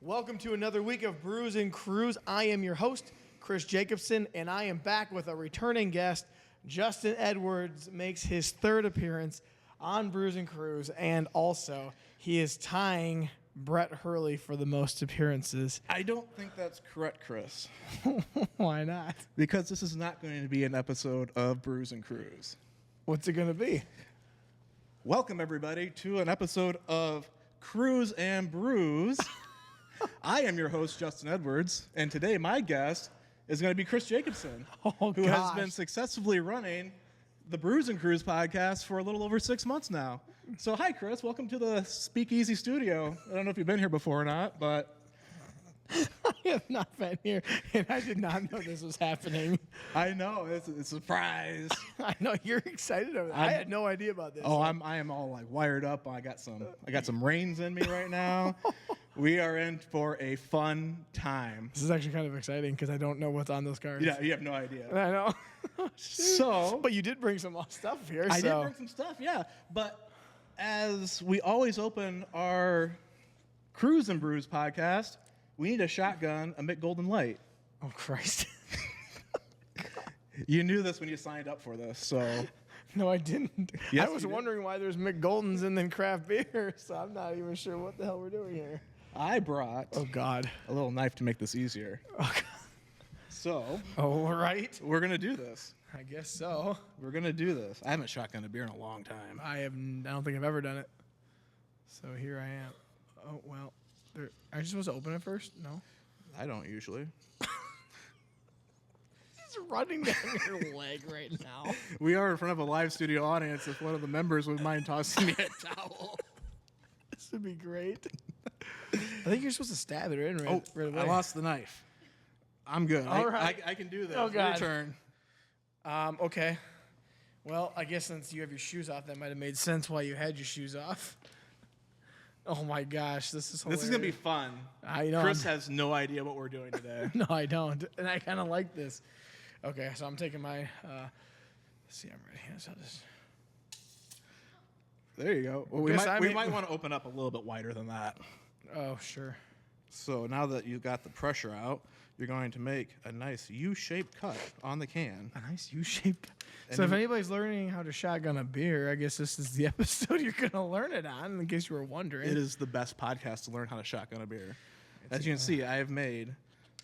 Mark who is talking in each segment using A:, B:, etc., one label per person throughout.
A: Welcome to another week of Brews and Crews. I am your host, Chris Jacobson, and I am back with a returning guest. Justin Edwards makes his third appearance on Brews and Crews, and also he is tying Brett Hurley for the most appearances.
B: I don't think that's correct, Chris.
A: Why not?
B: Because this is not going to be an episode of Brews and Crews.
A: What's it going to be?
B: Welcome, everybody, to an episode of Crews and Brews. I am your host, Justin Edwards, and today my guest is going to be Chris Jacobson, who has been successfully running the Brews and Crews podcast for a little over 6 months now. So, hi, Chris. Welcome to the Speakeasy Studio. I don't know if you've been here before or not, but...
A: I have not been here, and I did not know this was happening.
B: I know. It's a surprise.
A: I know. You're excited over that. I had no idea about this.
B: Oh, I am all like wired up. I got some reins in me right now. We are in for a fun time.
A: This is actually kind of exciting because I don't know what's on those cards.
B: Yeah, you have no idea.
A: I know.
B: So,
A: but you did bring some stuff here.
B: I did bring some stuff, yeah. But as we always open our Crews and Brews podcast, we need a shotgun, a Mich Golden Light.
A: Oh, Christ.
B: You knew this when you signed up for this, so.
A: No, I didn't.
B: Yes,
A: I was wondering why there's Mich Goldens and then craft beer, so I'm not even sure what the hell we're doing here.
B: I brought
A: a
B: little knife to make this easier.
A: Oh, God.
B: So.
A: All right.
B: We're going to do this.
A: I guess so.
B: We're going to do this. I haven't shotgunned a beer in a long time.
A: I don't think I've ever done it. So here I am. Oh, well. Are you supposed to open it first? No?
B: I don't usually.
A: He's running down your leg right now.
B: We are in front of a live studio audience. If one of the members would mind tossing me a towel.
A: This would be great. I think you're supposed to stab it right away.
B: I lost the knife. I'm good.
A: All right.
B: I can do this.
A: Oh, God.
B: Your turn.
A: Okay. Well, I guess since you have your shoes off, that might have made sense why you had your shoes off. Oh, my gosh. This is hilarious.
B: This is going to be fun.
A: I know.
B: Chris has no idea what we're doing today.
A: No, I don't. And I kind of like this. Okay, so I'm taking my... let's see, I'm ready. So this...
B: There you go. Well, we might want to open up a little bit wider than that.
A: Oh, sure.
B: So now that you got the pressure out, you're going to make a nice U-shaped cut on the can.
A: A nice U-shaped. So if anybody's learning how to shotgun a beer, I guess this is the episode you're going to learn it on, in case you were wondering.
B: It is the best podcast to learn how to shotgun a beer. As you can see, I have made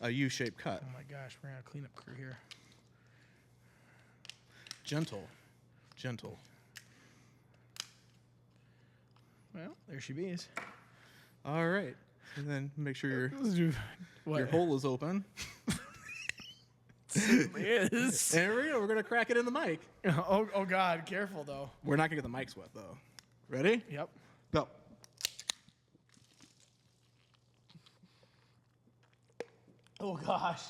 B: a U-shaped cut.
A: Oh, my gosh. We're going to clean up crew here.
B: Gentle. Gentle.
A: Well, there she is.
B: All right. And then make sure your hole is open.
A: It is.
B: There we go. We're going to crack it in the mic.
A: Oh, God. Careful, though.
B: We're not going to get the mics wet, though. Ready?
A: Yep.
B: Go.
A: Oh, gosh.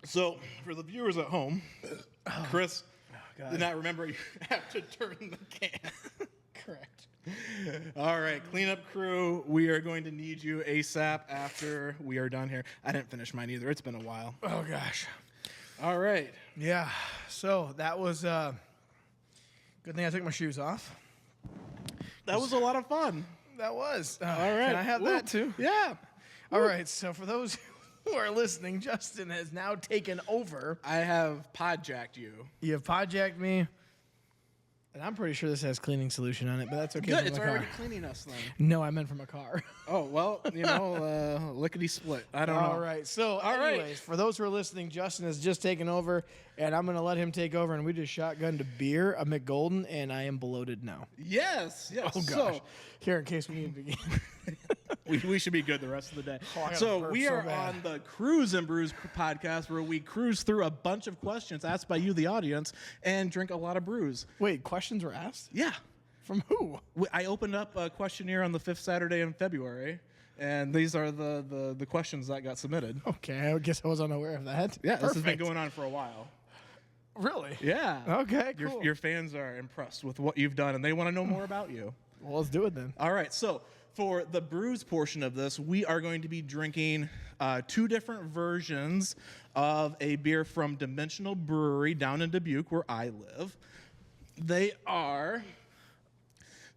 B: So, for the viewers at home, Chris did not remember you have to turn the can.
A: Correct.
B: All right, cleanup crew, we are going to need you ASAP after we are done here. I didn't finish mine either. It's been a while.
A: Oh, gosh.
B: All right.
A: Yeah, so that was good thing I took my shoes off.
B: That was a lot of fun.
A: That was.
B: All right.
A: Can I have that, too?
B: Yeah.
A: All right, so for those who are listening, Justin has now taken over.
B: I have podjacked you.
A: You have podjacked me. And I'm pretty sure this has cleaning solution on it, but that's okay.
B: Good, it's already cleaning us then.
A: No, I meant from a car.
B: Oh, well, lickety split. I don't know.
A: All right, so anyways, for those who are listening, Justin has just taken over, and I'm going to let him take over, and we just shotgunned a beer, a Mich Golden, and I am bloated now.
B: Yes.
A: Oh, gosh.
B: So,
A: here, in case we need to begin.
B: we should be good the rest of the day.
A: Oh,
B: so we are on the Crews and Brews podcast, where we cruise through a bunch of questions asked by you, the audience, and drink a lot of brews.
A: Wait, questions were asked?
B: Yeah.
A: From who?
B: I opened up a questionnaire on the 5th Saturday in February, and these are the questions that got submitted.
A: Okay, I guess I was unaware of that.
B: Yeah, this has been going on for a while.
A: Really?
B: Yeah.
A: Okay, cool.
B: Your fans are impressed with what you've done, and they want to know more about you.
A: Well, let's do it then.
B: All right, so for the brews portion of this, we are going to be drinking 2 different versions of a beer from Dimensional Brewery down in Dubuque, where I live. They are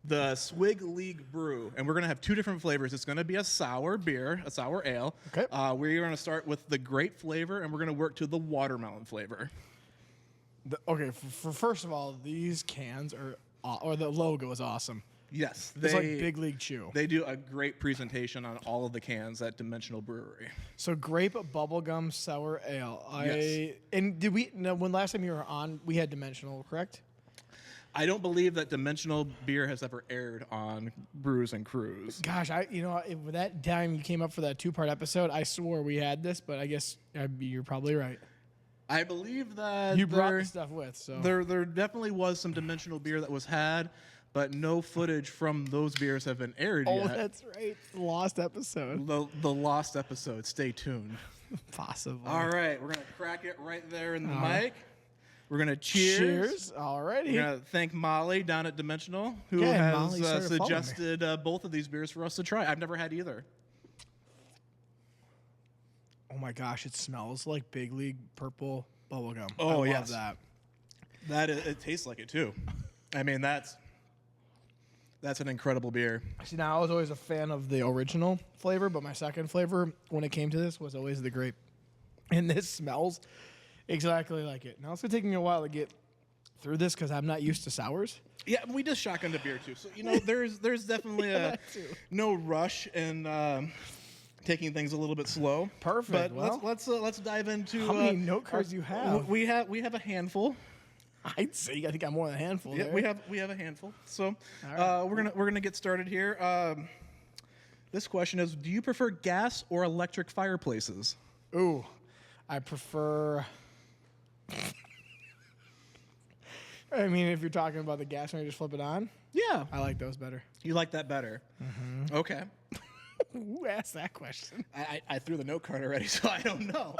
B: the Swig League Brew, and we're going to have 2 different flavors. It's going to be a sour beer, a sour ale.
A: Okay.
B: We're going to start with the grape flavor, and we're going to work to the watermelon flavor.
A: Okay, for first of all, these cans or the logo is awesome.
B: Yes,
A: It's like Big League Chew.
B: They do a great presentation on all of the cans at Dimensional Brewery.
A: So grape bubblegum sour ale.
B: Yes.
A: And did we? No, when last time you were on, we had Dimensional, correct?
B: I don't believe that Dimensional beer has ever aired on Brews and Crews.
A: Gosh, with that time you came up for that 2-part episode, I swore we had this, but I guess you're probably right.
B: I believe that
A: You brought the stuff with, so
B: there definitely was some Dimensional beer that was had, but no footage from those beers have been aired yet.
A: Oh, that's right. The lost episode.
B: The lost episode. Stay tuned.
A: Possible.
B: All right, we're gonna crack it right there in the mic. We're gonna cheers.
A: Cheers. Alrighty.
B: We're gonna thank Molly down at Dimensional who
A: Yeah, Molly
B: has
A: started following me.
B: suggested both of these beers for us to try. I've never had either.
A: Oh my gosh, it smells like Big League purple bubblegum.
B: Oh,
A: I love
B: yes.
A: that.
B: It tastes like it too. I mean that's an incredible beer.
A: See, now I was always a fan of the original flavor, but my second flavor when it came to this was always the grape. And this smells exactly like it. Now it's gonna take me a while to get through this because I'm not used to sours.
B: Yeah, we just shotgunned a beer too. So there's definitely
A: That too.
B: no rush in taking things a little bit slow.
A: Perfect.
B: But
A: Well,
B: let's dive into
A: how many note cards you have?
B: We have a handful.
A: I'd say I think I'm more than a handful.
B: Yeah,
A: there.
B: we have a handful. So
A: right.
B: we're gonna get started here. This question is: do you prefer gas or electric fireplaces?
A: Ooh, I prefer. I mean, if you're talking about the gas one, you just flip it on.
B: Yeah,
A: I like those better.
B: you like that better. Mm-hmm. Okay.
A: Who asked that question?
B: I threw the note card already, so I don't know.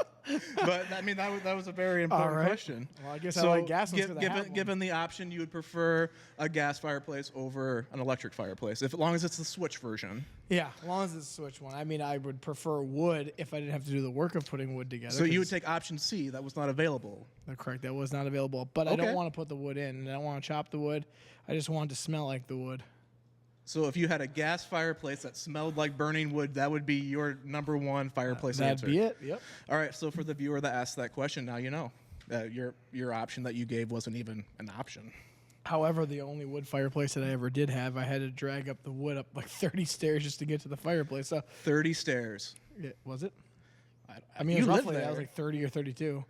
B: But I mean, that was a very important question.
A: Well, I guess I like gas ones 'cause I have one.
B: Given the option, you would prefer a gas fireplace over an electric fireplace, as long as it's the switch version.
A: Yeah, as long as it's a switch one. I mean, I would prefer wood if I didn't have to do the work of putting wood together.
B: So you would
A: 'cause-
B: take option C, that was not available.
A: That's correct. That was not available. But I
B: Okay.
A: don't want to put the wood in. And I don't want to chop the wood. I just want it to smell like the wood.
B: So if you had a gas fireplace that smelled like burning wood, that would be your number one fireplace
A: That'd
B: answer.
A: be it. Yep.
B: All right. So for the viewer that asked that question, now you know that your option that you gave wasn't even an option.
A: However, the only wood fireplace that I ever did have, I had to drag up the wood up like 30 stairs just to get to the fireplace. So,
B: 30 stairs.
A: was it? I
B: you
A: mean, it was
B: lived
A: roughly,
B: there.
A: that was like 30 or 32.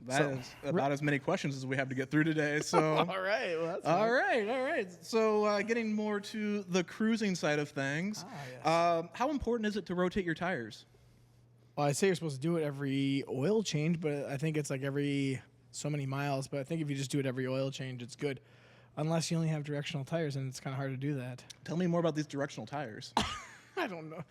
B: That
A: So-
B: is about as many questions as we have to get through today. So,
A: All right. Well, that's
B: all
A: fine.
B: right. So, getting more to the cruising side of things,
A: Yes.
B: how important is it to rotate your tires?
A: Well, I say you're supposed to do it every oil change, but I think it's like every so many miles. But I think if you just do it every oil change, it's good. Unless you only have directional tires, and it's kind of hard to do that.
B: Tell me more about these directional tires.
A: I don't know.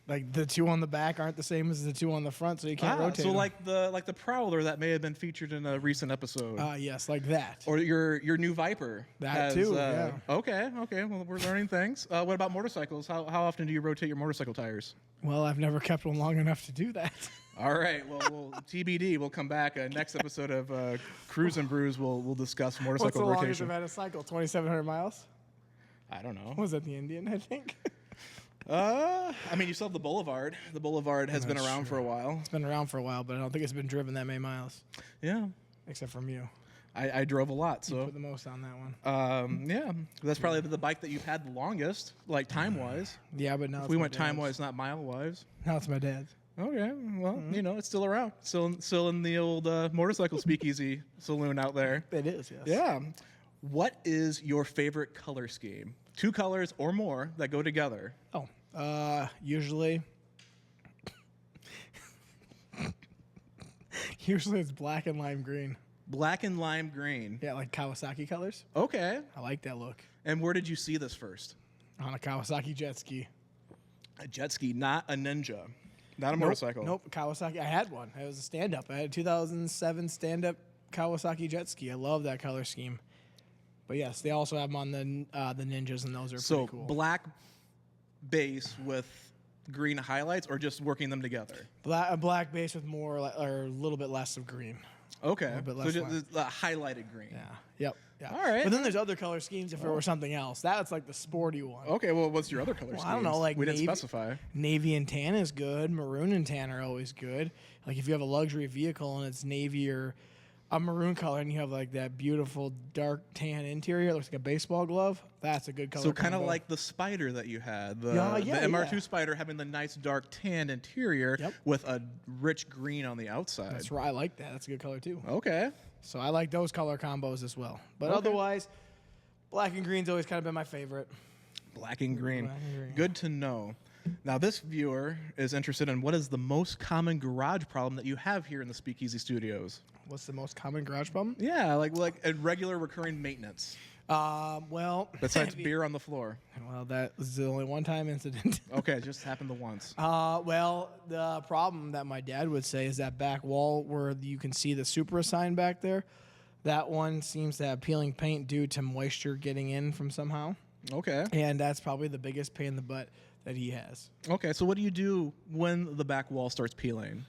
A: Like the two on the back aren't the same as the two on the front, so you can't rotate.
B: So
A: them.
B: like the Prowler that may have been featured in a recent episode.
A: Yes, like that.
B: Or your new Viper.
A: That too, yeah.
B: Okay. Well, we're learning things. What about motorcycles? How often do you rotate your motorcycle tires?
A: Well, I've never kept one long enough to do that.
B: All right. Well, TBD. We'll come back. Next episode of Cruise and Brews, we'll discuss
A: What's the
B: motorcycle
A: longest
B: rotation.
A: I've had a cycle? 2,700 miles?
B: I don't know.
A: Was that the Indian, I think?
B: I mean, you still have the Boulevard. The Boulevard has been
A: That's
B: around
A: true.
B: for a while.
A: It's been around for a while, but I don't think it's been driven that many miles,
B: Yeah.
A: except from you.
B: I drove a lot,
A: You
B: so
A: put the most on that one.
B: yeah, that's probably the bike that you've had the longest, like time-wise.
A: Yeah, but now
B: If
A: it's
B: we
A: my
B: went
A: dad's.
B: time-wise, not mile-wise.
A: Now it's my dad's.
B: Okay, well, it's still around, still in the old motorcycle speakeasy saloon out there.
A: It is, yes.
B: Yeah. What is your favorite color scheme? 2 colors or more that go together.
A: Usually it's black and lime green.
B: Black and lime green.
A: Yeah, like Kawasaki colors.
B: Okay.
A: I like that look.
B: And where did you see this first?
A: On a Kawasaki jet ski.
B: A jet ski, not a Ninja, not a motorcycle.
A: Nope, Kawasaki. I had one. It was a stand-up. I had a 2007 stand-up Kawasaki jet ski. I love that color scheme. But yes, they also have them on the Ninjas, and those are
B: So
A: pretty cool.
B: black base with green highlights, or just working them together?
A: A black base with more or a little bit less of green.
B: Okay.
A: bit
B: So
A: less
B: just
A: lime.
B: the highlighted green.
A: Yeah. Yep. Yeah.
B: All right.
A: But then there's other color schemes if it were something else. That's like the sporty one.
B: Okay, well, what's your other color
A: Well,
B: schemes?
A: I don't know, like
B: we didn't
A: navy-
B: specify.
A: Navy and tan is good. Maroon and tan are always good. Like if you have a luxury vehicle and it's navy or a maroon color and you have like that beautiful dark tan interior, it looks like a baseball glove, that's a good color
B: So kind of
A: combo.
B: like the Spider that you had, the
A: Yeah,
B: MR2 Spider having the nice dark tan interior
A: Yep.
B: with a rich green on the outside.
A: That's right. I like that. That's a good color too.
B: Okay.
A: So I like those color combos as well. But
B: Okay.
A: otherwise, black and green's always kind of been my favorite.
B: Black and green.
A: Black and green.
B: Good to know. Now, this viewer is interested in what is the most common garage problem that you have here in the Speakeasy Studios.
A: What's the most common garage problem?
B: Yeah, like a regular recurring maintenance
A: Well,
B: besides beer on the floor.
A: Well, that was the only one-time incident.
B: Okay, it just happened the once.
A: Well, the problem that my dad would say is that back wall where you can see the Supra sign back there. That one seems to have peeling paint due to moisture getting in from somehow,
B: Okay.
A: and that's probably the biggest pain in the butt that he has.
B: Okay, so what do you do when the back wall starts peeling?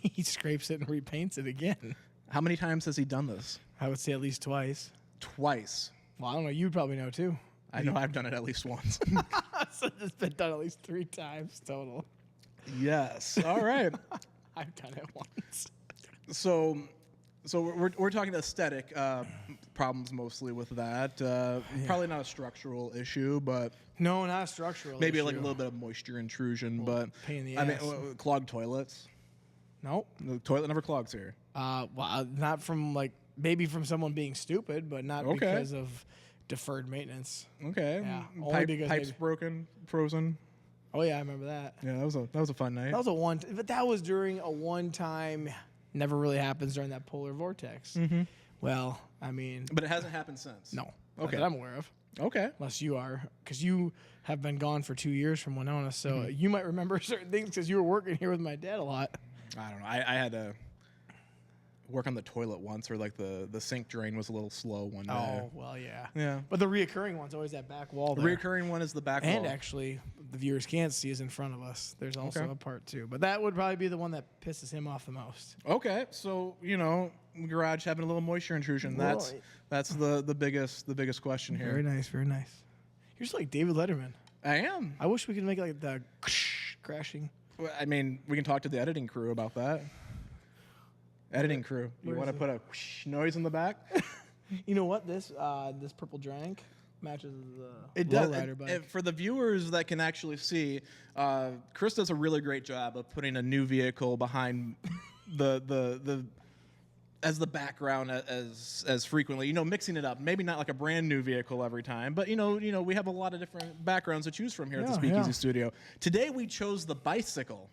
A: He scrapes it and repaints it again.
B: How many times has he done this?
A: I would say at least twice.
B: Twice.
A: Well, I don't know. You probably know too.
B: I know I've done it at least once.
A: So it's been done at least 3 times total.
B: Yes. All right.
A: I've done it once.
B: So we're talking aesthetic problems mostly with that. Probably not a structural issue, but
A: No, not a structural
B: maybe
A: issue.
B: like a little bit of moisture intrusion. But
A: pain in the
B: I mean,
A: ass.
B: clogged toilets.
A: Nope.
B: The toilet never clogs here.
A: Well, not from like maybe from someone being stupid, but not
B: Okay.
A: because of deferred maintenance.
B: Okay.
A: Yeah, only because
B: Pipes
A: maybe-
B: broken, frozen.
A: Oh yeah, I remember that.
B: Yeah, that was a fun night.
A: That was a one, but that was during a one-time. Never really happens during that polar vortex.
B: Mm-hmm.
A: Well, I mean,
B: But it hasn't happened since.
A: no. Not
B: Okay.
A: that I'm aware of.
B: Okay.
A: Unless you are, because you have been gone for 2 years from Winona, so you might remember certain things because you were working here with my dad a lot.
B: I don't know. I had to work on the toilet once, or like the sink drain was a little slow one day.
A: Oh, well, yeah.
B: Yeah.
A: But the reoccurring one's always that back wall
B: The
A: there.
B: reoccurring one is the back
A: And
B: wall.
A: actually, the viewers can't see is in front of us. There's also
B: Okay.
A: a part 2. But that would probably be the one that pisses him off the most.
B: Okay, so garage having a little moisture intrusion.
A: Well,
B: That's the biggest question here.
A: Very nice, very nice. You're just like David Letterman.
B: I am.
A: I wish we could make like the crashing.
B: Well, I mean, we can talk to the editing crew about that. Editing crew, you
A: Where
B: want to
A: is
B: put a noise in the back?
A: You know what? This purple drank matches the
B: It does.
A: lowrider bike.
B: For the viewers that can actually see, Chris does a really great job of putting a new vehicle behind the as the background as frequently. Mixing it up. Maybe not like a brand new vehicle every time, but we have a lot of different backgrounds to choose from here at the
A: Yeah,
B: Speakeasy
A: yeah.
B: Studio. Today we chose the bicycle.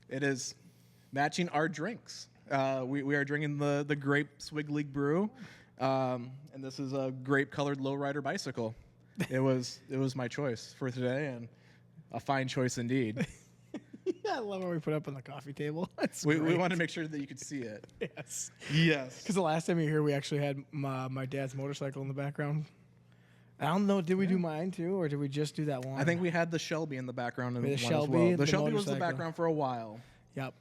B: It is matching our drinks. We are drinking the grape Swig League brew, and this is a grape colored lowrider bicycle. It was my choice for today, and a fine choice indeed.
A: I love what we put up on the coffee table.
B: We wanted to make sure that you could see it.
A: Yes.
B: Yes.
A: Because the last time you were here, we actually had my dad's motorcycle in the background. I don't know. Did we do mine too, or did we just do that one?
B: I think we had the Shelby in the background.
A: The
B: as
A: Shelby
B: well.
A: and
B: The
A: the
B: Shelby was the
A: motorcycle.
B: background for a while.
A: Yep.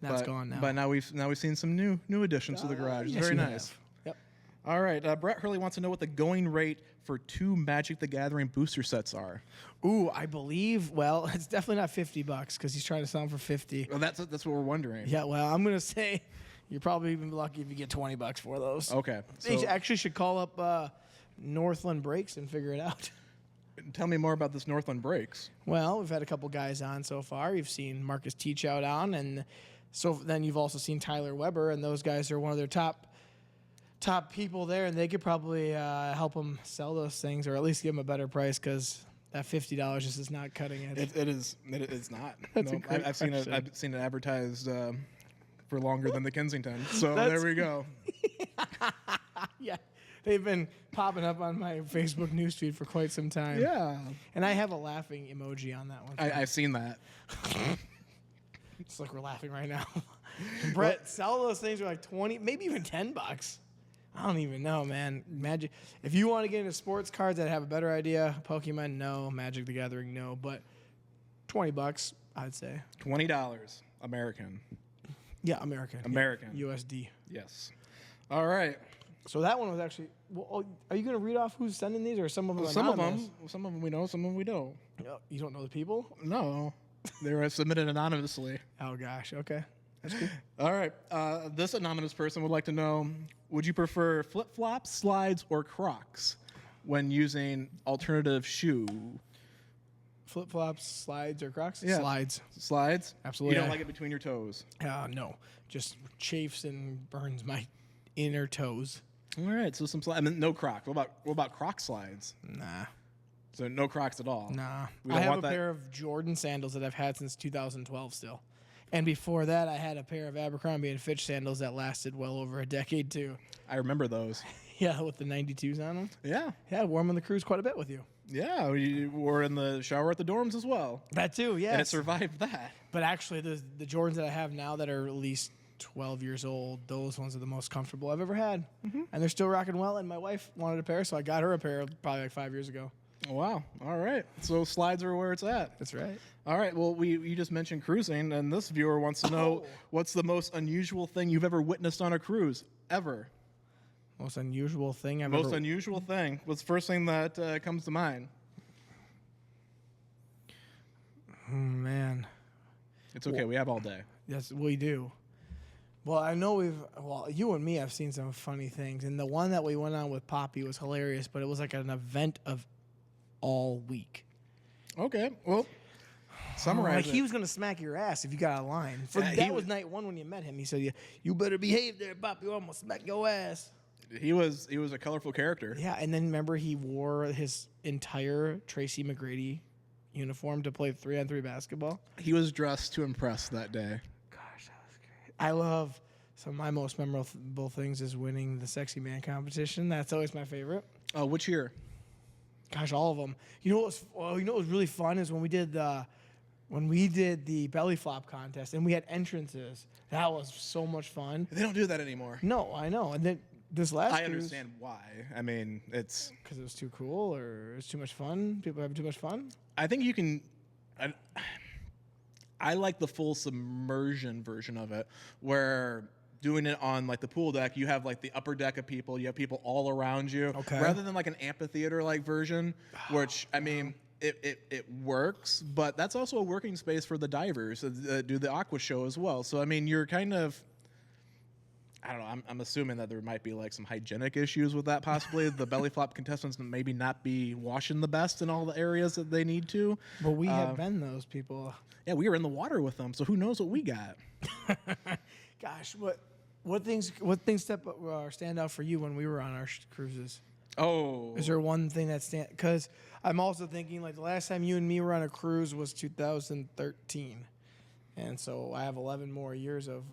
A: That's
B: but,
A: gone now.
B: But now we've seen some new additions to the garage. It's
A: Yes,
B: very
A: you
B: nice.
A: have. Yep.
B: All right. Brett Hurley wants to know what the going rate for 2 Magic the Gathering booster sets are.
A: Ooh, I believe. Well, it's definitely not $50 because he's trying to sell them for 50.
B: Well, that's what we're wondering.
A: Yeah. Well, I'm gonna say you're probably even lucky if you get $20 for those.
B: Okay.
A: They
B: So
A: actually should call up Northland Brakes and figure it out.
B: tell me more about this Northland Brakes.
A: Well, we've had a couple guys on so far. You've seen Marcus Teach out on, and so then you've also seen Tyler Weber, and those guys are one of their top people there, and they could probably help them sell those things, or at least give them a better price, because that $50 just is not cutting it.
B: It is not.
A: That's a
B: No,
A: great
B: I've seen it.
A: question.
B: I've seen it advertised for longer than the Kensington. So
A: That's-
B: there we go.
A: Yeah, they've been popping up on my Facebook newsfeed for quite some time.
B: Yeah.
A: And I have a laughing emoji on that one.
B: I've seen that.
A: It's like we're laughing right now. Brett, sell those things for like 20, maybe even $10. I don't even know, man. Magic. If you want to get into sports cards that have a better idea, Pokemon, no. Magic the Gathering, no. But $20, I'd say.
B: $20 American.
A: Yeah, American.
B: American.
A: USD.
B: Yes. All right.
A: So that one was actually. Well, are you going to read off who's sending these, or some of them?
B: Some of
A: anonymous?
B: them we know, some of them we don't.
A: You don't know the people?
B: No, they were submitted anonymously.
A: Oh gosh. Okay, that's cool.
B: All right. This anonymous person would like to know: would you prefer flip-flops, slides, or Crocs when using alternative shoe?
A: Flip flops, slides, or Crocs?
B: Yeah.
A: Slides.
B: Slides?
A: Absolutely.
B: You don't like it between your toes?
A: No, just chafes and burns my inner toes.
B: All right. So some slides. I mean, no Crocs. What about Croc slides?
A: Nah.
B: So no Crocs at all.
A: Nah.
B: We
A: I
B: don't
A: have
B: want
A: a
B: that-
A: pair of Jordan sandals that I've had since 2012 still. And before that, I had a pair of Abercrombie & Fitch sandals that lasted well over a decade, too.
B: I remember those.
A: Yeah, with the 92s on them.
B: Yeah.
A: Yeah, I wore them on the cruise quite a bit with you.
B: Yeah. We were in the shower at the dorms as well.
A: That, too, yeah.
B: And it survived that.
A: But actually, the Jordans that I have now that are at least 12 years old, those ones are the most comfortable I've ever had. Mm-hmm. And they're still rocking well, and my wife wanted a pair, so I got her a pair probably like 5 years ago.
B: Wow. All right. So slides are where it's at.
A: That's right.
B: All right. Well, you just mentioned cruising, and this viewer wants to know what's the most unusual thing you've ever witnessed on a cruise ever.
A: Most unusual thing I've
B: Most
A: ever...
B: unusual thing. What's the first thing that comes to mind?
A: Oh, man.
B: It's okay. We have all day.
A: Yes, we do. Well, I know you and me have seen some funny things, and the one that we went on with Poppy was hilarious, but it was like an event of all week.
B: Okay. Well, summarize
A: Like
B: it.
A: he was going to smack your ass if you got a line. That was night one when you met him. He said, you better behave there, Poppy, or I'm going to smack your ass.
B: He was a colorful character.
A: Yeah, and then remember he wore his entire Tracy McGrady uniform to play 3-on-3 basketball.
B: He was dressed to impress that day.
A: Gosh, that was great. I love some of my most memorable things is winning the Sexy Man competition. That's always my favorite.
B: Oh, which year?
A: Gosh, all of them. You know what was really fun is when we did the belly flop contest and we had entrances. That was so much fun.
B: They don't do that anymore.
A: No, I know. And then this last
B: I understand why. I mean, it's
A: because it was too cool or it's too much fun. People having too much fun.
B: I think you can. I like the full submersion version of it, where doing it on like the pool deck, you have like the upper deck of people, you have people all around you, rather than like an amphitheater like version, which I mean. It works, but that's also a working space for the divers that do the aqua show as well. So I mean, you're kind of, I don't know. I'm assuming that there might be like some hygienic issues with that. Possibly the belly flop contestants maybe not be washing the best in all the areas that they need to.
A: But we have been those people.
B: Yeah, we were in the water with them, so who knows what we got?
A: Gosh, what things stand out for you when we were on our cruises?
B: Oh,
A: Is there one thing that stand? Because I'm also thinking like the last time you and me were on a cruise was 2013, and so I have 11 more years of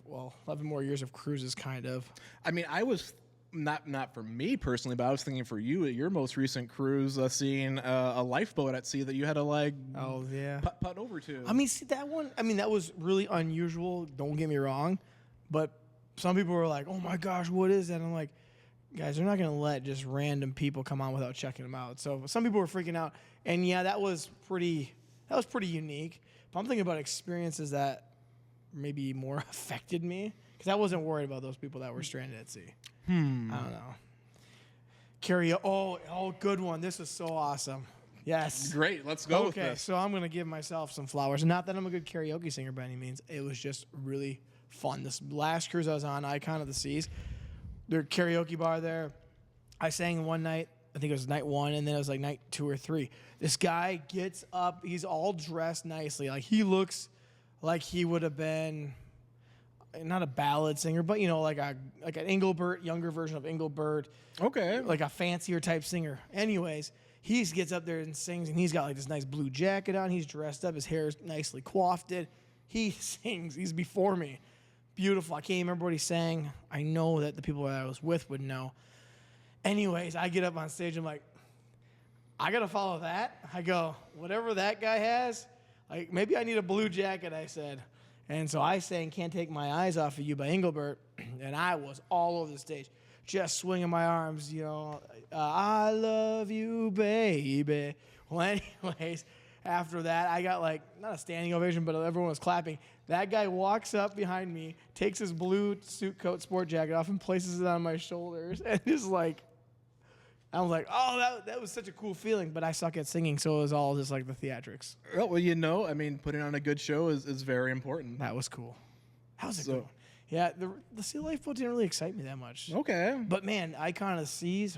A: cruises, kind of.
B: I mean, I was not for me personally, but I was thinking for you at your most recent cruise, seeing a lifeboat at sea that you had to like putt over to.
A: I mean, see that one. I mean, that was really unusual. Don't get me wrong, but some people were like, "Oh my gosh, what is that?" And I'm like, guys, they're not going to let just random people come on without checking them out. So some people were freaking out, and yeah, that was pretty unique. But I'm thinking about experiences that maybe more affected me because I wasn't worried about those people that were stranded at sea. I don't know. Good one. This is so awesome. Yes.
B: Great. Let's go with
A: Okay,
B: this.
A: so I'm going to give myself some flowers. Not that I'm a good karaoke singer by any means. It was just really fun. This last cruise I was on, Icon of the Seas, their karaoke bar there. I sang one night. I think it was night one, and then it was like night 2 or 3. This guy gets up. He's all dressed nicely. Like he looks like he would have been not a ballad singer, but you know, like an Engelbert, younger version of Engelbert.
B: Okay.
A: Like a fancier type singer. Anyways, he gets up there and sings, and he's got like this nice blue jacket on. He's dressed up. His hair's nicely coiffed. He sings. He's before me. Beautiful. I can't remember what he sang. I know that the people that I was with would know. Anyways, I get up on stage. I'm like, I got to follow that. I go, whatever that guy has, like maybe I need a blue jacket, I said. And so I sang Can't Take My Eyes Off of You by Engelbert, and I was all over the stage, just swinging my arms, you know, I love you, baby. Well, anyways, after that, I got like, not a standing ovation, but everyone was clapping. That guy walks up behind me, takes his blue suit coat sport jacket off and places it on my shoulders. And just like, I was like, oh, that was such a cool feeling. But I suck at singing, so it was all just like the theatrics.
B: Well, you know, I mean, putting on a good show is very important.
A: That was cool. How's it going? Yeah, the Sea Lifeboat didn't really excite me that much.
B: Okay.
A: But man, Icon of the Seas,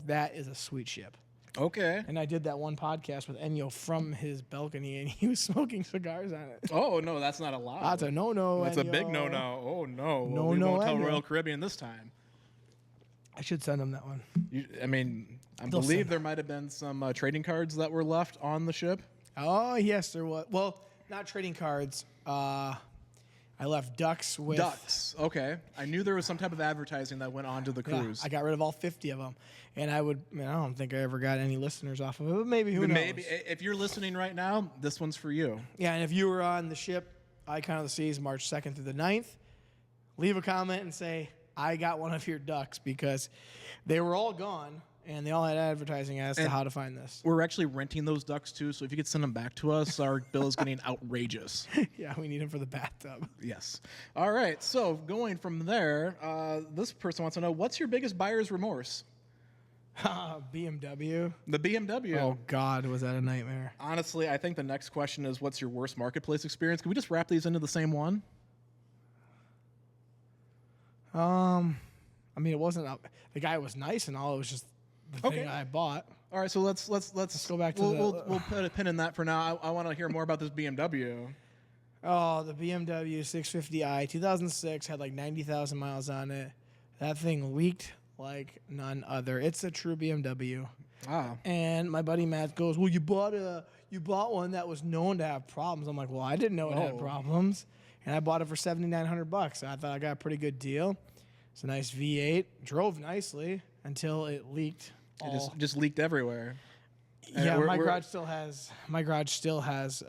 A: that is a sweet ship.
B: Okay.
A: And I did that one podcast with Enyo from his balcony, and he was smoking cigars on it.
B: Oh, no, that's not allowed.
A: That's a no-no,
B: That's
A: Enyo.
B: a big no-no. Oh, no.
A: No,
B: we
A: no,
B: won't tell
A: Enyo.
B: Royal Caribbean this time.
A: I should send him that one.
B: I believe there might have been some trading cards that were left on the ship.
A: Oh, yes, there was. Well, not trading cards. I left ducks with...
B: Ducks. Okay. I knew there was some type of advertising that went on to the cruise.
A: I got rid of all 50 of them. And I don't think I ever got any listeners off of it, but maybe, who knows?
B: Maybe. If you're listening right now, this one's for you.
A: Yeah, and if you were on the ship, Icon of the Seas, March 2nd through the 9th, leave a comment and say, I got one of your ducks, because they were all gone, and they all had advertising as to how to find this.
B: We're actually renting those ducks, too, so if you could send them back to us, our bill is getting outrageous.
A: Yeah, we need them for the bathtub.
B: Yes. All right, so going from there, this person wants to know, what's your biggest buyer's remorse?
A: BMW.
B: The BMW.
A: Oh, God, was that a nightmare.
B: Honestly, I think the next question is, what's your worst marketplace experience? Can we just wrap these into the same one?
A: It wasn't the guy was nice and all. It was just the thing I bought.
B: All right, so let's
A: go back to
B: we'll put a pin in that for now. I want to hear more about this BMW.
A: Oh, the BMW 650i 2006 had like 90,000 miles on it. That thing leaked like none other. It's a true BMW.
B: Ah.
A: And my buddy Matt goes, "Well, you bought one that was known to have problems." I'm like, "Well, I didn't know it had problems." And I bought it for $7,900. I thought I got a pretty good deal. It's a nice V8. Drove nicely until it leaked.
B: It just leaked everywhere.
A: Yeah, my garage still has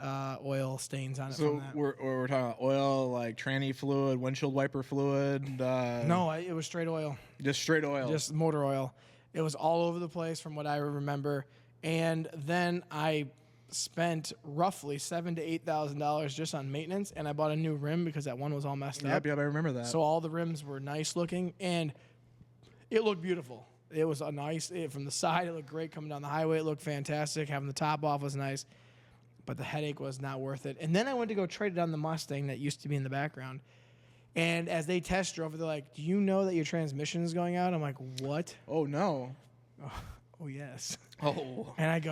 A: oil stains on it.
B: So
A: from that.
B: we're talking about oil, like tranny fluid, windshield wiper fluid.
A: No, it was straight oil.
B: Just straight oil.
A: Just motor oil. It was all over the place from what I remember. And then I spent roughly $7,000 to $8,000 just on maintenance, and I bought a new rim because that one was all messed up.
B: Yep, I remember that.
A: So all the rims were nice looking, and it looked beautiful. It was from the side, it looked great. Coming down the highway, it looked fantastic. Having the top off was nice, but the headache was not worth it. And then I went to go trade it on the Mustang that used to be in the background. And as they test drove it, they're like, "Do you know that your transmission is going out?" I'm like, "What?"
B: Oh, no.
A: Oh, yes.
B: Oh.
A: And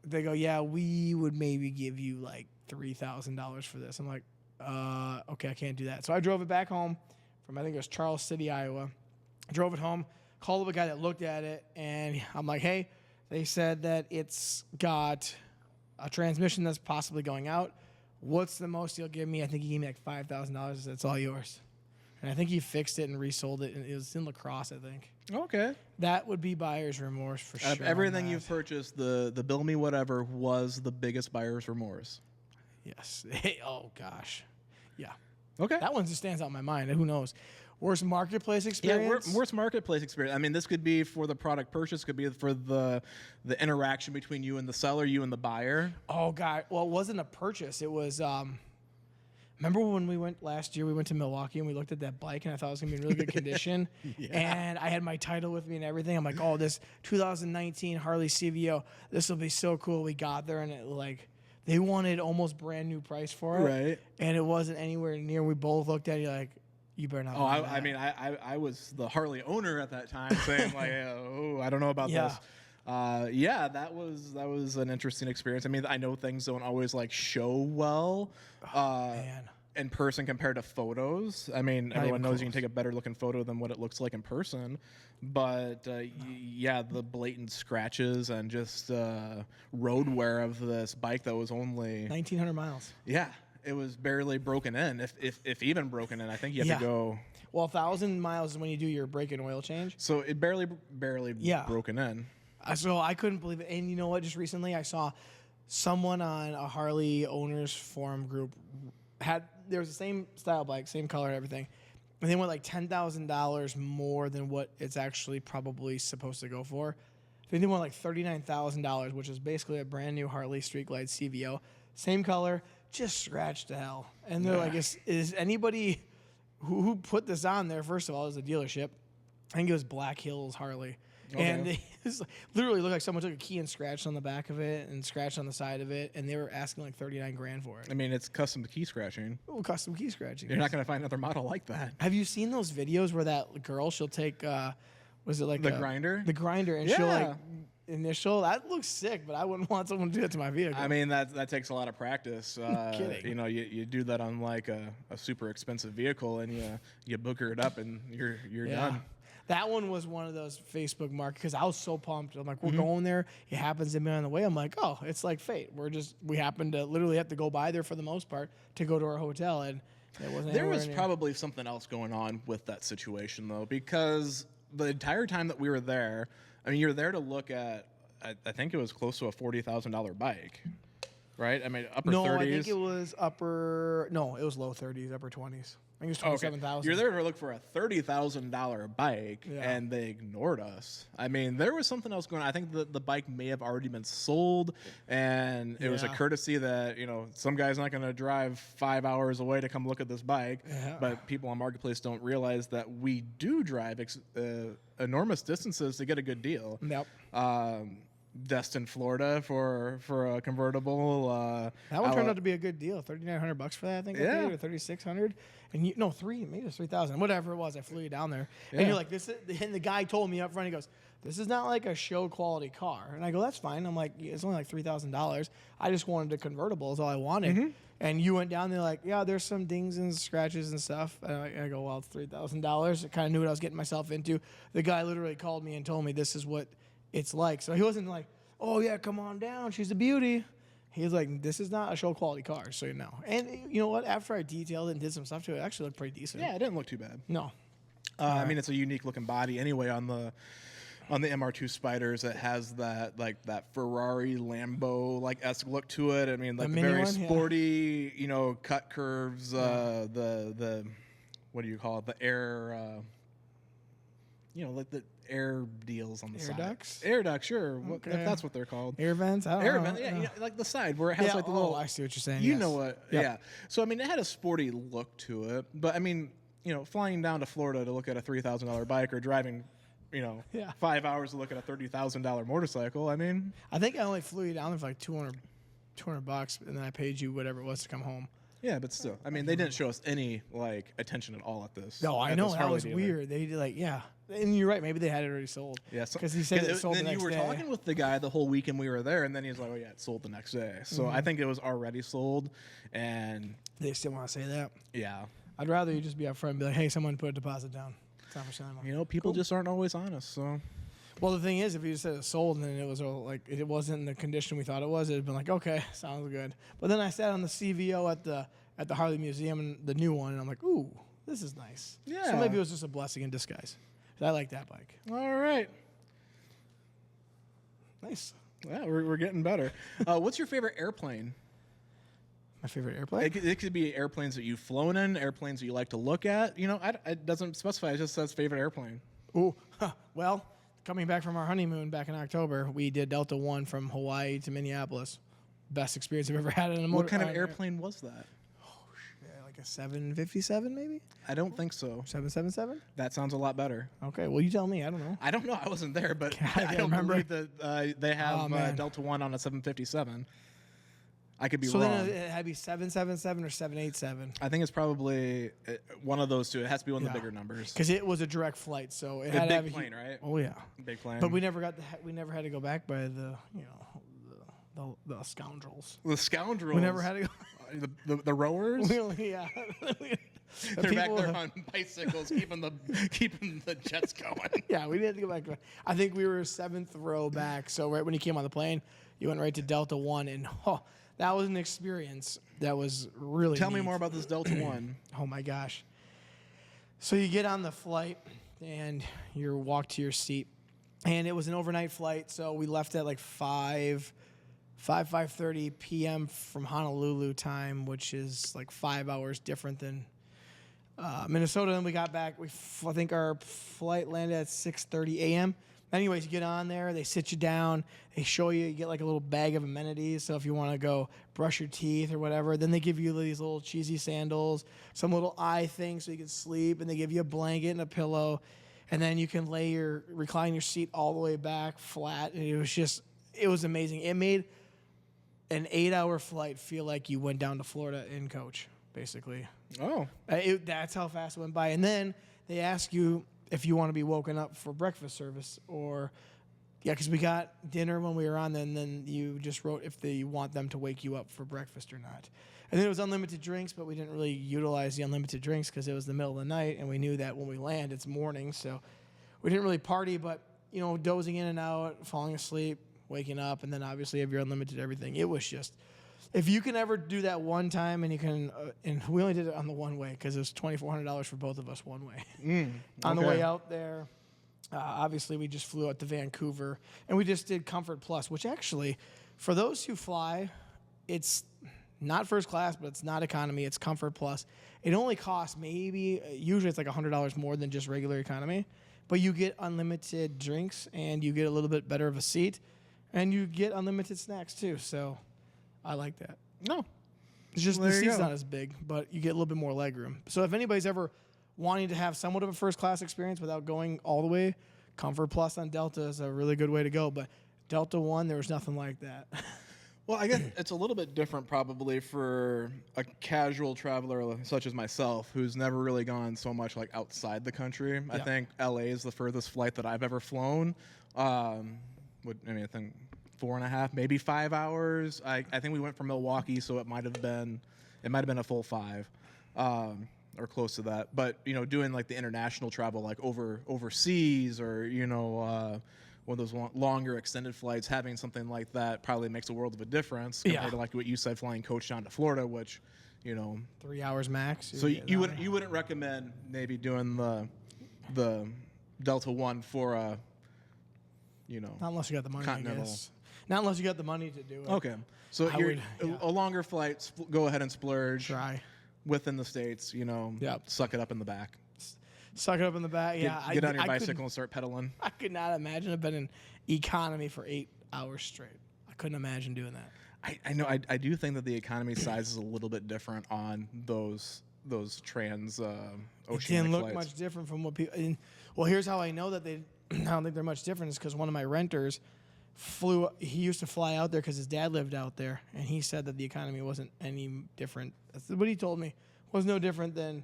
A: they go, "Yeah, we would maybe give you like $3,000 for this." I'm like, okay, I can't do that. So I drove it back home from, I think it was Charles City, Iowa. I drove it home, called up a guy that looked at it, and I'm like, "Hey, they said that it's got a transmission that's possibly going out. What's the most you'll give me?" I think he gave me like $5,000. It's all yours. And I think he fixed it and resold it, and it was in La Crosse, I think.
B: Okay.
A: That would be buyer's remorse for sure.
B: Out of everything you've purchased, the Bill Me Whatever was the biggest buyer's remorse.
A: Yes. Oh, gosh. Yeah.
B: Okay.
A: That one just stands out in my mind. Who knows? Worst marketplace experience?
B: Yeah, worst marketplace experience. I mean, this could be for the product purchase, could be for the interaction between you and the seller, you and the buyer.
A: Oh, God. Well, it wasn't a purchase. It was, remember when we went last year, we went to Milwaukee and we looked at that bike and I thought it was going to be in really good condition.
B: Yeah.
A: And I had my title with me and everything. I'm like, "Oh, this 2019 Harley CVO, this will be so cool." We got there and they wanted almost brand new price for it.
B: Right.
A: And it wasn't anywhere near. We both looked at it like, "You better not."
B: Oh, I was the Harley owner at that time, saying like, "Oh, I don't know about this." That was an interesting experience. I mean, I know things don't always like show well in person compared to photos. I mean, everyone knows you can take a better looking photo than what it looks like in person. But the blatant scratches and just road wear of this bike that was only
A: 1,900 miles.
B: Yeah. It was barely broken in, if even broken in. I think you have to go.
A: Well, 1,000 miles is when you do your brake and oil change.
B: So it barely broken in.
A: So I couldn't believe it. And you know what? Just recently I saw someone on a Harley owners forum group there was the same style bike, same color and everything. And they went like $10,000 more than what it's actually probably supposed to go for. They want like $39,000, which is basically a brand new Harley Street Glide CVO, same color, just scratched to hell. And they're like, is anybody who put this on there? First of all, is a dealership. I think it was Black Hills Harley. Okay. And they literally looked like someone took a key and scratched on the back of it and scratched on the side of it, and they were asking like $39,000 for it.
B: I mean, it's custom key scratching.
A: Oh, custom key scratching.
B: You're not going to find another model like that.
A: Have you seen those videos where that girl, she'll take, was it like
B: the grinder?
A: The grinder, and she'll like initial. That looks sick, but I wouldn't want someone to do that to my vehicle.
B: I mean, that takes a lot of practice.
A: Kidding.
B: You know, you do that on like a super expensive vehicle, and you booger it up, and you're done.
A: That one was one of those Facebook markets because I was so pumped. I'm like, we're going there. It happens to be on the way. I'm like, oh, it's like fate. We happen to literally have to go by there for the most part to go to our hotel, and it wasn't.
B: There was probably something else going on with that situation though, because the entire time that we were there, I mean, you're there to look at. I think it was close to a $40,000 bike, right? I mean, upper 30s.
A: No, I think it was upper. No, it was low 30s, upper 20s. I think it was 27,000.
B: You're there to look for a $30,000 bike, and they ignored us. I mean, there was something else going on. I think the bike may have already been sold, and it was a courtesy that, you know, some guy's not going to drive 5 hours away to come look at this bike. Yeah. But people on Marketplace don't realize that we do drive enormous distances to get a good deal.
A: Yep.
B: Destin, Florida for a convertible.
A: That one turned out to be a good deal. $3,900 for that, I think.
B: Yeah.
A: Or $3,600. And maybe it was 3,000. Whatever it was, I flew you down there. Yeah. And you're like, and the guy told me up front, he goes, this is not like a show quality car. And I go, that's fine. I'm like, it's only like $3,000. I just wanted a convertible is all I wanted. Mm-hmm. And you went down there like, yeah, there's some dings and scratches and stuff. And I go, well, it's $3,000. I kind of knew what I was getting myself into. The guy literally called me and told me this is what it's like. So he wasn't like, oh yeah, come on down, she's a beauty. He was like, this is not a show quality car, so you know. And you know what? After I detailed it and did some stuff to it, it actually looked pretty decent.
B: Yeah, it didn't look too bad.
A: No.
B: I mean, it's a unique looking body anyway on the MR2 Spiders. It has that Ferrari Lambo esque look to it. I mean, like the very sporty, you know, cut curves. The what do you call it? The air. You know, like the air deals on the side. Air ducts, sure. Okay. If that's what they're called.
A: Air vents? I don't know.
B: Vents, yeah, you know, like the side where it has like the little.
A: I see what you're saying.
B: You know what? Yep. Yeah. So, I mean, it had a sporty look to it. But, I mean, you know, flying down to Florida to look at a $3,000 bike or driving, you know, 5 hours to look at a $30,000 motorcycle, I mean.
A: I think I only flew you down there for like $200, and then I paid you whatever it was to come home.
B: Yeah, but still. I mean, they didn't show us any, attention at all at this.
A: No, I know. That was weird. They did, and you're right. Maybe they had it already sold. Yeah. Because he said it sold the next day.
B: Then you were talking with the guy the whole weekend we were there, and then he was like, oh, yeah, it sold the next day. So I think it was already sold, and...
A: They still want to say that?
B: Yeah.
A: I'd rather you just be up front and be like, hey, someone put a deposit down. It's not for sale anymore.
B: You know, people just aren't always honest, so...
A: Well, the thing is, if you just said it sold and then it was it wasn't in the condition we thought it was, it'd been like, okay, sounds good. But then I sat on the CVO at the Harley Museum, and the new one, and I'm like, ooh, this is nice. Yeah. So maybe it was just a blessing in disguise. I like that bike.
B: All right.
A: Nice.
B: Yeah, we're getting better. What's your favorite airplane?
A: My favorite airplane?
B: It could be airplanes that you've flown in, airplanes that you like to look at. You know, it doesn't specify. It just says favorite airplane.
A: Ooh. Well, coming back from our honeymoon back in October, we did Delta One from Hawaii to Minneapolis. Best experience I've ever had in a motor.
B: What kind of airplane was that?
A: Like a 757, maybe?
B: I don't think so.
A: 777?
B: That sounds a lot better.
A: Okay, well, you tell me. I don't know.
B: I don't know. I wasn't there, but I don't remember that they have Delta One on a 757. I could be wrong. So then
A: it had to be 777 or 787.
B: I think it's probably one of those two. It has to be one of the bigger numbers.
A: Because it was a direct flight, so it
B: had
A: to have
B: big plane, right?
A: Oh yeah,
B: big plane.
A: But we never had to go back by the the scoundrels.
B: The scoundrels.
A: We never had to go.
B: The rowers.
A: Yeah.
B: They're back there on bicycles, keeping the jets going.
A: Yeah, we didn't have to go back. I think we were 7th row back. So right when you came on the plane, you went right to Delta One, and that was an experience that was really.
B: Tell me more about this Delta One.
A: Oh my gosh! So you get on the flight and you walk to your seat, and it was an overnight flight. So we left at like 5:30 p.m. from Honolulu time, which is like 5 hours different than Minnesota. Then we got back. I think our flight landed at 6:30 a.m. Anyways, you get on there, they sit you down, they show you get like a little bag of amenities. So if you want to go brush your teeth or whatever, then they give you these little cheesy sandals, some little eye thing so you can sleep, and they give you a blanket and a pillow, and then you can recline your seat all the way back flat. And it was amazing. It made an 8-hour flight feel like you went down to Florida in coach, basically.
B: Oh.
A: That's how fast it went by. And then they ask you if you want to be woken up for breakfast service because we got dinner when we were on, then you just wrote if they want them to wake you up for breakfast or not. And then it was unlimited drinks, but we didn't really utilize the unlimited drinks because it was the middle of the night, and we knew that when we land, it's morning. So we didn't really party, but, dozing in and out, falling asleep, waking up, and then obviously have your unlimited everything. It was just, if you can ever do that one time, and you can, and we only did it on the one way because it was $2,400 for both of us one way. On the way out there, obviously we just flew out to Vancouver, and we just did Comfort Plus, which actually, for those who fly, it's not first class, but it's not economy. It's Comfort Plus. It only costs usually it's like $100 more than just regular economy, but you get unlimited drinks, and you get a little bit better of a seat, and you get unlimited snacks too. So I like that.
B: No.
A: It's just the seat's not as big, but you get a little bit more legroom. So if anybody's ever wanting to have somewhat of a first class experience without going all the way, Comfort Plus on Delta is a really good way to go. But Delta One, there was nothing like that.
B: Well, I guess it's a little bit different probably for a casual traveler such as myself, who's never really gone so much like outside the country. Yeah. I think LA is the furthest flight that I've ever flown. I think 4.5, maybe 5 hours. I think we went from Milwaukee, so it might have been a full 5, or close to that. But doing like the international travel, like overseas, or one of those longer extended flights, having something like that probably makes a world of a difference compared to like what you said, flying coach down to Florida, which
A: 3 hours max.
B: So you wouldn't recommend maybe doing the Delta One for a not
A: unless you got the money,
B: continental.
A: I guess. Not unless you got the money to do it.
B: Okay. So a longer flight, go ahead and splurge.
A: Try.
B: Within the States, suck it up in the back.
A: Suck it up in the back,
B: Get on your bicycle and start pedaling.
A: I could not imagine I've been in economy for 8 hours straight. I couldn't imagine doing that.
B: I know. I do think that the economy size is a little bit different on those trans oceanic
A: It didn't look
B: flights.
A: much different from what people. Well, here's how I know that I don't think they're much different. Is because one of my renters he used to fly out there because his dad lived out there, and he said that the economy wasn't any different. That's what he told me. Was no different than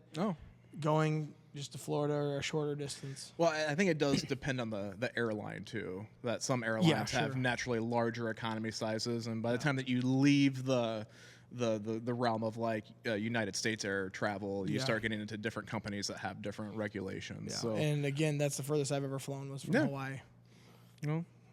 A: going just to Florida or a shorter distance.
B: Well, I think it does depend on the airline too. That some airlines have naturally larger economy sizes, and by the time that you leave the realm of like United States air travel, you start getting into different companies that have different regulations.
A: Yeah.
B: So,
A: and again, that's the furthest I've ever flown was from Hawaii.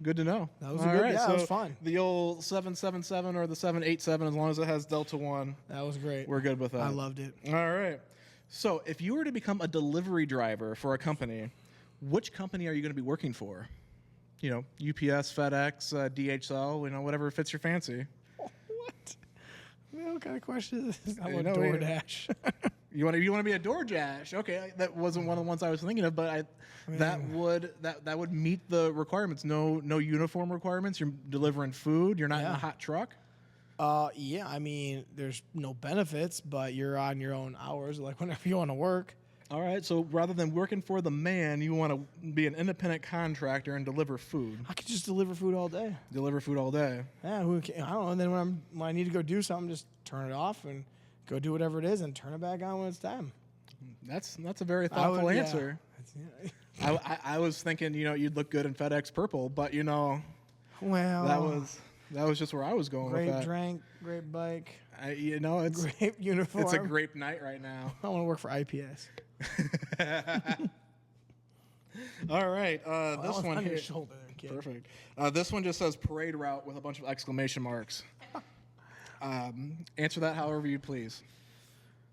B: Good to know.
A: That was it was fun.
B: The old 777 or the 787, as long as it has Delta One.
A: That was great.
B: We're good with that.
A: I loved it.
B: All right. So if you were to become a delivery driver for a company, which company are you going to be working for? UPS, FedEx, DHL, whatever fits your fancy.
A: What? What kind of question is this? I
B: You
A: want
B: know,
A: DoorDash.
B: You want to be a DoorDash? Okay, that wasn't one of the ones I was thinking of, but that would meet the requirements. No uniform requirements. You're delivering food. You're not in a hot truck.
A: Yeah, I mean, there's no benefits, but you're on your own hours, like whenever you want to work.
B: All right, so rather than working for the man, you want to be an independent contractor and deliver food.
A: I could just deliver food all day.
B: Deliver food all day.
A: Yeah, I don't know. And then when I need to go do something, just turn it off and go do whatever it is and turn it back on when it's time.
B: That's a very thoughtful answer.
A: Yeah.
B: I was thinking, you'd look good in FedEx purple, but
A: well,
B: that was just where I was going with that.
A: Great drink, great bike.
B: It's
A: great uniform.
B: It's a grape night right now.
A: I want to work for IPS.
B: All right, this one
A: on
B: here.
A: your shoulder, kid.
B: Perfect. This one just says parade route with a bunch of exclamation marks. Answer that however you please.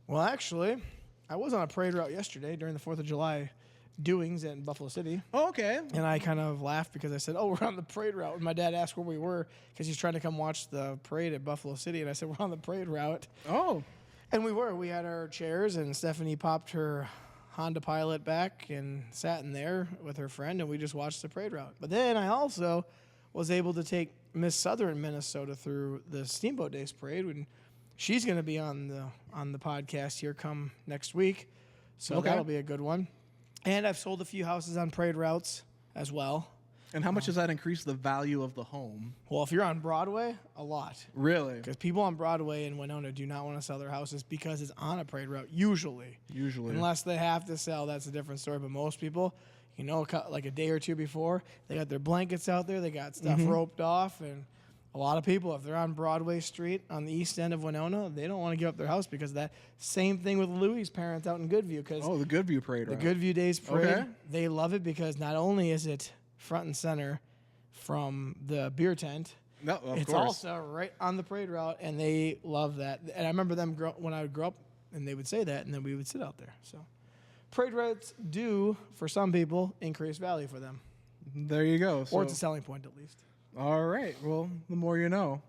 A: Well, actually, I was on a parade route yesterday during the 4th of July doings in Buffalo City.
B: Oh, okay.
A: And I kind of laughed because I said, we're on the parade route. And my dad asked where we were because he's trying to come watch the parade at Buffalo City. And I said, we're on the parade route.
B: Oh.
A: And we were. We had our chairs, and Stephanie popped her Honda Pilot back and sat in there with her friend, and we just watched the parade route. But then I also was able to take Miss Southern Minnesota through the Steamboat Days parade, and she's going to be on the podcast here come next week, so that'll be a good one. And I've sold a few houses on parade routes as well.
B: And how much does that increase the value of the home?
A: Well, if you're on Broadway, a lot.
B: Really?
A: Because people on Broadway in Winona do not want to sell their houses because it's on a parade route, usually. Unless they have to sell, that's a different story. But most people, like a day or two before, they got their blankets out there, they got stuff roped off, and a lot of people, if they're on Broadway Street on the east end of Winona, they don't want to give up their house because of that. Same thing with Louie's parents out in Goodview.
B: The Goodview parade
A: The
B: route.
A: Goodview Days parade, they love it because not only is it front and center from the beer tent.
B: No, of
A: it's
B: course.
A: also right on the parade route, and they love that. And I remember them when I would grow up, and they would say that, and then we would sit out there. So parade routes do, for some people, increase value for them.
B: There you go.
A: Or it's a selling point, at least.
B: All right. Well, the more you know.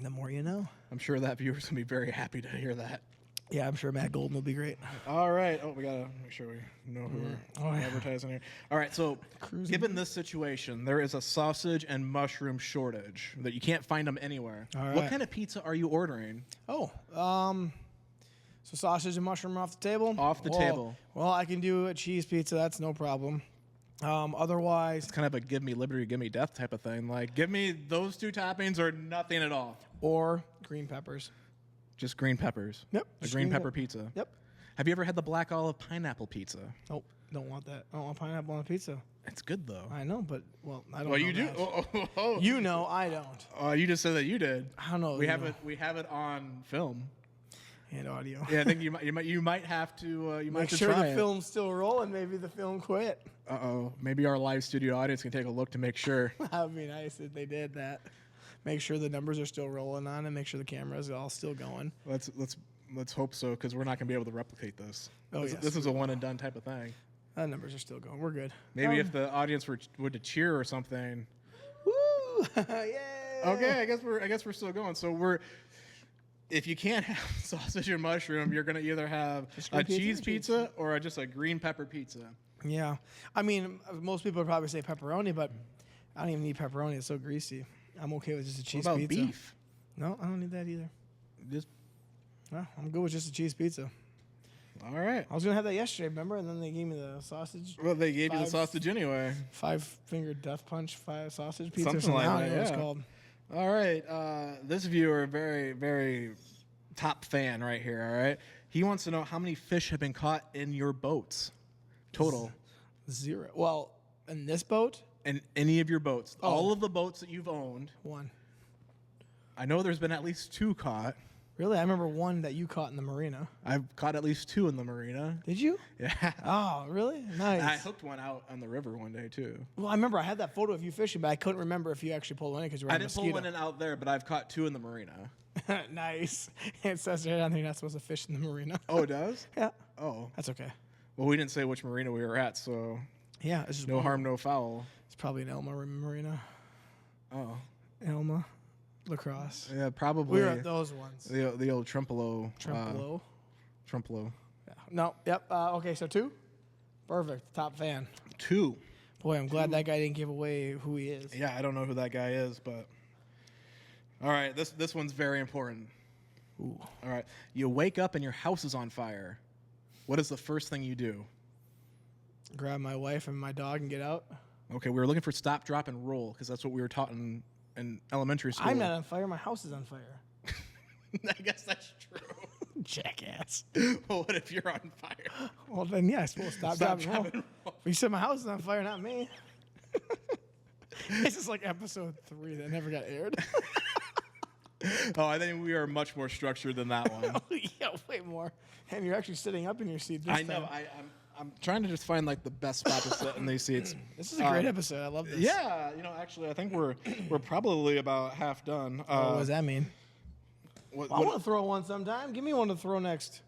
A: The more you know.
B: I'm sure that viewer's going to be very happy to hear that.
A: Yeah, I'm sure Matt Golden will be great.
B: All right. Oh, we got to make sure we know who we're advertising here. All right. So, given this situation, there is a sausage and mushroom shortage that you can't find them anywhere.
A: All right.
B: What kind of pizza are you ordering?
A: So sausage and mushroom off the table?
B: Off the table.
A: Well, I can do a cheese pizza. That's no problem. Otherwise,
B: It's kind of a give me liberty, give me death type of thing. Like, give me those two toppings or nothing at all.
A: or green peppers.
B: Just green peppers.
A: Yep.
B: A green pepper pizza.
A: Yep.
B: Have you ever had the black olive pineapple pizza?
A: Nope. Don't want that. I don't want pineapple on a pizza.
B: It's good though.
A: I know, but I don't.
B: Well,
A: know
B: you do.
A: that. You know, I don't.
B: You just said that you did.
A: I don't know.
B: We have it. We have it on film
A: and audio.
B: Yeah, I think you might have to. You might
A: Make
B: have to
A: sure
B: try
A: the film's still rolling. Maybe the film quit.
B: Maybe our live studio audience can take a look to make sure.
A: That would be nice if they did that. Make sure the numbers are still rolling on, and make sure the camera's all still going.
B: Let's hope so, because we're not going to be able to replicate this. This is a one and done type of thing.
A: The numbers are still going. We're good.
B: Maybe if the audience were to cheer or something.
A: Woo! Yay!
B: Okay, I guess we're still going. So if you can't have sausage and mushroom, you're gonna either have a cheese pizza or just a green pepper pizza.
A: Yeah, I mean, most people would probably say pepperoni, but I don't even need pepperoni. It's so greasy. I'm okay with just a cheese
B: What about
A: pizza.
B: beef?
A: No, I don't need that either.
B: No,
A: I'm good with just a cheese pizza.
B: All right.
A: I was gonna have that yesterday, remember? And then they gave me the sausage.
B: Well, they gave you the sausage anyway.
A: 5-finger death punch, sausage pizza.
B: Something like that.
A: I don't know what it's called.
B: All right. This viewer, very, very top fan right here. All right. He wants to know how many fish have been caught in your boats, total.
A: 0. Well, in this boat.
B: In any of your boats, all of the boats that you've owned.
A: 1.
B: I know there's been at least 2 caught.
A: Really? I remember 1 that you caught in the marina.
B: I've caught at least 2 in the marina.
A: Did you?
B: Yeah.
A: Oh, really? Nice.
B: I hooked one out on the river one day, too.
A: Well, I remember I had that photo of you fishing, but I couldn't remember if you actually pulled one in because you were on
B: I didn't pull one in out there, but I've caught 2 in the marina.
A: Nice. It says right on there you're not supposed to fish in the marina.
B: Oh, it does?
A: Yeah.
B: Oh.
A: That's okay.
B: Well, we didn't say which marina we were at, so
A: yeah, it's just
B: no harm, no foul.
A: It's probably an Elma marina.
B: Oh.
A: Elma. Lacrosse.
B: Yeah, probably.
A: We were at those ones.
B: The old Trempolo.
A: Trempolo. Yeah. No. Yep. Okay, so 2? Perfect. Top fan.
B: 2.
A: Boy, I'm glad that guy didn't give away who he is.
B: Yeah, I don't know who that guy is, but... All right, this one's very important.
A: Ooh.
B: All right. You wake up and your house is on fire. What is the first thing you do?
A: Grab my wife and my dog and get out.
B: Okay, we were looking for stop, drop, and roll, because that's what we were taught in elementary school.
A: I'm not on fire. My house is on fire.
B: I guess that's true.
A: Jackass.
B: Well, what if you're on fire?
A: Well, then, yeah, I suppose stop, drop, and roll. You said my house is on fire, not me. This is like episode 3 that never got aired.
B: Oh, I think we are much more structured than that one.
A: Yeah, way more. And you're actually sitting up in your seat this
B: I know.
A: time.
B: I'm trying to just find like the best spot to sit in these seats.
A: This is a great episode. I love this.
B: Yeah, actually, I think we're probably about half done.
A: What does that mean?
B: What,
A: I want to throw one sometime. Give me one to throw next.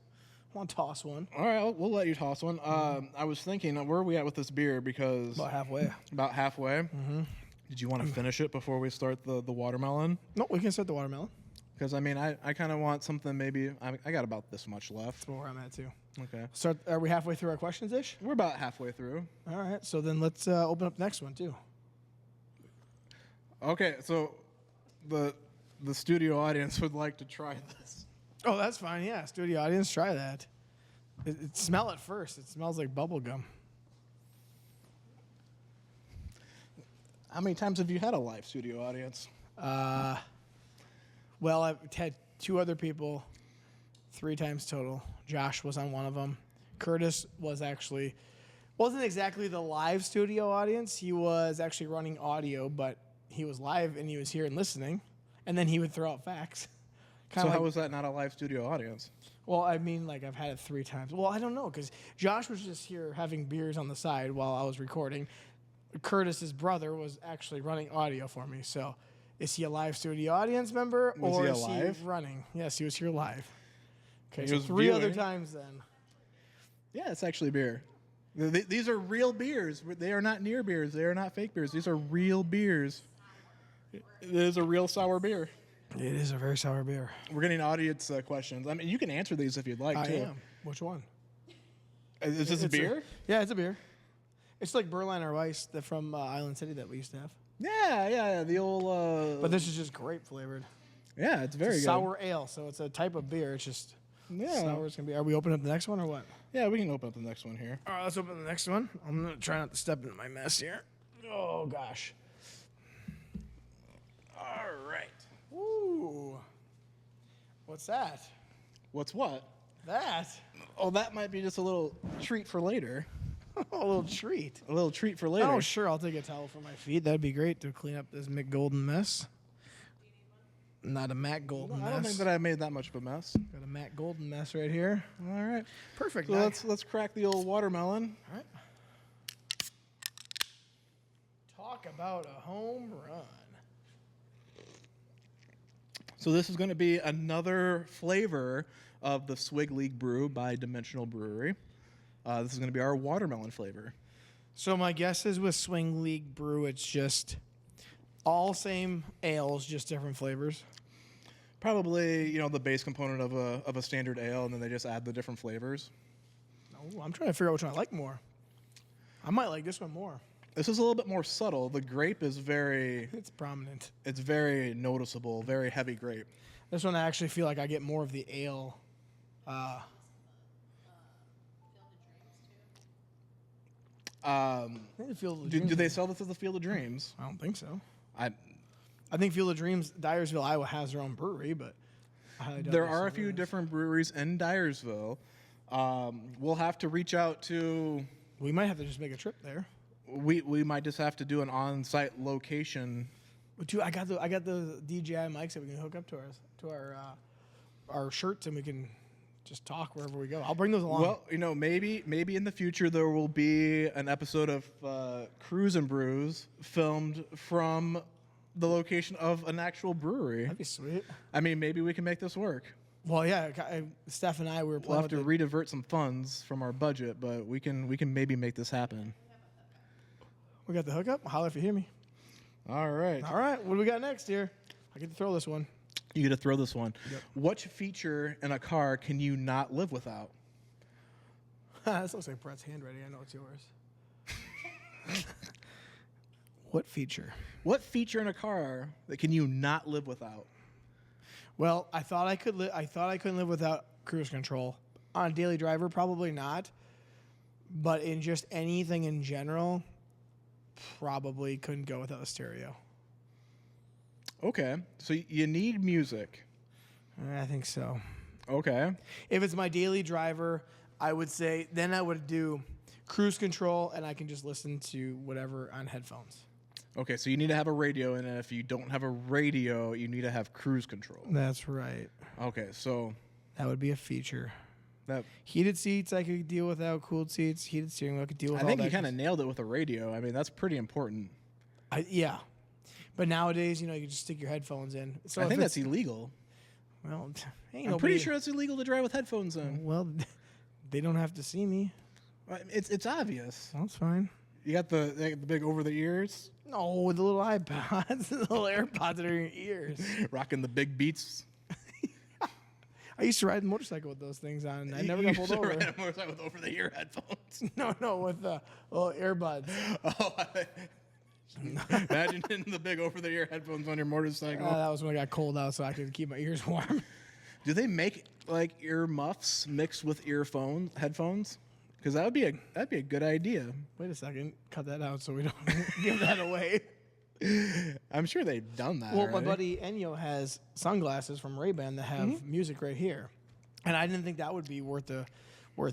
A: I want to toss one.
B: All right, we'll let you toss one. I was thinking, where are we at with this beer? Because
A: About halfway.
B: About halfway. Mm-hmm. Did you want to finish it before we start the watermelon?
A: No, we can start the watermelon.
B: Because, I mean, I kind of want something maybe... I got about this much left.
A: That's where I'm at, too.
B: Okay.
A: So are we halfway through our questions-ish?
B: We're about halfway through.
A: All right. So then let's open up the next one, too.
B: Okay, so the studio audience would like to try this.
A: Oh, that's fine. Yeah, studio audience, try that. Smell it first. It smells like bubble gum.
B: How many times have you had a live studio audience?
A: Well, I've had 2 other people, 3 times total. Josh was on one of them. Curtis wasn't exactly the live studio audience. He was actually running audio, but he was live and he was here and listening, and then he would throw out facts.
B: So how was that not a live studio audience?
A: Well, I mean, like, I've had it 3 times. Well, I don't know, because Josh was just here having beers on the side while I was recording. Curtis's brother was actually running audio for me. So is he a live studio audience member, or is he running? Yes, he was here live. Okay, so 3 other times then.
B: Yeah, it's actually beer. These are real beers. They are not near beers. They are not fake beers. These are real beers. It is a real sour beer.
A: It is a very sour beer.
B: We're getting audience questions. I mean, you can answer these if you'd like,
A: I
B: too.
A: am. Which one?
B: Is this a beer?
A: Yeah, it's a beer. It's like Berliner Weiss from Island City that we used to have.
B: Yeah, the old...
A: But this is just grape flavored.
B: Yeah, it's very good.
A: Sour ale, so it's a type of beer. It's just sour. It's gonna be. Are we opening up the next one or what?
B: Yeah, we can open up the next one here.
A: All right, let's open the next one. I'm gonna try not to step into my mess here. Oh gosh. All right. Ooh. What's that?
B: What's what?
A: That.
B: Oh, that might be just a little treat for later.
A: A little treat.
B: A little treat for later.
A: Oh, sure. I'll take a towel for my feet. That'd be great to clean up this McGolden mess. Not a Matt Golden mess.
B: I don't think that I made that much of a mess.
A: Got a Matt Golden mess right here.
B: All right.
A: Perfect.
B: So let's crack the old watermelon.
A: All right. Talk about a home run.
B: So this is going to be another flavor of the Swig League Brew by Dimensional Brewery. This is going to be our watermelon flavor.
A: So my guess is with Swing League Brew, it's just all same ales, just different flavors.
B: Probably, the base component of a standard ale, and then they just add the different flavors.
A: Oh, I'm trying to figure out which one I like more. I might like this one more.
B: This is a little bit more subtle. The grape is
A: It's prominent.
B: It's very noticeable, very heavy grape.
A: This one I actually feel like I get more of the ale.
B: Do they sell this as the Field of Dreams?
A: I don't think so.
B: I
A: think Field of Dreams, Dyersville, Iowa has their own brewery, but
B: there are a few different breweries in Dyersville. We'll have to reach out to.
A: We might have to just make a trip there.
B: We might just have to do an on-site location.
A: But dude, I got the DJI mics that we can hook up to our shirts, and we can just talk wherever we go. I'll bring those along.
B: Well, maybe in the future there will be an episode of Cruise and Brews filmed from the location of an actual brewery.
A: That'd be sweet.
B: I mean, maybe we can make this work.
A: Well, yeah, Steph and I were planning.
B: We'll have to redivert some funds from our budget, but we can maybe make this happen.
A: We got the hookup. Holler if you hear me.
B: All right.
A: All right. What do we got next here? I get to throw this one.
B: You get to throw this one.
A: Yep.
B: What feature in a car can you not live without?
A: This looks like Brett's handwriting. I know it's yours. What feature?
B: What feature in a car that can you not live without?
A: Well, I thought I could. I thought I couldn't live without cruise control. On a daily driver, probably not. But in just anything in general, probably couldn't go without a stereo.
B: Okay, so you need music.
A: I think so.
B: Okay.
A: If it's my daily driver, I would say then I would do cruise control, and I can just listen to whatever on headphones.
B: Okay, so you need to have a radio, and if you don't have a radio, you need to have cruise control.
A: That's right.
B: Okay, so
A: that would be a feature.
B: That
A: heated seats I could deal without. Cooled seats, heated steering wheel I could deal with.
B: I think you kind of nailed it with a radio. I mean, that's pretty important.
A: Yeah, but nowadays, you can just stick your headphones in. So
B: I think that's illegal.
A: Well,
B: I'm pretty sure it's illegal to drive with headphones in.
A: Well, they don't have to see me.
B: It's obvious.
A: That's fine.
B: You got the big over the ears.
A: No, the little iPods, the little AirPods that are in your ears.
B: Rocking the big Beats.
A: I used to ride a motorcycle with those things on. I never got pulled over.
B: Ride a motorcycle with over-the-ear headphones.
A: No, with little earbuds.
B: Oh, imagine the big over-the-ear headphones on your motorcycle.
A: That was when I got cold out, so I could keep my ears warm.
B: Do they make like ear muffs mixed with headphones? Because that'd be a good idea.
A: Wait a second, cut that out so we don't give that away.
B: I'm sure they've done that.
A: Well, my buddy Enyo has sunglasses from Ray-Ban that have music right here, and I didn't think that would be worth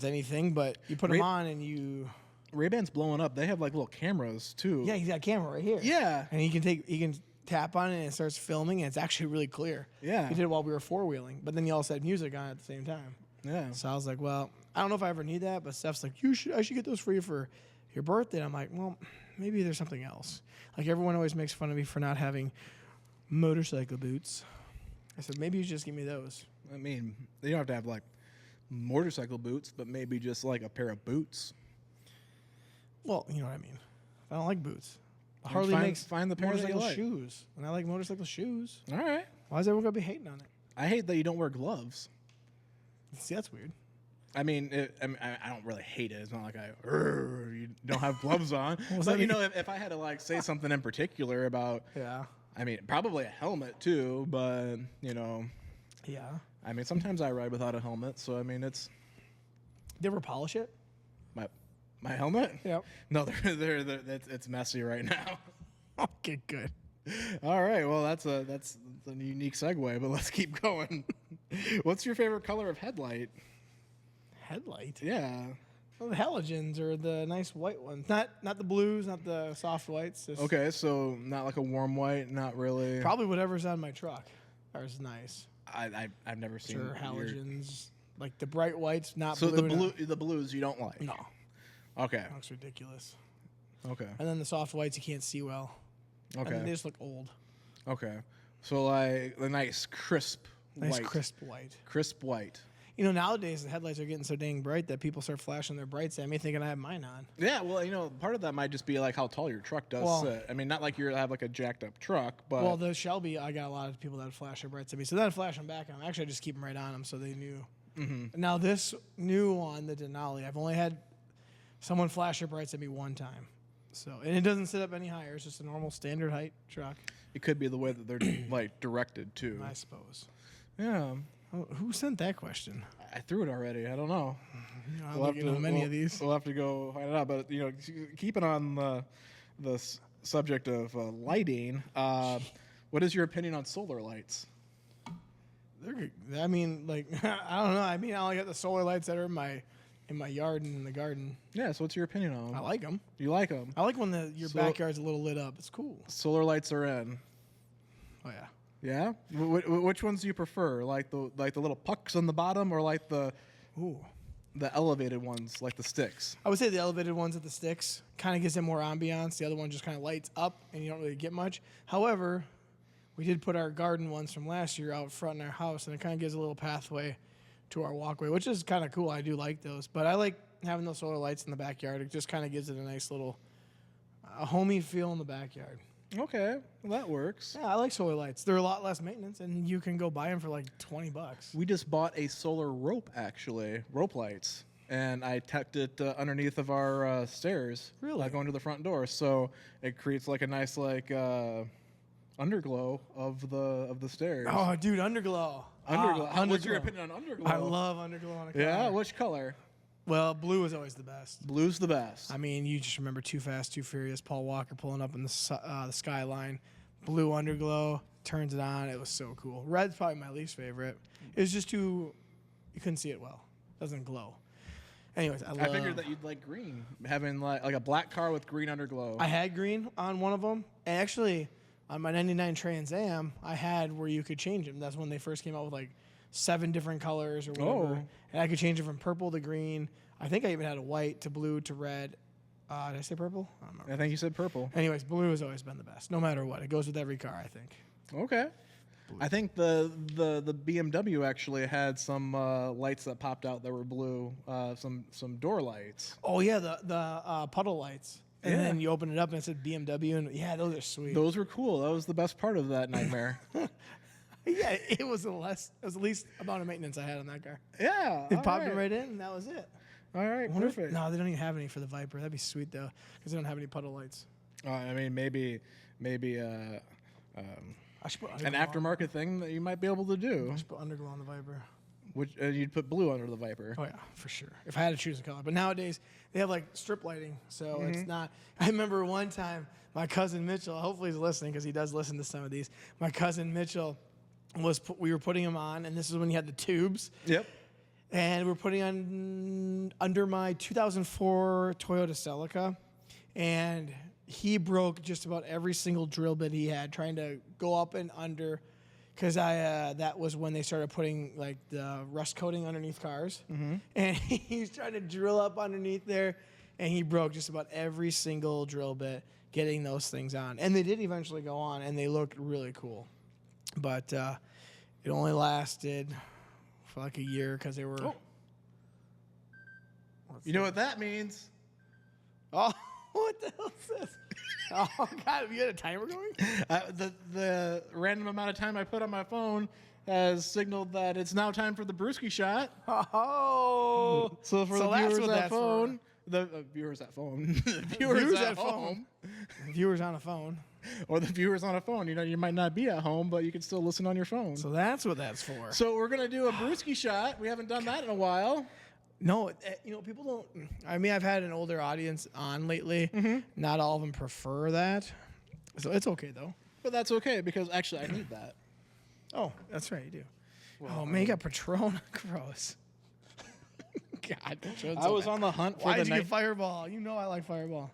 A: anything. But you put them on, and you
B: Ray-Ban's blowing up. They have like little cameras too.
A: he's got a camera right here.
B: Yeah,
A: and he can tap on it and it starts filming, and it's actually really clear.
B: Yeah,
A: he did it while we were four-wheeling, but then you also had music on at the same time.
B: Yeah.
A: So I was like, well, I don't know if I ever need that, but Steph's like, I should get those for you for your birthday. And I'm like, well, maybe there's something else. Like everyone always makes fun of me for not having motorcycle boots. I said, maybe you just give me those.
B: I mean, you don't have to have like motorcycle boots, but maybe just like a pair of boots.
A: Well, you know what I mean. I don't like boots.
B: Harley makes find the pair that you
A: motorcycle
B: like.
A: shoes, and I like motorcycle shoes.
B: All right.
A: Why is everyone gonna be hating on it?
B: I hate that you don't wear gloves.
A: See, that's weird.
B: I mean, I don't really hate it. It's not like you don't have gloves on.
A: Well,
B: But, you know, if I had to, like, say something in particular about,
A: Yeah.
B: I mean, probably a helmet, too. But, you know,
A: Yeah.
B: I mean, sometimes I ride without a helmet. So, I mean, it's
A: Do you ever polish it?
B: my helmet?
A: Yep.
B: No, it's messy right now.
A: Okay, good.
B: All right. Well, that's a unique segue, but let's keep going. What's your favorite color of headlight?
A: Headlight?
B: Yeah.
A: Well, the halogens are the nice white ones. Not the blues, not the soft whites. Just
B: Okay, so not like a warm white, not really.
A: probably whatever's on my truck is nice.
B: I've never seen
A: Sure, halogens. Like the bright whites, not
B: So
A: blue.
B: the blues you don't like.
A: No.
B: Okay.
A: That looks ridiculous.
B: Okay.
A: And then the soft whites you can't see well.
B: Okay.
A: And they just look old.
B: Okay. So like the nice crisp
A: Nice
B: white.
A: crisp white.
B: Crisp white.
A: You know, nowadays the headlights are getting so dang bright that people start flashing their brights at me thinking I have mine on.
B: Yeah, well, you know, part of that might just be like how tall your truck does sit. I mean, not like you have like a jacked up truck, but
A: Well, the Shelby, I got a lot of people that flash their brights at me. So then I flash them back on them. Actually, I just keep them right on them so they knew. Mm-hmm. Now, this new one, the Denali, I've only had someone flash their brights at me one time. So, and it doesn't sit up any higher. It's just a normal standard height truck.
B: it could be the way that they're like directed too.
A: I suppose.
B: Yeah.
A: Oh, who sent that question?
B: I threw it already. I don't know.
A: I don't think you know many of these.
B: We'll have to go find it out. But you know, keeping on the subject of lighting, what is your opinion on solar lights?
A: They're good. I mean, like I don't know. I mean, I only got the solar lights that are in my yard and in the garden.
B: Yeah. So what's your opinion on them?
A: I like them.
B: You like them?
A: I like when your backyard's a little lit up. It's cool.
B: Solar lights are in.
A: Oh yeah.
B: Yeah. Which ones do you prefer? Like the little pucks on the bottom, or like the elevated ones, like the sticks?
A: I would say the elevated ones at the sticks kind of gives them more ambiance. The other one just kind of lights up, and you don't really get much. However, we did put our garden ones from last year out front in our house, and it kind of gives a little pathway to our walkway, which is kind of cool. I do like those, but I like having those solar lights in the backyard. It just kind of gives it a nice little homey feel in the backyard.
B: Okay, well, that works.
A: Yeah, I like solar lights. They're a lot less maintenance, and you can go buy them for like $20.
B: We just bought a solar rope, actually, rope lights, and I tucked it underneath of our stairs.
A: Really?
B: Going to the front door, so it creates like a nice underglow of the stairs.
A: Oh, dude, underglow.
B: Underglow. What's
A: underglow.
B: your opinion on underglow?
A: I love underglow on a car.
B: Yeah, which color?
A: Well, blue is always the best.
B: Blue's the best.
A: I mean, you just remember Too Fast, Too Furious, Paul Walker pulling up in the skyline. Blue underglow, turns it on. It was so cool. Red's probably my least favorite. It was just you couldn't see it well. Doesn't glow. Anyways,
B: I figured that you'd like green, having like a black car with green underglow.
A: I had green on one of them. And actually, on my 99 Trans Am, I had where you could change them. That's when they first came out with like 7 different colors or whatever.
B: Oh.
A: And I could change it from purple to green. I think I even had a white to blue to red. Did I say purple? I don't remember.
B: I think you said purple.
A: Anyways, blue has always been the best, no matter what. It goes with every car, I think.
B: Okay. Blue. I think the BMW actually had some lights that popped out that were blue. Some door lights.
A: Oh yeah, the puddle lights. And then you open it up and it said BMW, and yeah, those are sweet.
B: Those were cool. That was the best part of that nightmare.
A: Yeah, it was the least amount of maintenance I had on that car.
B: Yeah.
A: It popped it right in, and that was it.
B: All right, perfect.
A: No, they don't even have any for the Viper. That'd be sweet though, because they don't have any puddle lights.
B: I mean, maybe
A: I should put
B: an aftermarket thing that you might be able to do.
A: I should put underglow on the Viper.
B: Which you'd put blue under the Viper.
A: Oh yeah, for sure. If I had to choose a color, but nowadays they have like strip lighting, so it's not. I remember one time my cousin Mitchell. Hopefully he's listening because he does listen to some of these. My cousin Mitchell we were putting him on, and this is when he had the tubes.
B: Yep.
A: And we're putting on under my 2004 Toyota Celica, and he broke just about every single drill bit he had trying to go up and under, because that was when they started putting like the rust coating underneath cars, and he's trying to drill up underneath there, and he broke just about every single drill bit getting those things on, and they did eventually go on, and they looked really cool, but it only lasted for like a year because they were.
B: Oh. You know what that means?
A: Oh, what the hell is this? Oh God, you had a timer going?
B: The random amount of time I put on my phone has signaled that it's now time for the brewski shot.
A: Oh,
B: So for the viewers at phone, the viewers at phone, the viewers at home,
A: viewers on a phone,
B: or the viewers on a phone. You know, you might not be at home, but you can still listen on your phone.
A: so that's what that's for.
B: So we're gonna do a brewski shot. We haven't done that in a while.
A: No, people don't. I mean, I've had an older audience on lately. Not all of them prefer that, so it's okay though.
B: But that's okay because actually I need that.
A: Oh, that's right, you do.
B: Well,
A: Oh man, you got Patron. Gross. God, Patron's
B: I
A: so
B: was
A: bad.
B: on the hunt for
A: Why
B: the
A: did you
B: night.
A: get Fireball? You know I like Fireball.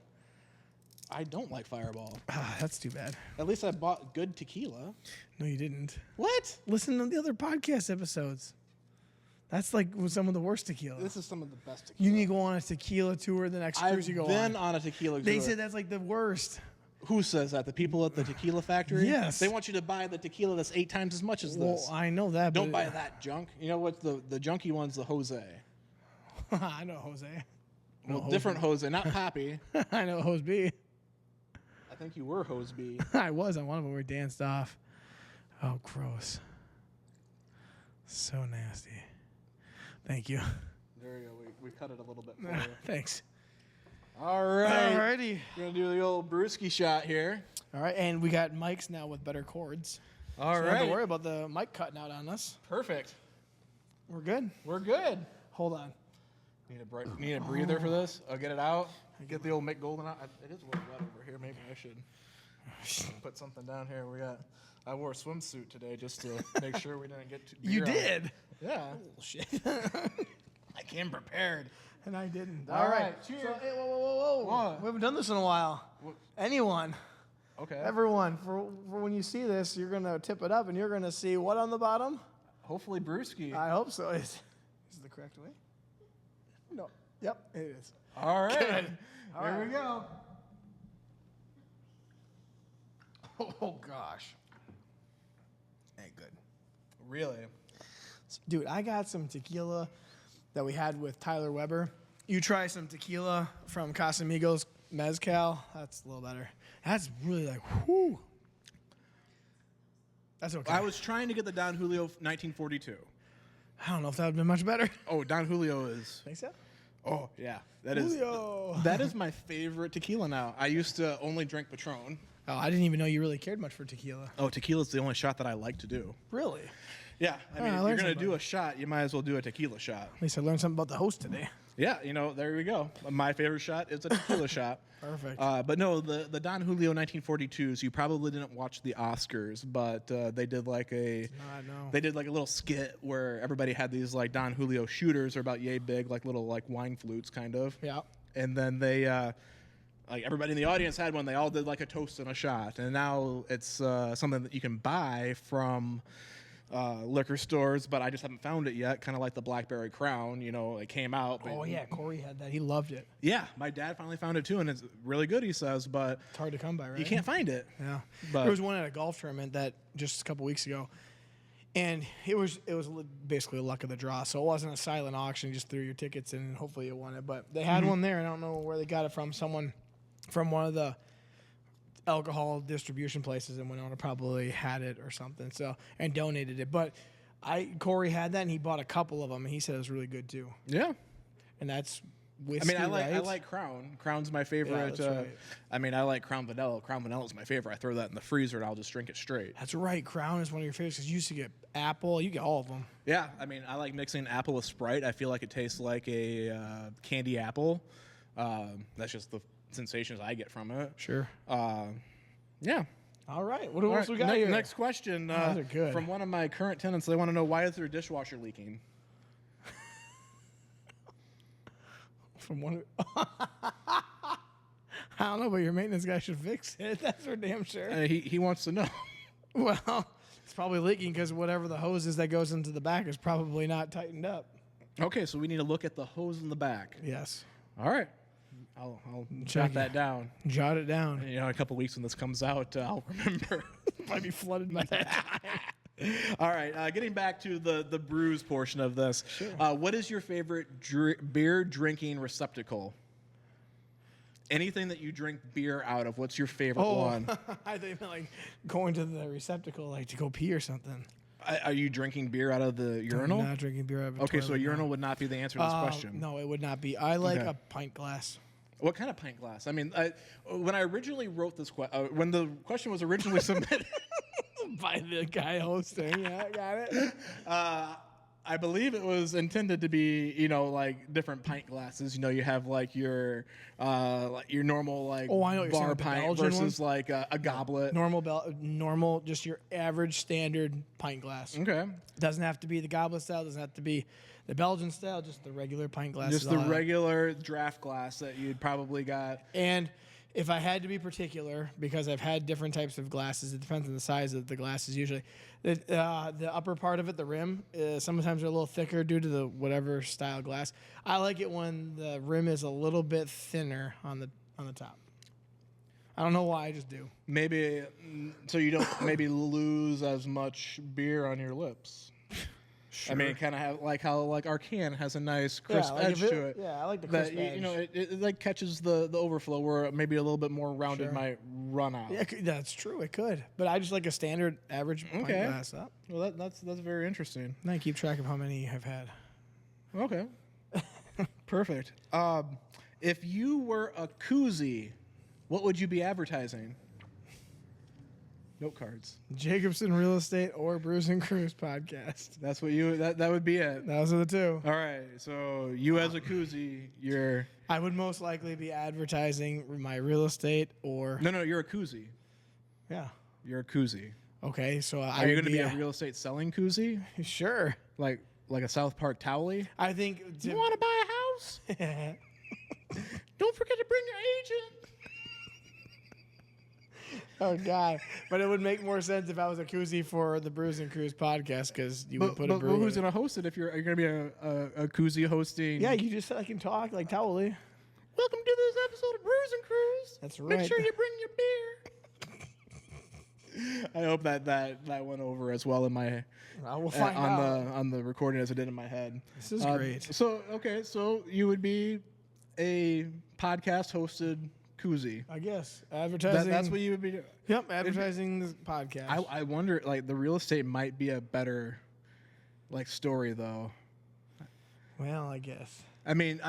B: I don't like Fireball.
A: Ah, that's too bad.
B: At least I bought good tequila.
A: No, you didn't.
B: What?
A: Listen to the other podcast episodes. That's like some of the worst tequila.
B: This is some of the best tequila.
A: You need to go on a tequila tour the next cruise you go on.
B: I've been on a tequila
A: They
B: tour.
A: said that's like the worst.
B: Who says that? The people at the tequila factory?
A: Yes.
B: They want you to buy the tequila that's 8 times as much as this.
A: Well, I know that.
B: Don't
A: but
B: buy that junk. You know what? The junky one's the Jose.
A: I know Jose.
B: Well, different Jose, not Poppy.
A: I know Jose B.
B: I think you were Jose B.
A: I was on one of them where we danced off. Oh, gross. So nasty. Thank you.
B: There you go. We cut it a little bit for you.
A: Thanks.
B: All right.
A: Alrighty.
B: We're going to do the old brewski shot here.
A: All right, and we got mics now with better cords.
B: All
A: so
B: right.
A: Don't worry about the mic cutting out on us.
B: Perfect.
A: We're good.
B: We're good.
A: Hold on.
B: Need a breather for this? I'll get it out. Get the old Mick Golden out. It is a little wet over here. Maybe I should put something down here. I wore a swimsuit today just to make sure we didn't get too
A: You did?
B: Yeah.
A: Oh, shit.
B: I came prepared.
A: And I didn't.
B: All right. Cheers.
A: So, hey, whoa.
B: What?
A: We haven't done this in a while.
B: What?
A: Anyone,
B: Okay.
A: everyone, for when you see this, you're going to tip it up and you're going to see what on the bottom?
B: Hopefully brewski.
A: I hope so. Is it the correct way? No. Yep, it is.
B: All right.
A: Good.
B: Here we go.
A: Oh, gosh. Ain't good.
B: Really?
A: Dude, I got some tequila that we had with Tyler Weber. You try some tequila from Casamigos Mezcal. That's a little better. That's really like, whoo. That's okay.
B: I was trying to get the Don Julio 1942.
A: I don't know if that would have been much better.
B: Oh, Don Julio is.
A: Think so?
B: Oh, yeah. That is.
A: Julio.
B: That is my favorite tequila now. I used to only drink Patron.
A: Oh, I didn't even know you really cared much for tequila.
B: Oh, tequila's the only shot that I like to do.
A: Really?
B: Yeah, I mean,
A: I
B: if
A: learned
B: you're gonna
A: something.
B: do a shot, you might as well do a tequila shot.
A: At least I learned something about the host today.
B: Yeah, there we go. My favorite shot is a tequila shot.
A: Perfect.
B: But no, the Don Julio 1942s. You probably didn't watch the Oscars, but they did like a little skit where everybody had these like Don Julio shooters, or about yay big, like little like wine flutes, kind of.
A: Yeah.
B: And then they. Like everybody in the audience had one. They all did like a toast and a shot, and now it's something that you can buy from liquor stores, but I just haven't found it yet. Kind of like the Blackberry Crown, it came out. But
A: Oh, yeah. Corey had that. He loved it.
B: yeah, my dad finally found it too, and it's really good. He says, but
A: It's hard to come by, right?
B: you can't find it.
A: Yeah.
B: But-
A: There was one at a golf tournament that just a couple weeks ago, and it was basically a luck of the draw. So it wasn't a silent auction. You just threw your tickets in and hopefully you won it. But they had one there. I don't know where they got it from. Someone from one of the alcohol distribution places in Winona probably had it or something. So and donated it. But Corey had that and he bought a couple of them and he said it was really good too.
B: Yeah.
A: And that's whiskey,
B: I
A: right?
B: like Crown. Crown's my favorite.
A: Yeah, that's right.
B: I like Crown Vanilla. Crown Vanilla is my favorite. I throw that in the freezer and I'll just drink it straight.
A: That's right. Crown is one of your favorites because you used to get apple. You get all of them.
B: Yeah, I like mixing apple with Sprite. I feel like it tastes like a candy apple. That's just the sensations I get from it.
A: Sure.
B: Yeah.
A: All right. What else we got here?
B: Next question.
A: Those are good.
B: From one of my current tenants, they want to know, why is their dishwasher leaking?
A: From one. I don't know, but your maintenance guy should fix it. That's for damn sure.
B: He wants to know.
A: Well, it's probably leaking because whatever the hose is that goes into the back is probably not tightened up.
B: Okay, so we need to look at the hose in the back.
A: Yes.
B: All right. I'll jot that down.
A: Jot it down.
B: And, in a couple weeks when this comes out, I'll remember.
A: Might be flooded by that time.
B: All right, getting back to the brews portion of this.
A: Sure.
B: What is your favorite beer drinking receptacle? Anything that you drink beer out of, what's your favorite one?
A: I think you meant like going to the receptacle, like to go pee or something.
B: Are you drinking beer out of the urinal?
A: I'm not drinking beer out of a
B: Okay, so a
A: toilet,
B: urinal would not be the answer to this question.
A: No, it would not be. I like
B: Okay.
A: a pint glass.
B: What kind of pint glass? I mean, when I originally wrote this when the question was originally submitted
A: By the guy hosting. Yeah, got it.
B: I believe it was intended to be, like different pint glasses. You have like your normal like
A: I know what you're saying,
B: bar
A: like the
B: pint
A: Belgian
B: versus like a goblet.
A: Normal, just your average standard pint glass.
B: Okay.
A: Doesn't have to be the goblet style. Doesn't have to be the Belgian style. Just the regular pint glass.
B: Just the regular draft glass that you'd probably got.
A: And if I had to be particular, because I've had different types of glasses, it depends on the size of the glasses usually. The upper part of it, the rim, sometimes are a little thicker due to the whatever style glass. I like it when the rim is a little bit thinner on the top. I don't know why, I just do.
B: Maybe so you don't maybe lose as much beer on your lips. Sure. I mean, kind of have like how like our can has a nice crisp edge to it.
A: Yeah, I like the crisp edge.
B: It like catches the overflow where maybe a little bit more rounded might run out.
A: Yeah, that's true. It could, but I just like a standard average pint glass up.
B: Well, that's very interesting.
A: And I keep track of how many I've had.
B: Okay, perfect. If you were a koozie, what would you be advertising? Note cards.
A: Jacobson Real Estate or Brews and Crews podcast.
B: That's what that would be it.
A: Those are the two.
B: All right. So you as a koozie, you're.
A: I would most likely be advertising my real estate or.
B: No, you're a koozie.
A: Yeah.
B: You're a koozie.
A: Okay, so
B: are you going to be a real estate selling koozie?
A: Sure.
B: Like a South Park Towley?
A: I think.
B: You want to buy a house? Don't forget to bring your agent.
A: Oh God! But it would make more sense if I was a koozie for the Brews and Crews podcast because you would put a brew.
B: But who's going to host it? If you're going to be a koozie hosting?
A: Yeah, you just said I can talk like Towley.
B: Welcome to this episode of Brews and Crews.
A: That's right.
B: Make sure you bring your beer. I hope that went over as well in my.
A: We'll find out
B: on the recording as it did in my head.
A: This is great.
B: So you would be a podcast hosted koozie.
A: I guess advertising.
B: That's what you would be doing.
A: Yep, advertising this podcast.
B: I wonder, like, the real estate might be a better, like, story though.
A: Well, I guess.
B: I mean,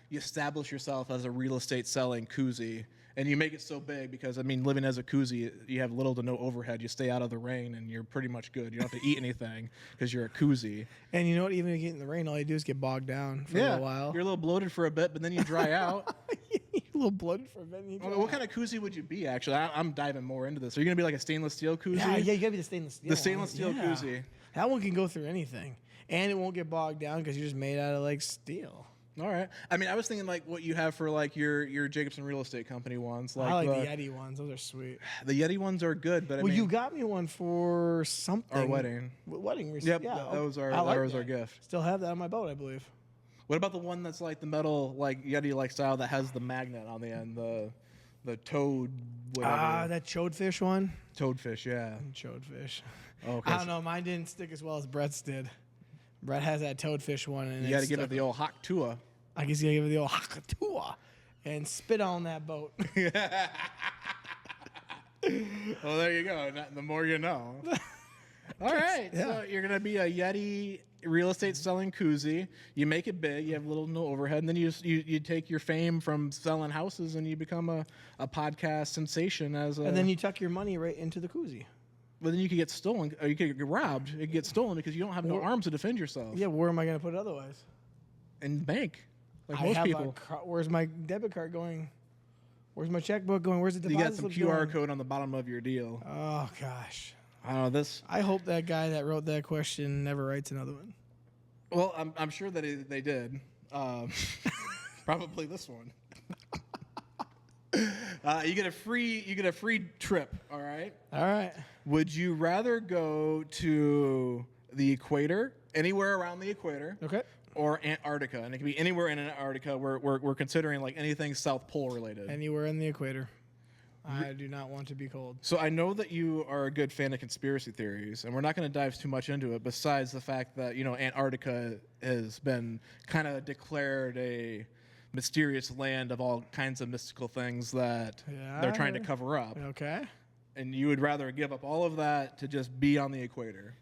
B: you establish yourself as a real estate selling koozie, and you make it so big because, I mean, living as a koozie, you have little to no overhead. You stay out of the rain, and you're pretty much good. You don't have to eat anything because you're a koozie.
A: And you know what? Even if you get in the rain, all you do is get bogged down for a little while.
B: You're a little bloated for a bit, but then you dry out.
A: You're a little bloated for a bit.
B: What kind of koozie would you be, actually? I'm diving more into this. Are you going to be like a stainless steel koozie?
A: Yeah, you got to be the stainless steel.
B: The stainless steel koozie.
A: That one can go through anything. And it won't get bogged down because you're just made out of, like, steel.
B: All right. I mean, I was thinking like what you have for like your Jacobson Real Estate Company ones.
A: I like the Yeti ones. Those are sweet.
B: The Yeti ones are good, but I mean,
A: you got me one for something.
B: Our wedding.
A: Wedding.
B: Yep.
A: Yeah,
B: that was our gift.
A: Still have that on my boat, I believe.
B: What about the one that's like the metal like Yeti like style that has the magnet on the end, the toad whatever.
A: That chodefish one.
B: Toadfish, yeah.
A: Chodefish.
B: Okay.
A: I don't know. Mine didn't stick as well as Brett's did. Brett has that toadfish one, and
B: you got to give it the old hot tua.
A: I guess you gotta give it the old hakatua and spit on that boat.
B: Well, there you go. The more you know. All right.
A: Yeah.
B: So you're going to be a Yeti real estate selling koozie. You make it big. You have no overhead. And then you take your fame from selling houses and you become a podcast sensation
A: and then you tuck your money right into the koozie.
B: But then you could get stolen, or you could get robbed. You could get stolen because you don't have no arms to defend yourself.
A: Yeah, where am I going to put it otherwise?
B: In the bank, like
A: I
B: most
A: have
B: people.
A: Where's my debit card going? Where's my checkbook going? Where's the deposit
B: You got some
A: slip
B: QR
A: going?
B: code on the bottom of your deal.
A: Oh, gosh.
B: I don't know this.
A: I hope that guy that wrote that question never writes another one.
B: Well, I'm sure that they did. Probably this one. You get a free trip. All right.
A: All right.
B: Would you rather go to the equator, anywhere around the equator,
A: Okay.
B: or Antarctica? And it can be anywhere in Antarctica. We're considering like anything South Pole related.
A: Anywhere in the equator. I do not want to be cold.
B: So I know that you are a good fan of conspiracy theories, and we're not going to dive too much into it. Besides the fact that Antarctica has been kind of declared a mysterious land of all kinds of mystical things that they're trying to cover up.
A: Okay.
B: And you would rather give up all of that to just be on the equator.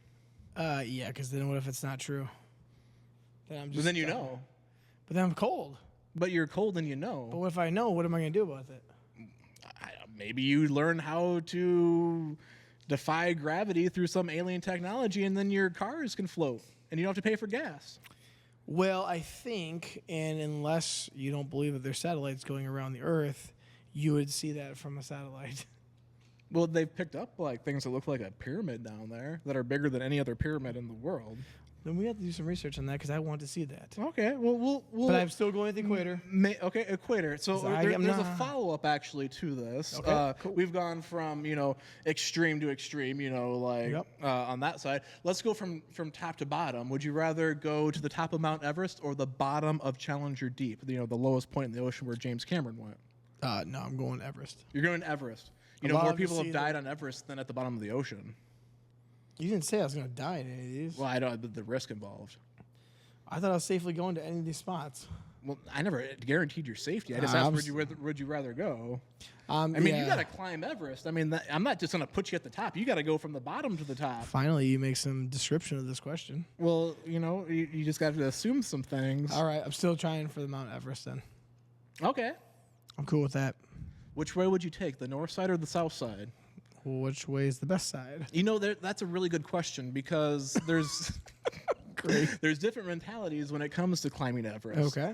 A: Yeah, because then what if it's not true? Then I'm just.
B: But then you know.
A: But then I'm cold.
B: But you're cold and you know.
A: But what if I know? What am I going to do about it?
B: Maybe you learn how to defy gravity through some alien technology, and then your cars can float, and you don't have to pay for gas.
A: Well, I think, and unless you don't believe that there's satellites going around the Earth, you would see that from a satellite.
B: Well, they've picked up like things that look like a pyramid down there that are bigger than any other pyramid in the world.
A: Then we have to do some research on that because I want to see that.
B: Okay, well
A: But I'm still going to the equator.
B: Okay, equator. So there's a follow-up actually to this.
A: Okay, cool.
B: We've gone from extreme to extreme, on that side. Let's go from top to bottom. Would you rather go to the top of Mount Everest or the bottom of Challenger Deep? The lowest point in the ocean where James Cameron went.
A: No, I'm going Everest.
B: You're going to Everest. More people have died on Everest than at the bottom of the ocean.
A: You didn't say I was going to die in any of these.
B: Well, I don't. The risk involved.
A: I thought I was safely going to any of these spots.
B: Well, I never guaranteed your safety. I just asked would you rather go. You got to climb Everest. I'm not just going to put you at the top. You got to go from the bottom to the top.
A: Finally, you make some description of this question.
B: Well, you just got to assume some things.
A: All right, I'm still trying for the Mount Everest then.
B: Okay.
A: I'm cool with that.
B: Which way would you take, the north side or the south side?
A: Which way is the best side?
B: That's a really good question because there's there's different mentalities when it comes to climbing Everest.
A: Okay.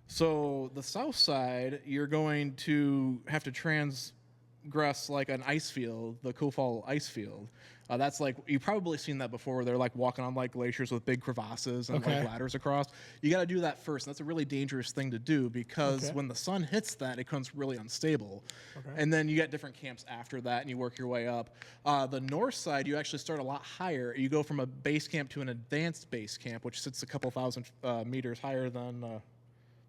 B: So the south side, you're going to have to transgress like an ice field, the Kofall ice field. That's like, you've probably seen that before where they're like walking on like glaciers with big crevasses and like ladders across. You got to do that first. That's a really dangerous thing to do because when the sun hits that, it becomes really unstable. Okay. And then you get different camps after that and you work your way up. The north side, you actually start a lot higher. You go from a base camp to an advanced base camp, which sits a couple thousand meters higher than...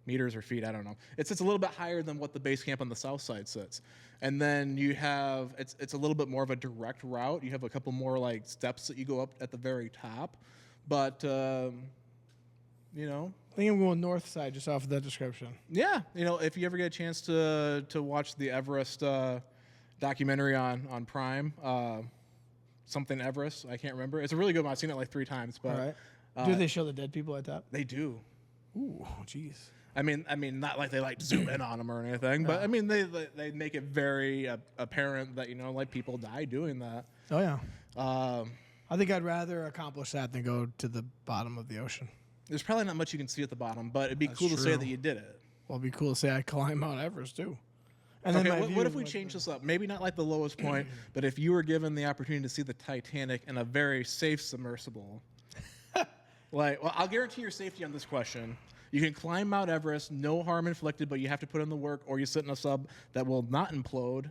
B: meters or feet, I don't know. It sits a little bit higher than what the base camp on the south side sits. And then you have, it's a little bit more of a direct route. You have a couple more like steps that you go up at the very top. But,
A: I think I'm going north side just off of that description.
B: Yeah. If you ever get a chance to watch the Everest documentary on Prime, something Everest, I can't remember. It's a really good one. I've seen it like 3 times. But,
A: all right. Do they show the dead people at top?
B: They do.
A: Ooh, jeez.
B: I mean, not like they like zoom in on them or anything, but I mean, they make it very apparent that like people die doing that.
A: Oh yeah. I think I'd rather accomplish that than go to the bottom of the ocean.
B: There's probably not much you can see at the bottom, but it'd be cool to say that you did it.
A: Well, it'd be cool to say I climbed Mount Everest too. And
B: okay, what if we change this up? Maybe not like the lowest point, but if you were given the opportunity to see the Titanic in a very safe submersible, I'll guarantee your safety on this question. You can climb Mount Everest, no harm inflicted, but you have to put in the work, or you sit in a sub that will not implode.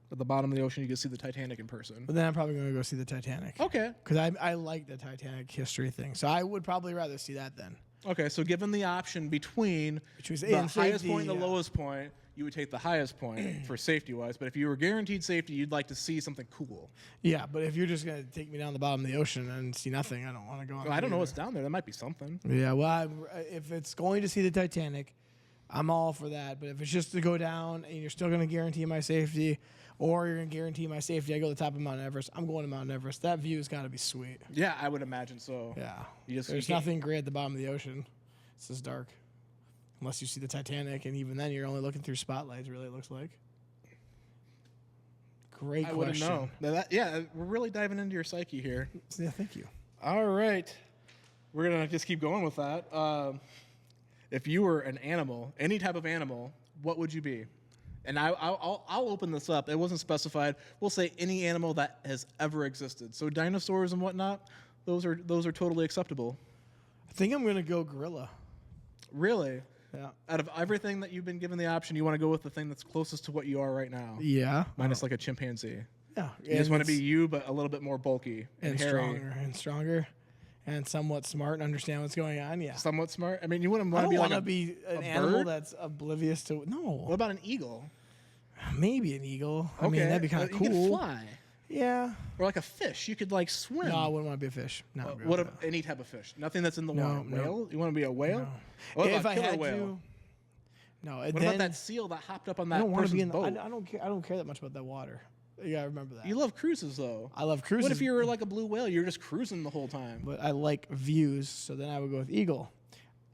B: At the bottom of the ocean, you can see the Titanic in person.
A: But then I'm probably going to go see the Titanic.
B: Okay.
A: Because I like the Titanic history thing. So I would probably rather see that then.
B: Okay, so given the option between the highest point and the lowest point, you would take the highest point for safety-wise. But if you were guaranteed safety, you'd like to see something cool.
A: Yeah, but if you're just going to take me down the bottom of the ocean and see nothing, I don't want to go on.
B: Well, I don't know what's down there. There might be something.
A: Yeah, well, if it's going to see the Titanic, I'm all for that. But if it's just to go down and you're still going to guarantee my safety, or you're going to guarantee my safety. I go to the top of Mount Everest. I'm going to Mount Everest. That view's got to be sweet.
B: Yeah, I would imagine so.
A: Yeah.
B: You
A: There's nothing great at the bottom of the ocean. It's just dark. Unless you see the Titanic, and even then you're only looking through spotlights, really, it looks like. Great question.
B: I wouldn't know. Yeah, we're really diving into your psyche here.
A: Yeah, thank you.
B: All right. We're going to just keep going with that. If you were an animal, any type of animal, what would you be? And I'll open this up. It wasn't specified. We'll say any animal that has ever existed. So dinosaurs and whatnot, those are totally acceptable.
A: I think I'm going to go gorilla.
B: Really?
A: Yeah.
B: Out of everything that you've been given the option, you want to go with the thing that's closest to what you are right now.
A: Yeah.
B: Minus like a chimpanzee.
A: Yeah.
B: You just want to be you, but a little bit more bulky and hairy.
A: Stronger. And somewhat smart and understand what's going on. Yeah.
B: Somewhat smart. I mean, you wouldn't want to
A: I
B: be
A: don't
B: like
A: want to be an
B: a
A: animal
B: bird?
A: that's oblivious to. No.
B: What about an eagle?
A: Maybe an eagle. I
B: Okay.
A: mean, that'd be kind of cool.
B: You could fly.
A: Yeah.
B: Or like a fish. You could like swim.
A: No, I wouldn't want to be a fish. No.
B: What any type of fish? Nothing that's in the water.
A: No.
B: Whale? You want to be a whale?
A: No.
B: What
A: If
B: about
A: I
B: killer
A: had
B: whale?
A: to. No.
B: What about that seal that hopped up on
A: I
B: that
A: don't want to
B: person's
A: be in.
B: boat?
A: I don't care. I don't care that much about that water. You gotta remember that.
B: You love cruises though.
A: I love cruises.
B: What if you were like a blue whale? You're just cruising the whole time.
A: But I like views, so then I would go with eagle.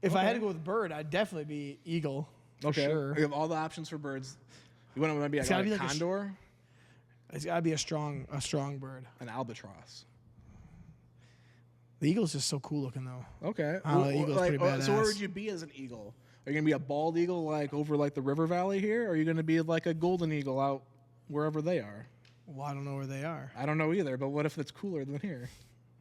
A: If I had to go with bird, I'd definitely be eagle. For sure.
B: We have all the options for birds. You want to be
A: It's
B: like
A: gotta
B: a
A: be like a
B: condor?
A: It's gotta be a strong bird.
B: An albatross.
A: The eagle's just so cool looking though.
B: Okay.
A: The eagle's pretty badass.
B: So where would you be as an eagle? Are you gonna be a bald eagle like over like the river valley here? Or are you gonna be like a golden eagle out wherever they are?
A: Well, I don't know where they are.
B: I don't know either, but what if it's cooler than here?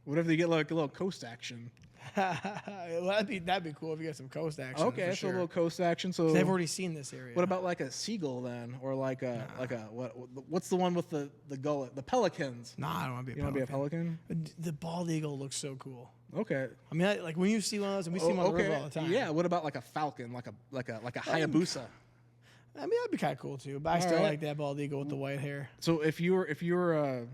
B: What if they get like a little coast action?
A: Well, that'd be cool if you get some coast action.
B: Okay,
A: for
B: so
A: sure.
B: a little coast action. So
A: They've already seen this area.
B: what about like a seagull then, or like a what's the one with the gullet? The pelicans.
A: Nah, I don't want to be.
B: You want to be a pelican?
A: The bald eagle looks so cool.
B: Okay.
A: I mean, like when you see one of those, and we see them on the river all the time.
B: Yeah. What about like a falcon, like a Hayabusa?
A: I mean, that'd be kind of cool too. But I still like that bald eagle with the white hair.
B: So if you were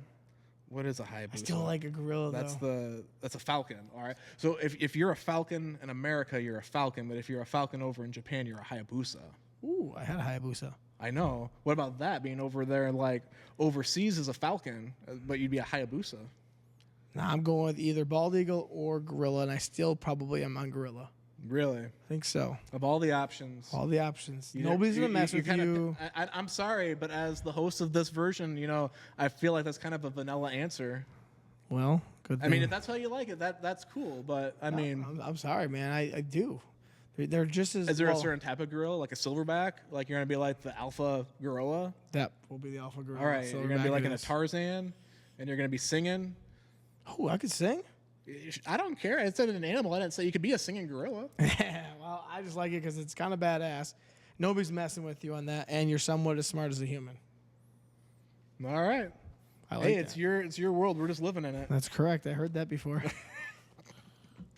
B: what is a Hayabusa?
A: I still like a gorilla though.
B: That's a falcon. All right. So if you're a falcon in America, you're a falcon. But if you're a falcon over in Japan, you're a Hayabusa.
A: Ooh, I had a Hayabusa.
B: I know. What about that being over there and like overseas as a falcon, but you'd be a Hayabusa?
A: Nah, I'm going with either bald eagle or gorilla, and I still probably am on gorilla.
B: Really?
A: I think so.
B: Of all the options.
A: All the options. Nobody's gonna mess with you.
B: I'm sorry, but as the host of this version, I feel like that's kind of a vanilla answer.
A: Well, good thing.
B: I mean, if that's how you like it, that's cool. But I mean,
A: I'm sorry, man. I do. They're just as.
B: Is there a certain type of gorilla, like a silverback? Like you're gonna be like the alpha gorilla?
A: That will be the alpha gorilla.
B: All right, you're gonna be like in a Tarzan, and you're gonna be singing.
A: Oh, I could sing.
B: I don't care. I said an animal. I didn't say you could be a singing gorilla.
A: Well, I just like it because it's kind of badass. Nobody's messing with you on that, and you're somewhat as smart as a human.
B: All right.
A: I like
B: it's your world. We're just living in it.
A: That's correct. I heard that before.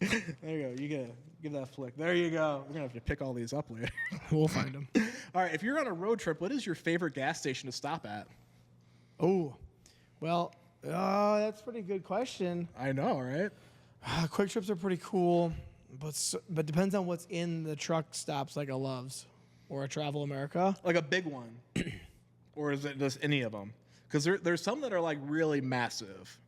B: There you go. You gotta give that a flick. There you go. We're gonna have to pick all these up later.
A: We'll find them.
B: All right. If you're on a road trip, what is your favorite gas station to stop at?
A: Oh, well, that's a pretty good question.
B: I know, right?
A: Quick trips are pretty cool, but depends on what's in the truck stops, like a Love's or a Travel America.
B: Like a big one, or is it just any of them? Because there's some that are like really massive.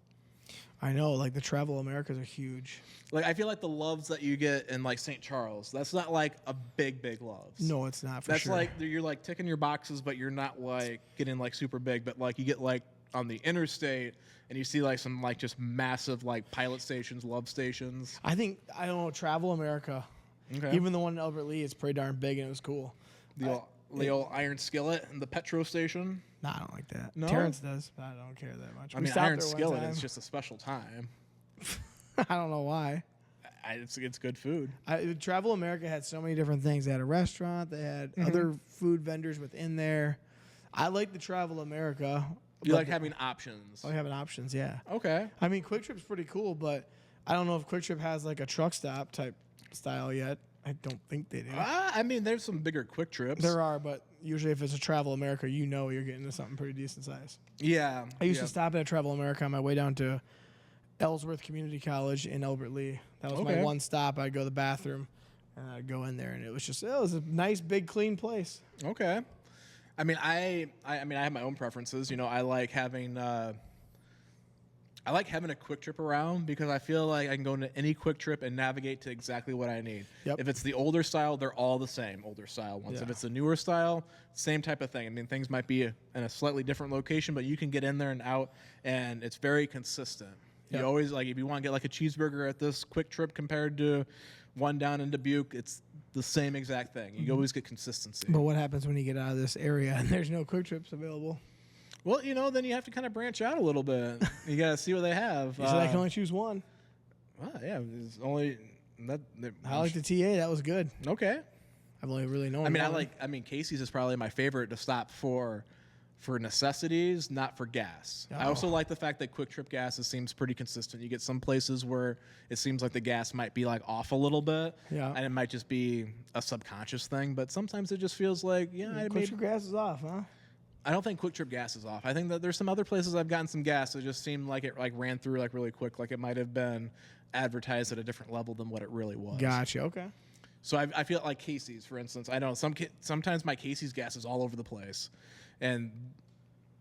A: I know, like the Travel Americas are huge.
B: Like I feel like the Loves that you get in like St. Charles, that's not like a big Loves.
A: No, it's not.
B: That's like you're like ticking your boxes, but you're not like getting like super big. But like you get like on the interstate, and you see like some like just massive like pilot stations, Love stations.
A: I don't know, Travel America.
B: Okay.
A: Even the one in Albert Lee is pretty darn big, and it was cool.
B: The old iron skillet and the Petro station.
A: No, I don't like that.
B: No?
A: Terrence does, but I don't care that much.
B: I mean, iron skillet is just a special time.
A: I don't know why.
B: It's good food.
A: Travel America had so many different things. They had a restaurant. They had other food vendors within there. I like the Travel America.
B: You like having options.
A: I like having options, yeah.
B: Okay.
A: I mean, Quick Trip's pretty cool, but I don't know if Quick Trip has like a truck stop type style yet. I don't think they do.
B: I mean, there's some bigger Quick Trips.
A: There are, but usually if it's a Travel America, you're getting into something pretty decent size.
B: Yeah.
A: I used to stop at a Travel America on my way down to Ellsworth Community College in Albert Lee. That was my one stop. I'd go to the bathroom, and I'd go in there, and it was a nice, big, clean place.
B: Okay. I mean, I have my own preferences. You know, I like having a quick trip around because I feel like I can go into any quick trip and navigate to exactly what I need.
A: Yep.
B: If it's the older style, they're all the same older style ones.
A: Yeah.
B: If it's the newer style, same type of thing. I mean, things might be in a slightly different location, but you can get in there and out, and it's very consistent.
A: Yep.
B: You always, like, if you want to get like a cheeseburger at this quick trip compared to one down in Dubuque, it's the same exact thing. You always get consistency.
A: But what happens when you get out of this area and there's no quick trips available?
B: Well, you know, then you have to kind of branch out a little bit. You got to see what they have.
A: So I can only choose one.
B: Well, yeah, it's only that.
A: I like the TA. That was good.
B: Okay.
A: I've only really known.
B: I mean, Casey's is probably my favorite to stop for necessities, not for gas. I also like the fact that Quick Trip gases seems pretty consistent. You get some places where it seems like the gas might be like off a little bit,
A: Yeah.
B: and it might just be a subconscious thing. But sometimes it just feels like,
A: Quick Trip gas is off, huh?
B: I don't think Quick Trip gas is off. I think that there's some other places I've gotten some gas that just seemed like it like ran through like really quick, like it might have been advertised at a different level than what it really was.
A: Gotcha. Okay.
B: So I feel like Casey's, for instance. I know sometimes my Casey's gas is all over the place, and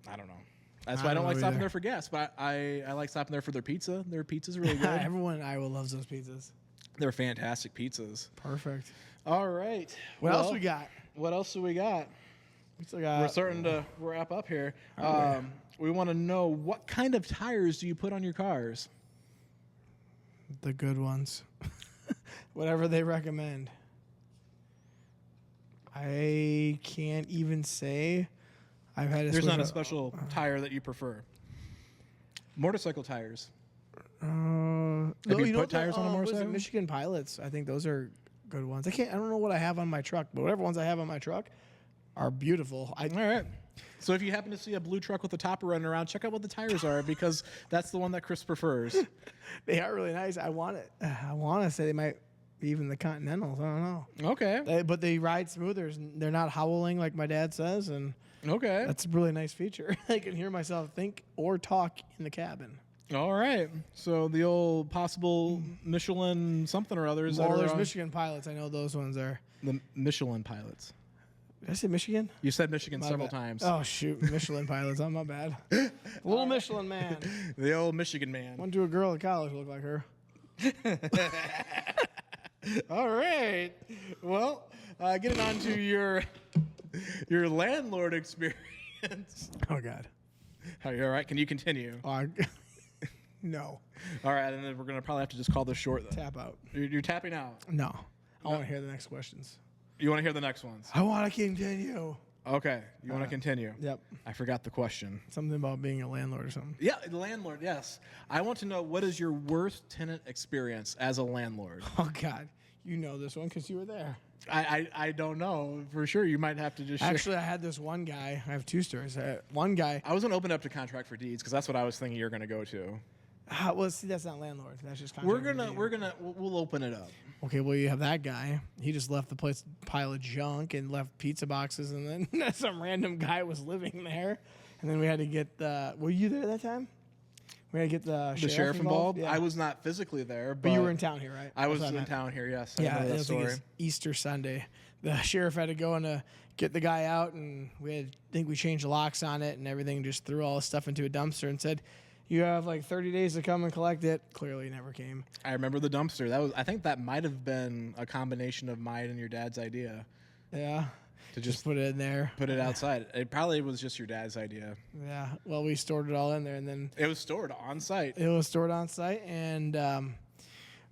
B: I don't know. That's why I don't like stopping there for gas. But I like stopping there for their pizza. Their pizza's really good.
A: Everyone in Iowa loves those pizzas.
B: They're fantastic pizzas.
A: Perfect.
B: All right.
A: What else we got?
B: What else do we got?
A: We still got.
B: We're starting to wrap up here. We want to know, what kind of tires do you put on your cars?
A: The good ones. Whatever they recommend. I can't even say. I've had.
B: There's not a special tire that you prefer. Motorcycle tires. Have you put tires on a motorcycle?
A: Michigan Pilots. I think those are good ones. I don't know what I have on my truck, but whatever ones I have on my truck are beautiful.
B: All right. So if you happen to see a blue truck with a topper running around, check out what the tires are, because that's the one that Chris prefers.
A: They are really nice. I want to say they might be even the Continentals. I don't know.
B: Okay.
A: But they ride smoother. They're not howling like my dad says, and
B: okay,
A: that's a really nice feature. I can hear myself think or talk in the cabin.
B: All right. So the old possible Michelin something or others.
A: Well, there's Michigan Pilots. I know those ones are.
B: The Michelin pilots.
A: Did I say Michigan?
B: You said Michigan several times.
A: Oh, shoot. Michelin Pilots. I'm not bad. Little Michelin man.
B: The old Michigan man.
A: Went to a girl at college who looked like her.
B: All right. Well, getting on to your landlord experience.
A: Oh, God.
B: Are you all right? Can you continue?
A: No.
B: All right, and then we're going to probably have to just call this short then.
A: Tap out.
B: You're tapping out.
A: No. I want to hear the next questions.
B: You want to hear the next ones?
A: I want to continue.
B: Okay. You want to continue?
A: Yep.
B: I forgot the question.
A: Something about being a landlord or something.
B: Yeah, the landlord, yes. I want to know, what is your worst tenant experience as a landlord?
A: Oh, God. You know this one because you were there.
B: I don't know for sure. You might have to just share.
A: Actually, I had this one guy. I have two stories. One guy.
B: I was going to open up to contract for deeds because that's what I was thinking you're going to go to.
A: Well, see, that's not landlord. That's just contract.
B: We'll open it up.
A: Okay, well, you have that guy. He just left the place pile of junk and left pizza boxes, and then some random guy was living there. And then we had to get the. Were you there that time? We had to get the sheriff involved. Yeah.
B: I was not physically there,
A: but you were in town here, right?
B: I was in town here. Yes.
A: Yeah, I think it's Easter Sunday. The sheriff had to go and get the guy out, and I think we changed the locks on it and everything. Just threw all the stuff into a dumpster and said, "You have like 30 days to come and collect it." Clearly, never came.
B: I remember the dumpster. I think that might have been a combination of mine and your dad's idea.
A: Yeah. To just put it in there.
B: Put it outside. It probably was just your dad's idea.
A: Yeah. Well, we stored it all in there, and then
B: it was stored on site.
A: It was stored on site, and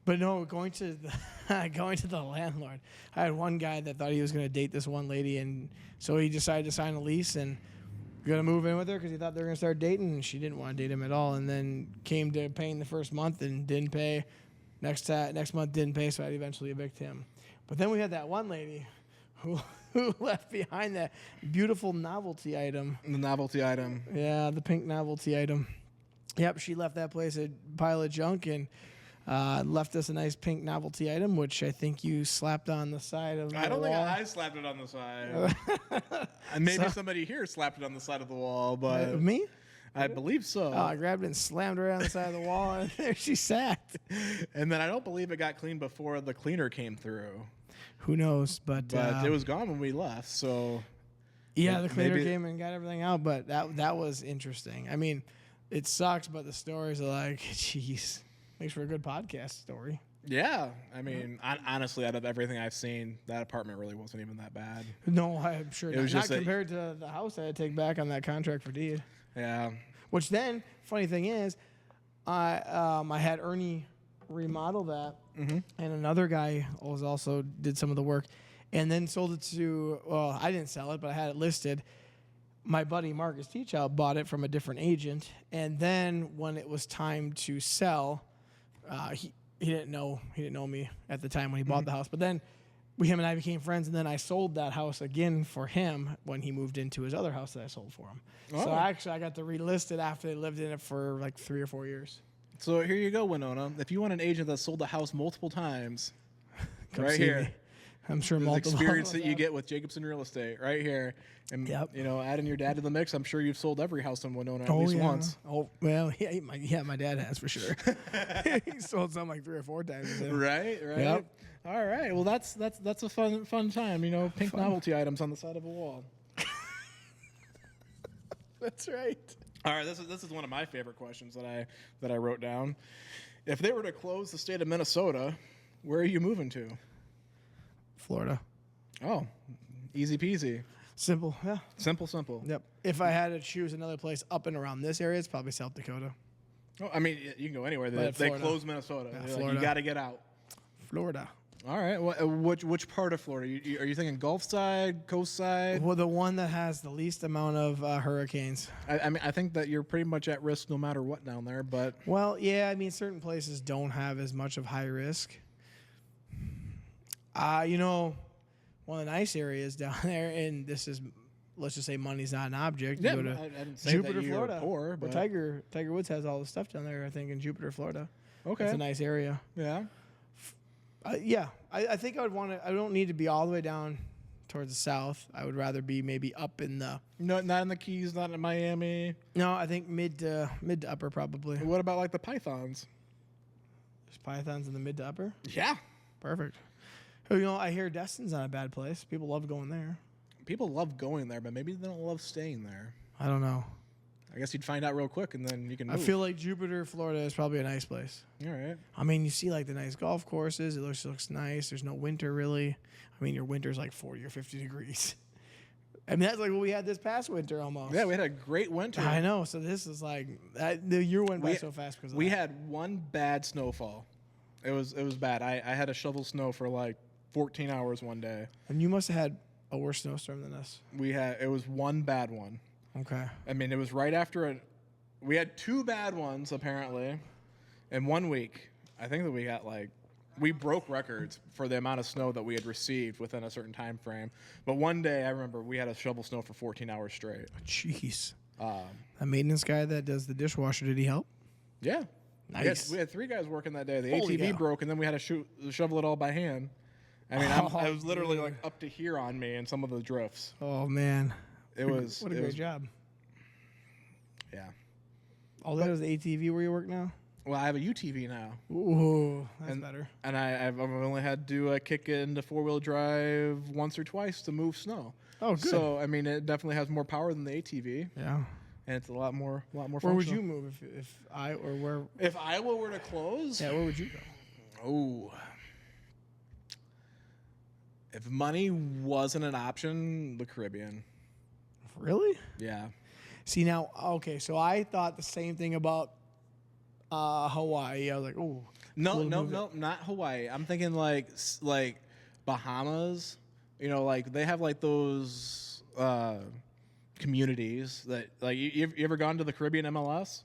A: but no, going to the landlord. I had one guy that thought he was going to date this one lady, and so he decided to sign a lease and going to move in with her because he thought they were going to start dating, and she didn't want to date him at all. And then came to paying the first month and didn't pay. Next month didn't pay, so I'd eventually evict him. But then we had that one lady who left behind that beautiful novelty item.
B: The novelty item.
A: Yeah, the pink novelty item. Yep, she left that place a pile of junk and left us a nice pink novelty item, which I think you slapped on the side of the wall.
B: I don't think I slapped it on the side. And maybe somebody here slapped it on the side of the wall, but...
A: Me?
B: I believe so.
A: Oh, I grabbed it and slammed her on the side of the wall, and there she sat.
B: And then I don't believe it got cleaned before the cleaner came through.
A: Who knows? But
B: it was gone when we left, so...
A: Yeah, the cleaner came and got everything out, but that was interesting. I mean, it sucks, but the stories are like, jeez, makes for a good podcast story.
B: Yeah, I mean, honestly, out of everything I've seen, that apartment really wasn't even that bad.
A: No, I'm sure
B: It
A: not.
B: was
A: Not
B: just
A: compared to the house I had to take back on that contract for deed.
B: Yeah.
A: Which then, funny thing is, I had Ernie remodel that, and another guy was also did some of the work, and then sold it to. Well, I didn't sell it, but I had it listed. My buddy Marcus Teachout bought it from a different agent, and then when it was time to sell, he didn't know me at the time when he bought the house, but then him and I became friends, and then I sold that house again for him when he moved into his other house that I sold for him. Oh. So actually, I got to relist it after they lived in it for like 3 or 4 years.
B: So here you go, Winona. If you want an agent that sold the house multiple times,
A: Come
B: right
A: see
B: here.
A: me. I'm sure
B: The
A: multiple
B: experience that you get with Jacobson Real Estate right here. And, you know, adding your dad to the mix, I'm sure you've sold every house in Winona at least once.
A: Oh, well, my dad has for sure. He sold some like 3 or 4 times.
B: Right.
A: Yep.
B: All right. Well, that's a fun time, you know, pink novelty items on the side of a wall.
A: That's right.
B: All right, this is one of my favorite questions that I wrote down. If they were to close the state of Minnesota, where are you moving to?
A: Florida.
B: Oh, easy peasy.
A: Simple, yeah.
B: Simple.
A: Yep. If I had to choose another place up and around this area, it's probably South Dakota.
B: Oh, I mean, you can go anywhere. They closed Minnesota.
A: Yeah,
B: Florida. Like, you got to get out.
A: Florida.
B: All right. Which part of Florida? Are you thinking Gulf side, coast side?
A: Well, the one that has the least amount of hurricanes.
B: I mean, I think that you're pretty much at risk no matter what down there. But
A: well, yeah. I mean, certain places don't have as much of high risk. You know, one of the nice areas down there, and this is, let's just say, money's not an object.
B: Yeah,
A: You go to
B: I didn't say
A: Jupiter,
B: that you
A: Florida.
B: were poor,
A: but
B: but
A: Tiger Woods has all the stuff down there. I think in Jupiter, Florida.
B: Okay,
A: it's a nice area.
B: Yeah.
A: Yeah, I think I would want to. I don't need to be all the way down towards the south. I would rather be maybe up in the.
B: No, not in the Keys, not in Miami.
A: No, I think mid to upper probably.
B: What about like the pythons?
A: There's pythons in the mid to upper.
B: Yeah,
A: perfect. You know, I hear Destin's not a bad place. People love going there.
B: People love going there, but maybe they don't love staying there.
A: I don't know.
B: I guess you'd find out real quick, and then you can move.
A: I feel like Jupiter, Florida is probably a nice place.
B: All right.
A: I mean, you see like the nice golf courses. It looks nice. There's no winter really. I mean, your winter's like 40 or 50 degrees. I mean, that's like what we had this past winter almost.
B: Yeah, we had a great winter.
A: I know. So this is like the year went by so fast because
B: we had one bad snowfall. It was bad. I had to shovel snow for like 14 hours one day.
A: And you must have had a worse snowstorm than us.
B: It was one bad one.
A: Okay.
B: I mean, it was right after we had 2 bad ones apparently in 1 week. I think that we broke records for the amount of snow that we had received within a certain time frame. But one day I remember we had to shovel snow for 14 hours straight.
A: Jeez. A maintenance guy that does the dishwasher, did he help?
B: Yeah.
A: Nice.
B: We had 3 guys working that day. The
A: Holy
B: ATV
A: cow.
B: broke, and then we had to shovel it all by hand. I mean, I was literally like up to here on me in some of the drifts.
A: Oh man.
B: What
A: a great job.
B: Yeah.
A: All that was the ATV where you work now?
B: Well, I have a UTV now.
A: Ooh, that's better.
B: And I've only had to kick it into 4-wheel drive once or twice to move snow.
A: Oh, good.
B: So, I mean, it definitely has more power than the ATV.
A: Yeah.
B: And it's a lot more functional.
A: Where would you move if Iowa
B: were to close?
A: Yeah, where would you go?
B: Oh. If money wasn't an option, the Caribbean.
A: Really?
B: Yeah.
A: See now, okay, so I thought the same thing about Hawaii. I was like, oh.
B: No, not Hawaii. I'm thinking like Bahamas. You know, like they have like those communities that like you ever gone to the Caribbean MLS?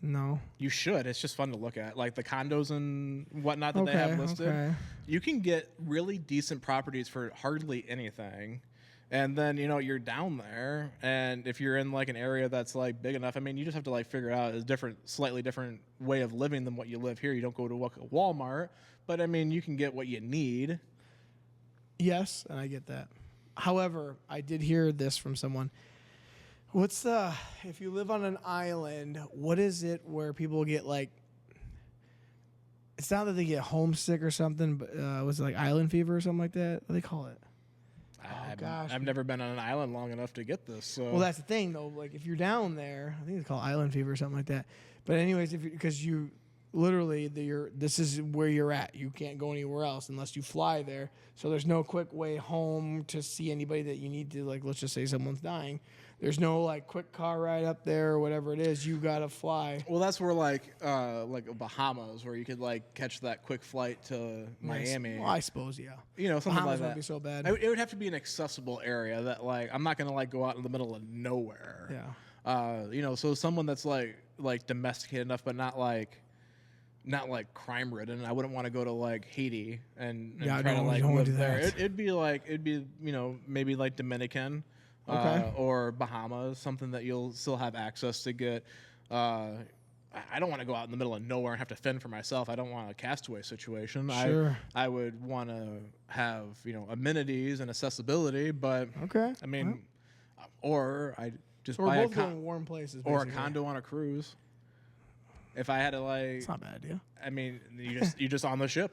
A: No.
B: You should. It's just fun to look at. Like the condos and whatnot that they have listed.
A: Okay.
B: You can get really decent properties for hardly anything. And then, you know, you're down there, and if you're in like an area that's like big enough, I mean, you just have to like figure out a slightly different way of living than what you live here. You don't go to Walmart, but I mean, you can get what you need.
A: Yes, and I get that. However, I did hear this from someone. If you live on an island, what is it where people get like, it's not that they get homesick or something, but was it like island fever or something like that? What do they call it?
B: I
A: gosh.
B: I've never been on an island long enough to get this. So.
A: Well, that's the thing, though. Like, if you're down there, I think it's called island fever or something like that. But anyways, because you literally, this is where you're at. You can't go anywhere else unless you fly there. So there's no quick way home to see anybody that you need to, like, let's just say someone's dying. There's no, like, quick car ride up there or whatever it is. You got to fly.
B: Well, that's where, like Bahamas, where you could, like, catch that quick flight to Miami.
A: Well, I suppose, yeah.
B: You know, something
A: Bahamas
B: like that.
A: wouldn't be so bad.
B: It would have to be an accessible area that, like, I'm not going to, like, go out in the middle of nowhere.
A: Yeah.
B: You know, so someone that's, like domesticated enough, but not like crime ridden. I wouldn't want to go to like Haiti and try to like live there. It'd be you know, maybe like Dominican, or Bahamas, something that you'll still have access to get. I don't want to go out in the middle of nowhere and have to fend for myself. I don't want a castaway situation.
A: Sure.
B: I would want to have, you know, amenities and accessibility, but I mean, or I just
A: so
B: buy
A: we're both going warm places, basically.
B: or a condo on a cruise. If I had to, like,
A: it's not a bad idea.
B: I mean, you just on the ship.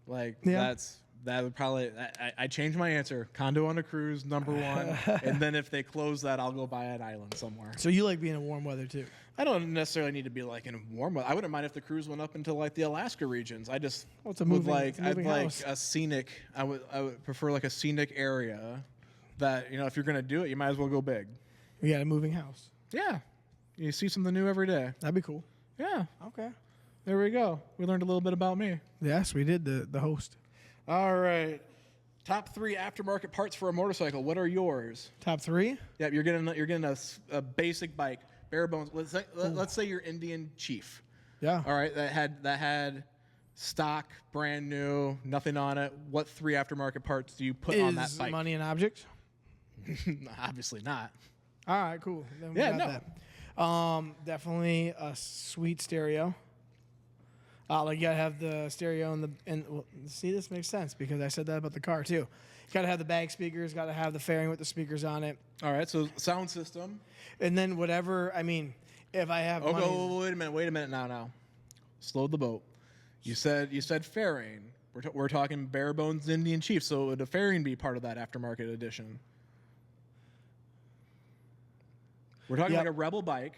B: Like, that would probably. I changed my answer. Condo on a cruise, number one, and then if they close that, I'll go buy an island somewhere.
A: So you like being in warm weather too?
B: I don't necessarily need to be like in warm weather. I wouldn't mind if the cruise went up into like the Alaska regions. I just
A: it's a moving,
B: I'd
A: house.
B: like a scenic. I would prefer like a scenic area. That, you know, if you're gonna do it, you might as well go big.
A: You got a moving house.
B: Yeah. You see something new every day.
A: That'd be cool.
B: Yeah.
A: Okay.
B: There we go. We learned a little bit about me.
A: Yes, we did, the host.
B: All right. Top 3 aftermarket parts for a motorcycle. What are yours?
A: Top 3?
B: Yep, you're getting a basic bike, bare bones. Let's say you're Indian Chief.
A: Yeah.
B: All right, that had stock, brand new, nothing on it. What 3 aftermarket parts do you put on that bike?
A: Is money an object?
B: Obviously not.
A: All right, cool. Then we got that. Definitely a sweet stereo. Like, you gotta have the stereo and well, see, this makes sense because I said that about the car too. You gotta have the bag speakers, gotta have the fairing with the speakers on it.
B: All right, so sound system.
A: And then whatever, I mean, if I have money.
B: Oh, wait a minute now. Slow the boat. You said fairing. We're talking bare bones Indian Chief, so would a fairing be part of that aftermarket edition? We're talking like a Rebel bike,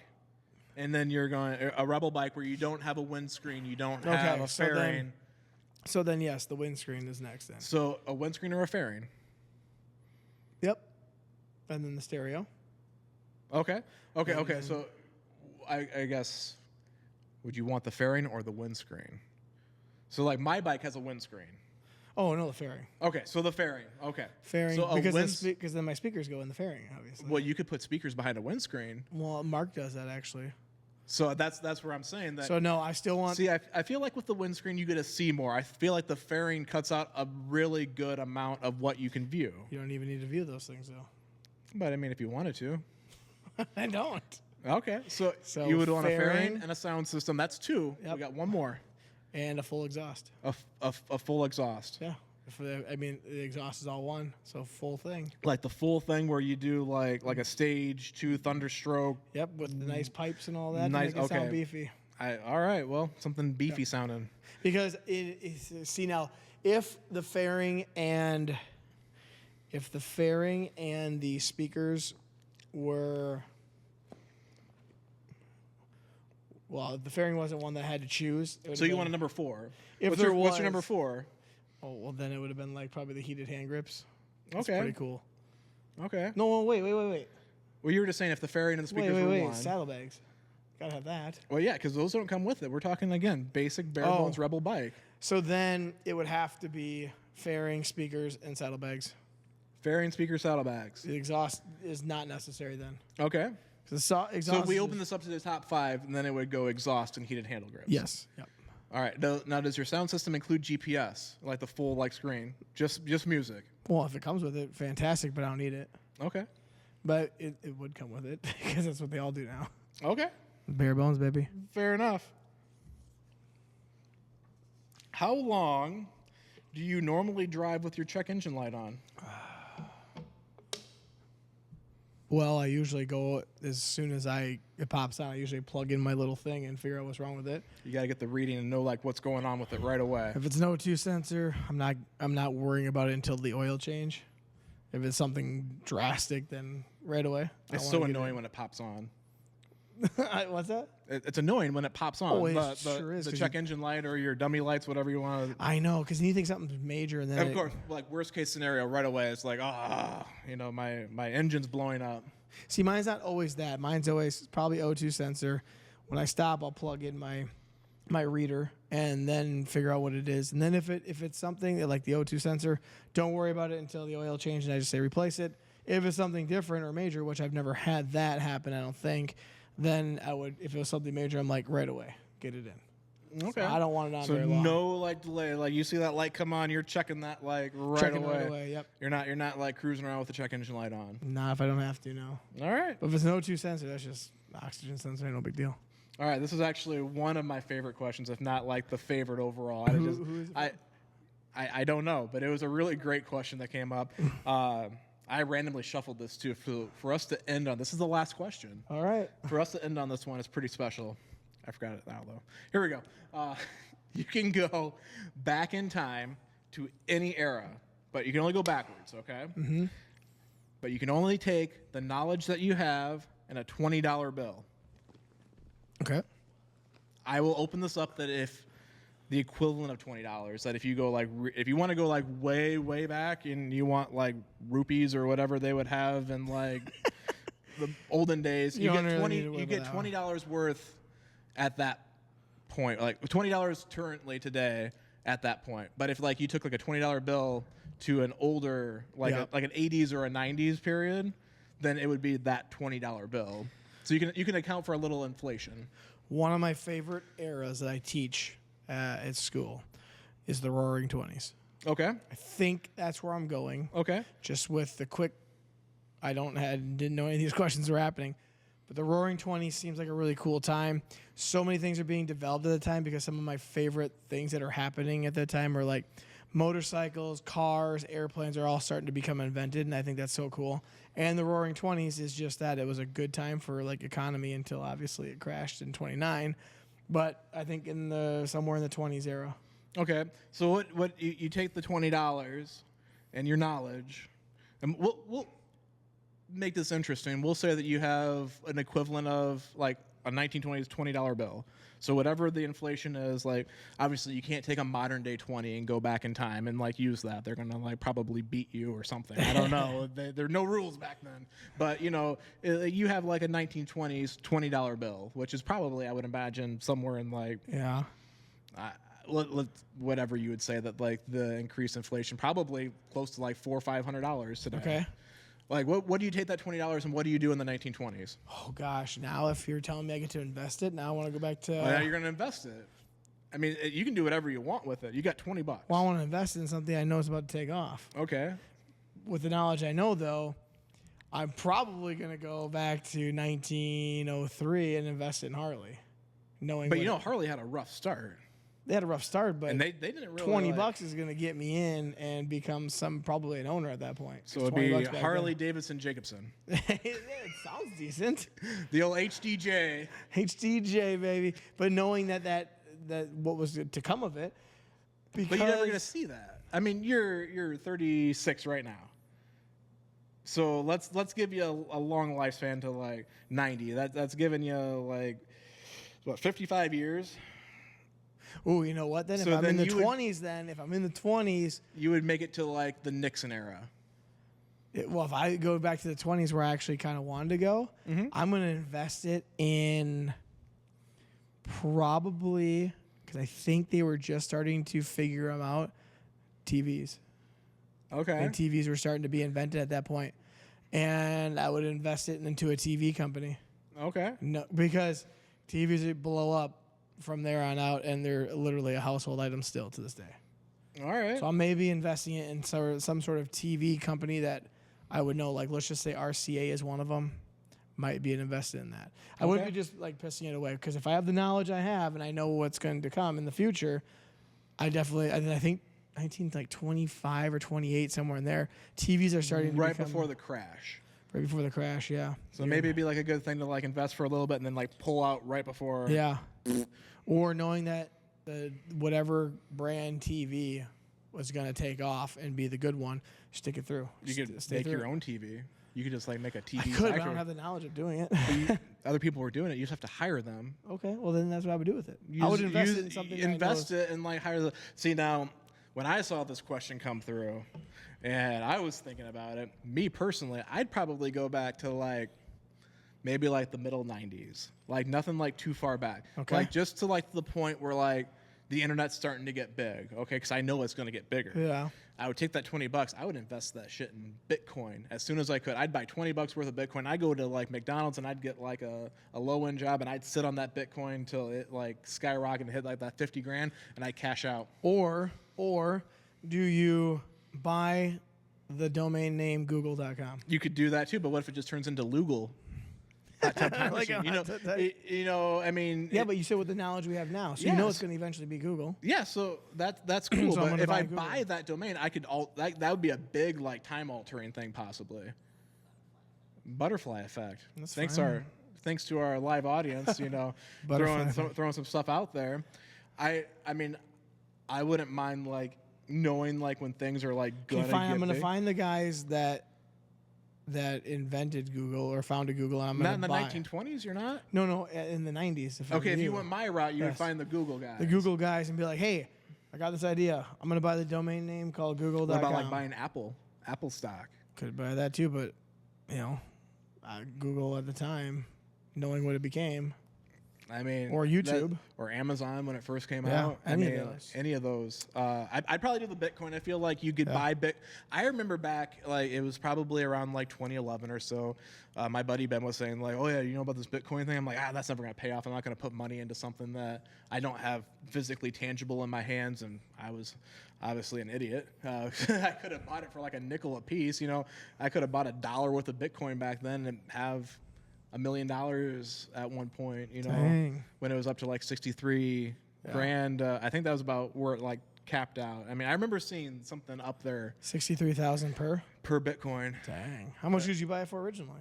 B: and then you're going a Rebel bike where you don't have a windscreen, you don't have a fairing.
A: So then, yes, the windscreen is next then.
B: So a windscreen or a fairing?
A: Yep. And then the stereo.
B: Okay. So I guess, would you want the fairing or the windscreen? So like my bike has a windscreen.
A: Oh, no, the fairing.
B: Okay, so the fairing. Okay.
A: Fairing, so because then my speakers go in the fairing, obviously.
B: Well, you could put speakers behind a windscreen.
A: Well, Mark does that, actually.
B: So that's where I'm saying that.
A: So, no, I still want...
B: See, I feel like with the windscreen, you get to see more. I feel like the fairing cuts out a really good amount of what you can view.
A: You don't even need to view those things, though.
B: But, I mean, if you wanted to.
A: I don't.
B: Okay, so you would want a fairing and a sound system. That's 2. Yep. We got 1 more.
A: And a full exhaust.
B: A full exhaust.
A: Yeah. I mean, the exhaust is all one, so full thing.
B: Like the full thing where you do like a stage 2 thunderstroke.
A: Yep, with the nice pipes and all that.
B: Nice,
A: to make it sound beefy.
B: All right, well, something beefy sounding.
A: Because see now, if the fairing and the speakers were. Well, if the fairing wasn't one that I had to choose.
B: So you want a number 4.
A: What's
B: your number 4?
A: Oh, well, then it would have been like probably the heated hand grips.
B: That's
A: pretty cool.
B: Okay.
A: No, wait.
B: Well, you were just saying if the fairing and the speakers were one.
A: Saddlebags. Gotta have that.
B: Well, yeah, because those don't come with it. We're talking, again, basic bare bones Rebel bike.
A: So then it would have to be fairing, speakers, and saddlebags.
B: Fairing, speakers, saddlebags.
A: The exhaust is not necessary then.
B: Okay.
A: So
B: we open this up to the top 5, and then it would go exhaust and heated handle grips.
A: Yes. Yep.
B: All right. Now, does your sound system include GPS, like the full screen? Just music?
A: Well, if it comes with it, fantastic, but I don't need it.
B: Okay.
A: But it would come with it because that's what they all do now.
B: Okay.
A: Bare bones, baby.
B: Fair enough. How long do you normally drive with your check engine light on?
A: Well, I usually go as soon as it pops on. I usually plug in my little thing and figure out what's wrong with it.
B: You got to get the reading and know what's going on with it right away.
A: If it's no 2 sensor, I'm not worrying about it until the oil change. If it's something drastic, then right away.
B: It's so annoying when it pops on.
A: What's that?
B: It's annoying when it pops on.
A: Oh, it
B: the
A: sure is,
B: the
A: 'cause
B: check engine light or your dummy lights, whatever you want.
A: I know, because you think something's major, and then
B: Of course, like worst case scenario, right away, it's like, my engine's blowing up.
A: See, mine's not always that. Mine's always probably O2 sensor. When I stop, I'll plug in my reader and then figure out what it is. And then if it's something that, like the O2 sensor, don't worry about it until the oil change, and I just say replace it. If it's something different or major, which I've never had that happen, I don't think, then I would. If it was something major, I'm like right away, get it in.
B: Okay.
A: So I don't want it on
B: So
A: very long.
B: no like delay. Like you see that light come on, you're checking that like
A: Checking right away. Yep.
B: You're not like cruising around with the check engine light on.
A: Not if I don't have to. No.
B: All right.
A: But if it's an O2 sensor, that's just oxygen sensor. No big deal.
B: All right. This is actually one of my favorite questions, if not like the favorite overall.
A: Who is it?
B: I don't know, but it was a really great question that came up. I randomly shuffled this too for us to end on. This is the last question.
A: All right.
B: For us to end on this one, it's pretty special. I forgot it now, though. Here we go. You can go back in time to any era, but you can only go backwards, okay?
A: Mm-hmm.
B: But you can only take the knowledge that you have and a $20 bill.
A: Okay.
B: I will open this up that if the equivalent of $20, that if you go like, if you want to go like way, way back and you want like rupees or whatever they would have in like the olden days, you get $20 worth at that point, like $20 currently today at that point. But if like you took like a $20 bill to an older, like like an 80s or a 90s period, then it would be that $20 bill. So you can account for a little inflation.
A: One of my favorite eras that I teach at school is the Roaring 20s.
B: Okay.
A: I think that's where I'm going.
B: Okay.
A: Just with the quick, didn't know any of these questions were happening, but the Roaring 20s seems like a really cool time. So many things are being developed at the time because some of my favorite things that are happening at that time are like motorcycles, cars, airplanes are all starting to become invented, and I think that's so cool. And the Roaring 20s is just that. It was a good time for like economy until obviously it crashed in 29. But I think somewhere in the 20s era.
B: Okay. So what you take the $20 and your knowledge, and we'll make this interesting. We'll say that you have an equivalent of like a 1920s $20 bill. So whatever the inflation is, like obviously you can't take a modern day 20 and go back in time and like use that. They're gonna like probably beat you or something. I don't know. There are no rules back then. But you know, you have like a 1920s $20 bill, which is probably, I would imagine, somewhere in like whatever you would say that like the increased inflation, probably close to like $400 or $500 today.
A: Okay.
B: Like, what do you take that $20 and what do you do in the 1920s?
A: Oh, gosh. Now, if you're telling me I get to invest it, now I want to go back to...
B: Well, now you're going to invest it. I mean, you can do whatever you want with it. You got $20.
A: Well, I want to invest in something I know is about to take off.
B: Okay.
A: With the knowledge I know, though, I'm probably going to go back to 1903 and invest in Harley.
B: But you know, Harley had a rough start.
A: They had a rough start, but
B: and they didn't really
A: $20 is going to get me in and become probably an owner at that point.
B: So it'd be Harley Davidson Jacobson.
A: It sounds decent.
B: The old HDJ.
A: HDJ, baby. But knowing that what was to come of it.
B: But you're never going to see that. I mean, you're 36 right now. So let's give you a long lifespan to like 90. That's giving you like what, 55 years.
A: Oh, you know what? Then
B: so
A: if I'm in the 20s,
B: you would make it to like the Nixon era.
A: Well, if I go back to the 20s where I actually kind of wanted to go, I'm going to invest it in probably, because I think they were just starting to figure them out, TVs.
B: Okay.
A: And TVs were starting to be invented at that point. And I would invest it into a TV company.
B: Okay.
A: No, because TVs blow up from there on out, and they're literally a household item still to this day.
B: All right.
A: So I'm maybe investing it in some sort of TV company that I would know, like let's just say RCA is one of them. Might be an invested in that. I wouldn't be just like pissing it away, because if I have the knowledge I have and I know what's going to come in the future, I think 1925 or 28, somewhere in there, TVs are starting to
B: right before the crash.
A: Right before the crash, yeah.
B: So maybe it'd be like a good thing to like invest for a little bit and then like pull out right before.
A: Yeah. Or knowing that the whatever brand TV was going to take off and be the good one, stick it through.
B: You could
A: Stay
B: make
A: through
B: your
A: it.
B: own TV. You could just like make a TV
A: I could, but I
B: factory.
A: don't have the knowledge of doing it.
B: Other people were doing it. You just have to hire them.
A: Okay, well then that's what I would do with it. I would invest it in something.
B: Invest it and like hire the. See now, when I saw this question come through, and I was thinking about it, me personally, I'd probably go back to like maybe like the middle '90s, like nothing like too far back.
A: Okay.
B: Like just to like the point where like the internet's starting to get big. Okay, because I know it's going to get bigger.
A: Yeah.
B: I would take that $20. I would invest that shit in Bitcoin as soon as I could. I'd buy $20 worth of Bitcoin. I'd go to like McDonald's and I'd get like a low end job and I'd sit on that Bitcoin till it like skyrocketed and hit like that 50 grand and I'd cash out.
A: Or do you buy the domain name Google.com?
B: You could do that too, but what if it just turns into Lugal?
A: Like a hot tub type.
B: I mean.
A: Yeah, but you said with the knowledge we have now, so you know it's going to eventually be Google.
B: Yeah, so that's cool.
A: So I'm
B: but
A: gonna
B: if I
A: Google.
B: buy that domain, I could that would be a big like time altering thing possibly. Butterfly effect.
A: That's
B: Thanks
A: fine.
B: thanks to our live audience,
A: Butterfly
B: throwing some stuff out there. I mean, I wouldn't mind like knowing like when things are like gonna get
A: I'm going to
B: big.
A: find the guys that invented Google or founded Google, and I'm
B: Not
A: going
B: in
A: to
B: the
A: buy.
B: 1920s. You're not.
A: No, in the 90s.
B: Okay, if you went my route, you would
A: Yes.
B: find the Google guys.
A: the Google guys and be like, hey, I got this idea. I'm going to buy the domain name called Google.com.
B: What about like buying Apple stock?
A: Could buy that too, but Google at the time, knowing what it became,
B: I mean,
A: or YouTube.
B: or Amazon when it first came
A: Yeah,
B: out.
A: any of those.
B: I'd probably do the Bitcoin. I feel like you could buy I remember back, like it was probably around like 2011 or so. My buddy Ben was saying like, "Oh yeah, you know about this Bitcoin thing?" I'm like, that's never gonna pay off. I'm not gonna put money into something that I don't have physically tangible in my hands. And I was obviously an idiot. I could have bought it for like a nickel a piece. I could have bought $1 worth of Bitcoin back then and have $1 million at one point,
A: Dang.
B: when it was up to like 63 grand. I think that was about where it like capped out. I mean, I remember seeing something up there
A: 63,000 per
B: Bitcoin.
A: Dang. How much did you buy it for originally?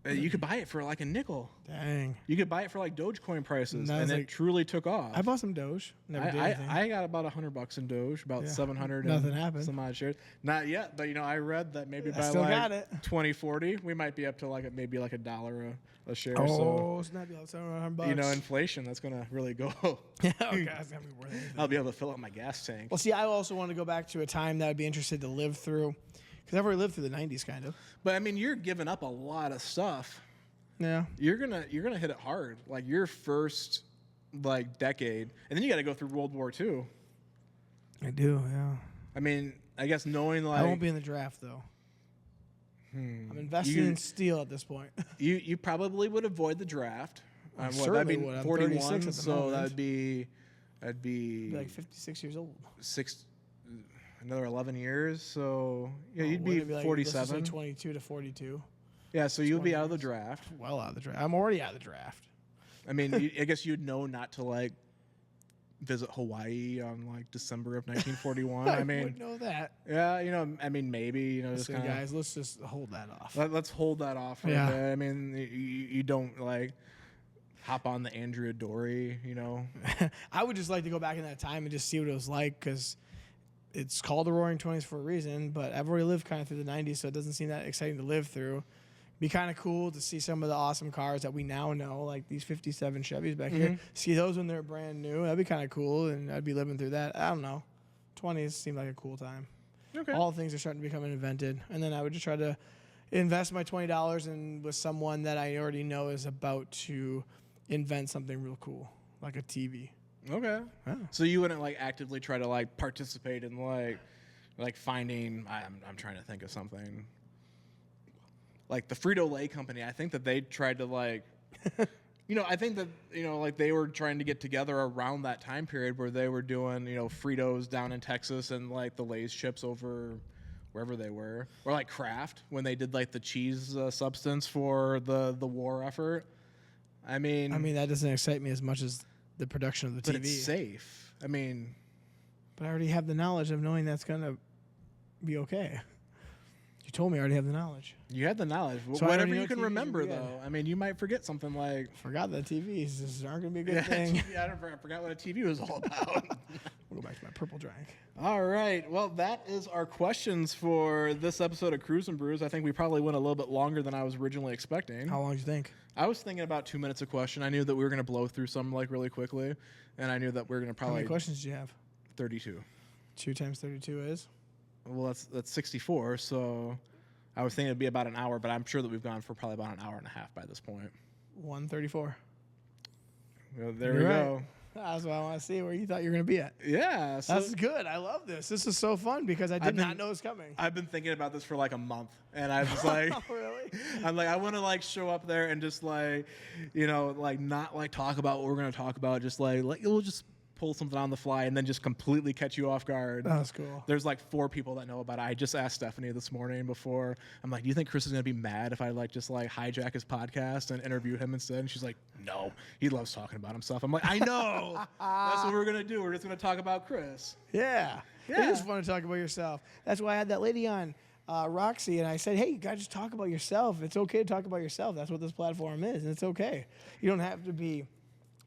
B: You could buy it for like a nickel.
A: Dang.
B: You could buy it for like Dogecoin prices,
A: That
B: and
A: was
B: it
A: like-
B: truly took off.
A: I bought some Doge. Never did anything.
B: I got about $100 in Doge, about 700.
A: Nothing
B: and
A: happened.
B: Some odd shares. Not yet, but I read that maybe by
A: still
B: like
A: got it.
B: 2040, we might be up to like maybe like $1 a share.
A: Oh, snap! That's $700.
B: Inflation, that's gonna really go.
A: Yeah, okay, that's gonna be worth it.
B: I'll be able to fill up my gas tank.
A: Well, see, I also want to go back to a time that I'd be interested to live through, because I've already lived through the '90s, kind of.
B: But I mean, you're giving up a lot of stuff.
A: Yeah.
B: You're gonna hit it hard, like your first like decade, and then you got to go through World War II.
A: I do. Yeah.
B: I mean, I guess knowing like
A: I won't be in the draft though. I'm investing in steel at this point.
B: you probably would avoid the draft.
A: Certainly would. I'm 36 at the
B: so
A: moment.
B: that'd be
A: Like 56 years old.
B: another 11 years. So yeah,
A: Oh,
B: you'd
A: would
B: be
A: it like, let's just say
B: 47.
A: 22 to 42.
B: Yeah, so you'd
A: 20
B: be out of the
A: years.
B: draft.
A: Well, out of the draft. I'm already out of the draft.
B: I mean, I guess you'd know not to like visit Hawaii on like December of 1941. I mean,
A: would know that.
B: yeah, I mean, maybe just
A: So
B: kind of.
A: guys, let's just hold that off.
B: Let's hold that off for
A: Yeah.
B: a bit. I mean, you don't like hop on the Andrea Dory,
A: I would just like to go back in that time and just see what it was like, because it's called the Roaring 20s for a reason, but I've already lived kind of through the 90s, so it doesn't seem that exciting to live through. Be kind of cool to see some of the awesome cars that we now know, like these 57 Chevys back here. See those when they're brand new. That'd be kind of cool, and I'd be living through that. I don't know. 20s seemed like a cool time.
B: Okay.
A: All things are starting to become invented, and then I would just try to invest my $20 in with someone that I already know is about to invent something real cool, like a TV.
B: Okay.
A: Yeah.
B: So you wouldn't like actively try to like participate in like finding. I'm trying to think of something. Like the Frito-Lay company, I think that they tried to like, I think that, like they were trying to get together around that time period where they were doing, Fritos down in Texas and like the Lay's chips over wherever they were. Or like Kraft when they did like the cheese substance for the war effort. I mean,
A: that doesn't excite me as much as the production of the
B: but
A: TV.
B: it's safe. I mean,
A: But I already have the knowledge of knowing that's going to be okay. You told me I already have the knowledge.
B: you had the knowledge.
A: So I already
B: Whatever
A: know
B: you can
A: TVs are
B: remember,
A: good.
B: though. I mean, you might forget something like.
A: Forgot that TVs just aren't going to be a good thing.
B: I forgot what a TV was all about.
A: We'll go back to my purple drink.
B: All right. Well, that is our questions for this episode of Cruise and Brews. I think we probably went a little bit longer than I was originally expecting.
A: How long do you think?
B: I was thinking about 2 minutes a question. I knew that we were going to blow through some like really quickly, and I knew that we were going to
A: How
B: probably
A: many questions do you have?
B: 32.
A: 2 times 32 is?
B: Well, that's 64. So I was thinking it'd be about an hour, but I'm sure that we've gone for probably about an hour and a half by this point.
A: 134.
B: Well, there
A: You're
B: we
A: right.
B: go.
A: That's what I want to see where you thought you were going to be at.
B: Yeah. So
A: That's good. I love this. This is so fun because I did not know it was coming.
B: I've been thinking about this for like a month, and I was like,
A: Oh, really?
B: I'm like, I want to like show up there and just like, you know, like not like talk about what we're going to talk about. Just like we'll just pull something on the fly and then just completely catch you off guard.
A: That's cool.
B: There's like 4 people that know about it. I just asked Stephanie this morning before. I'm like, do you think Chris is going to be mad if I like just like hijack his podcast and interview him instead? And she's like, no, he loves talking about himself. I'm like, I know. That's what we're going to do. We're just going to talk about Chris.
A: Yeah.
B: Yeah.
A: It is fun to talk about yourself. That's why I had that lady on, Roxy, and I said, hey, you guys just talk about yourself. It's okay to talk about yourself. That's what this platform is, and it's okay. You don't have to be,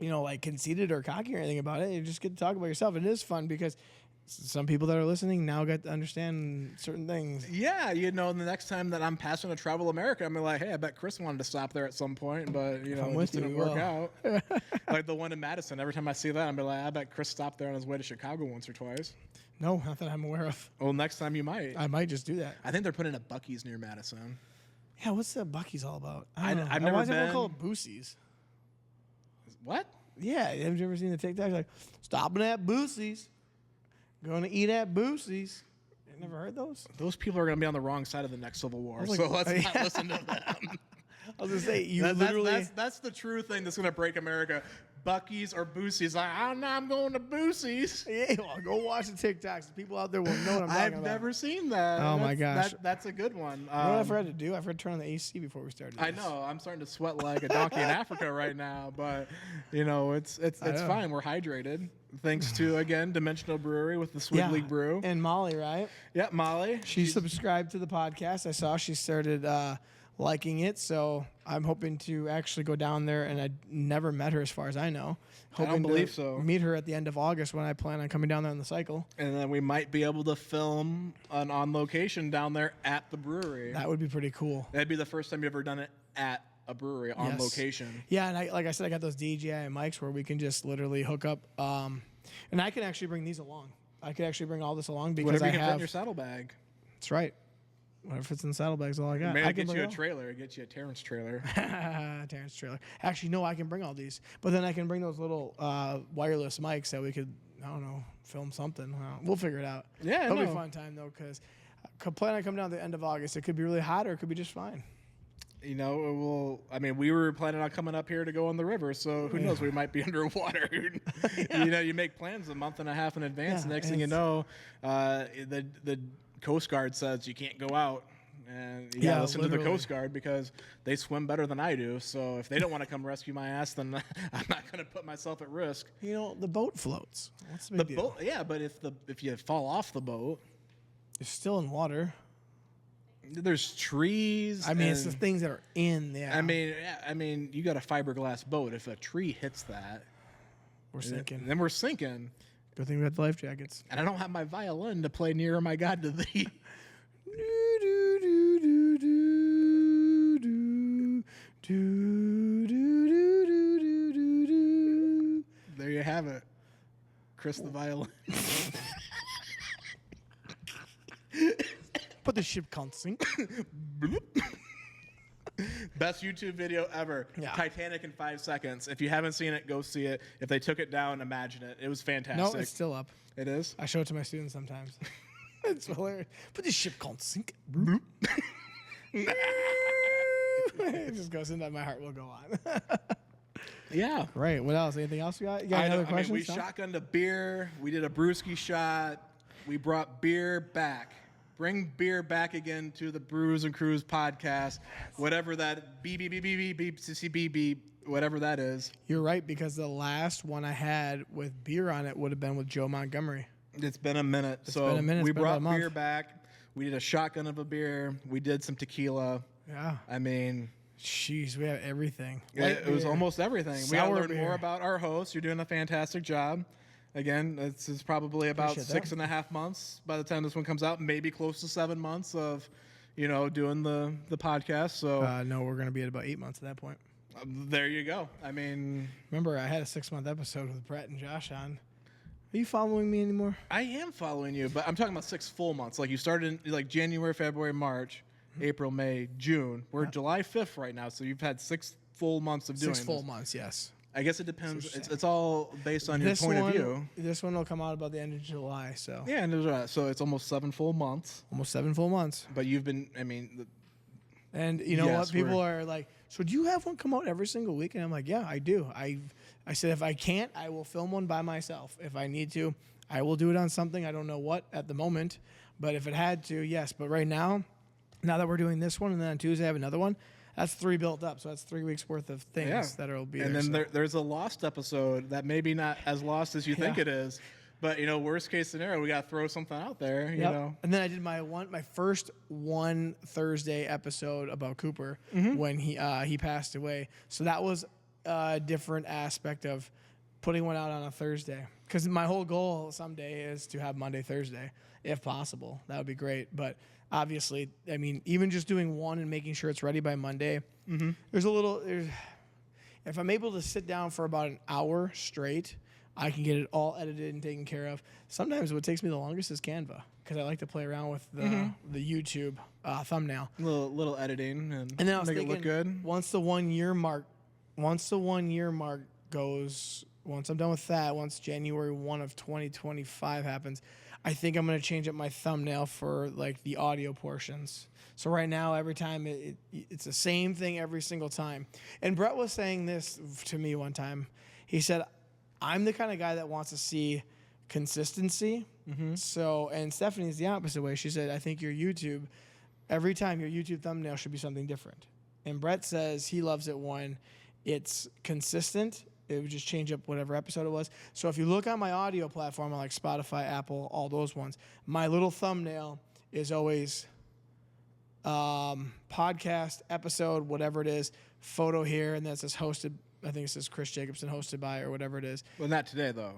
A: you know, like conceited or cocky or anything about it. You just get to talk about yourself. And it is fun because some people that are listening now get to understand certain things.
B: Yeah, you know, the next time that I'm passing a Travel America, I'm like, hey, I bet Chris wanted to stop there at some point, but, you know, it just didn't work out. Like the one in Madison, every time I see that, I'm like, I bet Chris stopped there on his way to Chicago once or twice.
A: No, not that I'm aware of.
B: Well, next time you might.
A: I might just do that.
B: I think they're putting a Buc-ee's near Madison.
A: Yeah, what's the Buc-ee's all about? I don't know.
B: I've never
A: Why is everyone
B: been.
A: called it Boosie's?
B: What?
A: Yeah, have you ever seen the TikTok? Like, stopping at Boosie's, going to eat at Boosie's. You never heard those?
B: Those people are going to be on the wrong side of the next Civil War,
A: like,
B: so let's not
A: yeah.
B: listen to them.
A: I was gonna say you
B: That's
A: literally.
B: that's the true thing that's going to break America. Buc-ee's or Boosie's. Like, I don't know, I'm going to Boosie's.
A: Yeah, well, go watch the TikToks. The people out there will know what I'm talking
B: I've
A: about.
B: never seen that.
A: Oh, my
B: That's-
A: gosh.
B: that's a good one.
A: You know what I forgot to do? I forgot to turn on the AC before we started.
B: I
A: this.
B: know. I'm starting to sweat like a donkey in Africa right now, but you know, it's
A: know.
B: fine. We're hydrated. Thanks to again Dimensional Brewery with the Swig
A: Yeah,
B: brew.
A: and Molly, right?
B: Yeah, Molly.
A: She subscribed to the podcast. I saw she started liking it, so I'm hoping to actually go down there. And I never met her, as far as I know.
B: I don't
A: Hoping
B: believe
A: to
B: so.
A: Meet her at the end of August when I plan on coming down there on the cycle.
B: And then we might be able to film an on location down there at the brewery.
A: That would be pretty cool.
B: That'd be the first time you've ever done it at a brewery on
A: Yes.
B: location.
A: Yeah, and like I said, I got those DJI mics where we can just literally hook up. And I can actually bring these along. I could actually bring all this along because
B: Whatever
A: I
B: you can fit in
A: have.
B: your saddlebag.
A: That's right. Whatever fits in the saddlebag's all I got.
B: Maybe
A: I
B: it
A: can
B: gets
A: bring
B: you a
A: it all.
B: trailer. It gets you a Terrence trailer.
A: Terrence trailer. Actually, no, I can bring all these, but then I can bring those little wireless mics that we could, I don't know, film something. We'll figure it out.
B: Yeah,
A: It'll be
B: no.
A: a fun time though, because I plan on coming down at the end of August. It could be really hot or it could be just fine.
B: You know, it will. I mean, we were planning on coming up here to go on the river, so who knows? We might be underwater. You know, you make plans a month and a half in advance.
A: Yeah,
B: Next thing you know, the Coast Guard says you can't go out, and you
A: Yeah,
B: gotta listen to the
A: literally.
B: Coast Guard because they swim better than I do. So if they don't want to come rescue my ass, then I'm not going to put myself at risk.
A: You know, the boat floats. What's the
B: The
A: big deal?
B: boat, yeah, but if you fall off the boat,
A: It's still in water.
B: there's trees.
A: I mean, it's the
B: and-
A: things that are in there.
B: I mean, you got a fiberglass boat. If a tree hits that,
A: we're sinking.
B: then we're sinking.
A: Good thing we got the life jackets.
B: And I don't have my violin to play Nearer My God to Thee. There you have it. Chris the violin.
A: But the ship can't sink.
B: Best YouTube video ever.
A: Yeah.
B: Titanic in 5 seconds. If you haven't seen it, go see it. If they took it down, imagine it. It was fantastic.
A: No, it's still up.
B: It is?
A: I show it to my students sometimes. It's hilarious. But the ship can't sink. It just goes into my heart will go on.
B: Yeah.
A: Right. What else? Anything else you got? You got any other questions?
B: we shotgunned a beer. We did a brewski shot. We brought beer back. Bring beer back again to the Brews and Crews podcast. Whatever that beep beep beep beep beep beep beep beep whatever that is.
A: You're right, because the last one I had with beer on it would have been with Joe Montgomery.
B: It's been a minute.
A: It's been a minute.
B: We
A: It's been about
B: brought
A: a month.
B: beer back. We did a shotgun of a beer. We did some tequila.
A: Yeah.
B: I mean,
A: Jeez, we have everything.
B: it was almost everything. We got to
A: Sour
B: learn
A: beer.
B: more about our host. You're doing a fantastic job. Again, it's probably about
A: Appreciate that.
B: 6.5 months by the time this one comes out. Maybe close to 7 months of, doing the podcast. So
A: No, we're going to be at about 8 months at that point.
B: there you go. I mean,
A: Remember, I had a 6-month episode with Brett and Josh on. Are you following me anymore?
B: I am following you, but I'm talking about 6 full months. Like you started in like January, February, March, April, May, June. We're July 5th right now, so you've had 6 full months of doing
A: 6 full
B: this.
A: months, yes.
B: I guess it depends.
A: That's what you're
B: It's all based on your point of view.
A: This one will come out about the end of July, so.
B: Yeah, and so it's almost 7 full months.
A: Almost 7 full months.
B: But you've been, I mean,
A: And you know
B: Yes,
A: what? People are like, so do you have one come out every single week? And I'm like, yeah, I do. I said, if I can't, I will film one by myself. If I need to, I will do it on something. I don't know what at the moment, but if it had to, yes. But right now that we're doing this one, and then on Tuesday I have another one, that's 3 built up. So that's 3 weeks worth of things that will be
B: and
A: there.
B: then there's a lost episode that maybe not as lost as you think it is. But, worst case scenario, we got to throw something out there, you know.
A: And then I did my first one Thursday episode about Cooper when he passed away. So that was a different aspect of putting one out on a Thursday. Because my whole goal someday is to have Monday, Thursday, if possible. That would be great. But obviously, I mean, even just doing one and making sure it's ready by Monday, if I'm able to sit down for about an hour straight, I can get it all edited and taken care of. Sometimes what takes me the longest is Canva, because I like to play around with the YouTube thumbnail.
B: Little editing and
A: And then I was
B: make
A: thinking,
B: it look good.
A: once the 1 year mark goes, once I'm done with that, once January 1 of 2025 happens, I think I'm going to change up my thumbnail for like the audio portions. So right now, every time it's the same thing every single time. And Brett was saying this to me one time. He said, I'm the kind of guy that wants to see consistency. So, and Stephanie's the opposite way. She said, I think every time your YouTube thumbnail should be something different. And Brett says he loves it when it's consistent. It would just change up whatever episode it was. So if you look on my audio platform, like Spotify, Apple, all those ones, my little thumbnail is always podcast, episode, whatever it is, photo here, and then it says hosted. I think it says Chris Jacobson hosted by or whatever it is.
B: Well, not today, though.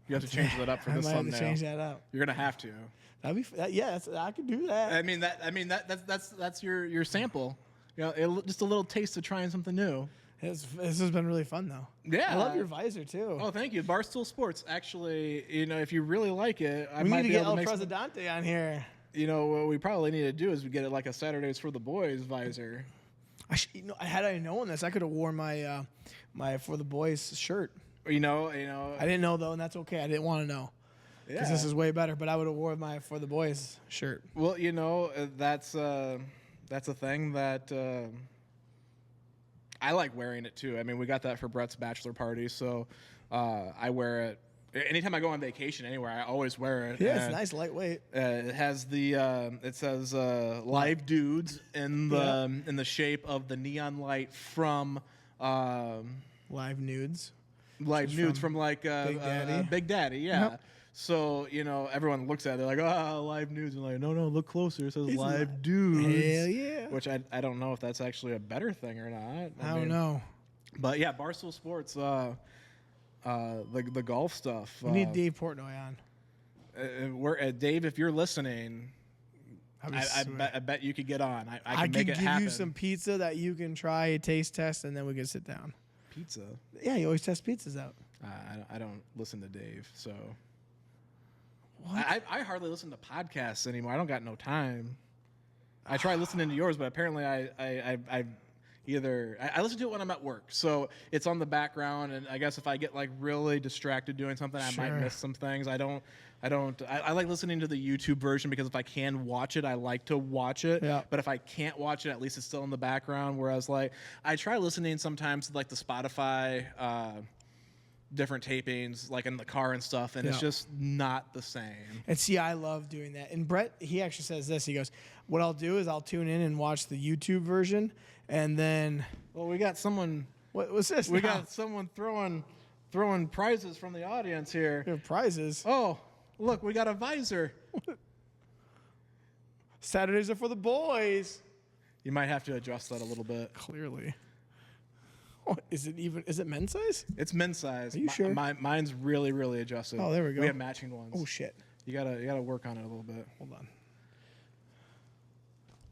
B: You have to change that up for this
A: I might
B: thumbnail.
A: have to change that up.
B: You're going to have to.
A: That'd be I could do that.
B: I mean, that's your sample. Just a little taste of trying something new.
A: This has been really fun, though.
B: Yeah.
A: I love your visor, too.
B: Oh, thank you. Barstool Sports. Actually, if you really like it, I
A: we
B: might
A: need to
B: be
A: get
B: able
A: El
B: to make some,
A: Presidente on here.
B: what we probably need to do is we get it like a Saturdays for the Boys visor.
A: Had I known this, I could have worn my my For the Boys shirt.
B: I
A: I didn't know, though, and that's okay. I didn't want to know. Because this is way better, but I would have worn my For the Boys shirt.
B: Well, that's a thing that I like wearing it too. I mean, we got that for Brett's bachelor party, so I wear it anytime I go on vacation anywhere. I always wear it.
A: Yeah, it's nice, lightweight.
B: It has it says live dudes in the shape of the neon light from
A: Live nudes.
B: Live nudes from like
A: Big Daddy.
B: Big Daddy, yeah.
A: Yep.
B: So, everyone looks at it, they're like, live nudes. And like, no, look closer. It says
A: It's
B: live dudes.
A: Hell yeah.
B: Which I don't know if that's actually a better thing or not.
A: I don't know.
B: But yeah, Barstool Sports, the golf stuff.
A: We need Dave Portnoy on.
B: Dave, if you're listening,
A: I
B: I bet you could get on. I
A: can
B: can make it
A: give
B: happen.
A: you some pizza that you can try a taste test, and then we can sit down.
B: Pizza.
A: Yeah, you always test pizzas out.
B: I don't listen to Dave, so.
A: What?
B: I hardly listen to podcasts anymore. I don't got no time. I try listening to yours, but apparently I listen to it when I'm at work, so it's on the background. And I guess if I get like really distracted doing something, I might miss some things. I like listening to the YouTube version because if I can watch it, I like to watch it.
A: Yeah.
B: But if I can't watch it, at least it's still in the background. Whereas like I try listening sometimes to like the Spotify. Different tapings like in the car and stuff, and it's just not the same.
A: And see, I love doing that. And Brett, he actually says this. He goes, what I'll do is I'll tune in and watch the YouTube version, and then...
B: Well, we got someone...
A: What was this
B: We
A: now?
B: got someone throwing prizes from the audience here.
A: We have prizes.
B: Oh, look, we got a visor.
A: Saturdays are for the boys.
B: You might have to adjust that a little bit.
A: Clearly. Is it men's size?
B: It's men's size.
A: Are you sure?
B: Mine's really, really adjusted.
A: Oh, there we go.
B: We have matching ones.
A: Oh shit.
B: You gotta work on it a little bit.
A: Hold on.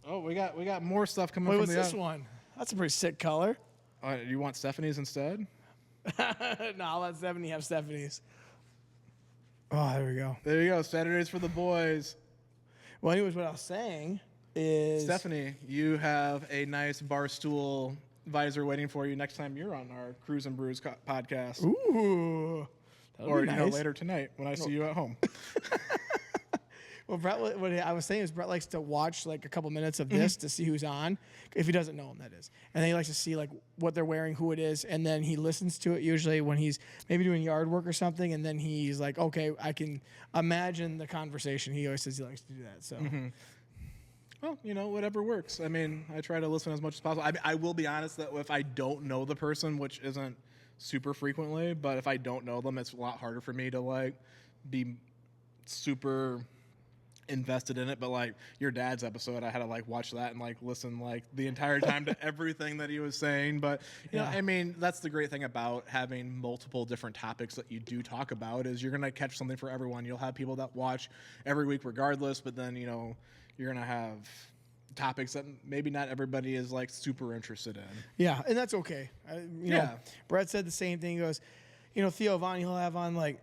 B: Oh, we got more stuff coming
A: Wait,
B: from
A: what's
B: the
A: this one? That's a pretty sick color.
B: You want Stephanie's instead?
A: No, I'll let Stephanie have Stephanie's. Oh, there we go.
B: There you go. Saturdays for the boys.
A: Well, anyways, what I was saying is...
B: Stephanie, you have a nice bar stool visor waiting for you next time you're on our Cruise and Brews podcast.
A: Ooh.
B: Or
A: nice.
B: later tonight when I see you at home.
A: Well, Brett, what I was saying is Brett likes to watch like a couple minutes of this to see who's on, if he doesn't know him, that is. And then he likes to see like what they're wearing, who it is, and then he listens to it usually when he's maybe doing yard work or something, and then he's like, okay, I can imagine the conversation. He always says he likes to do that. So,
B: Well, whatever works. I mean, I try to listen as much as possible. I will be honest that if I don't know the person, which isn't super frequently, but if I don't know them, it's a lot harder for me to like be super invested in it. But like your dad's episode, I had to like watch that and like listen like the entire time to everything that he was saying. But you know, I mean, that's the great thing about having multiple different topics that you do talk about is you're gonna catch something for everyone. You'll have people that watch every week regardless, but then you're gonna have topics that maybe not everybody is like super interested in.
A: yeah, and that's okay. Brett said the same thing. He goes, Theo Von, he'll have on like,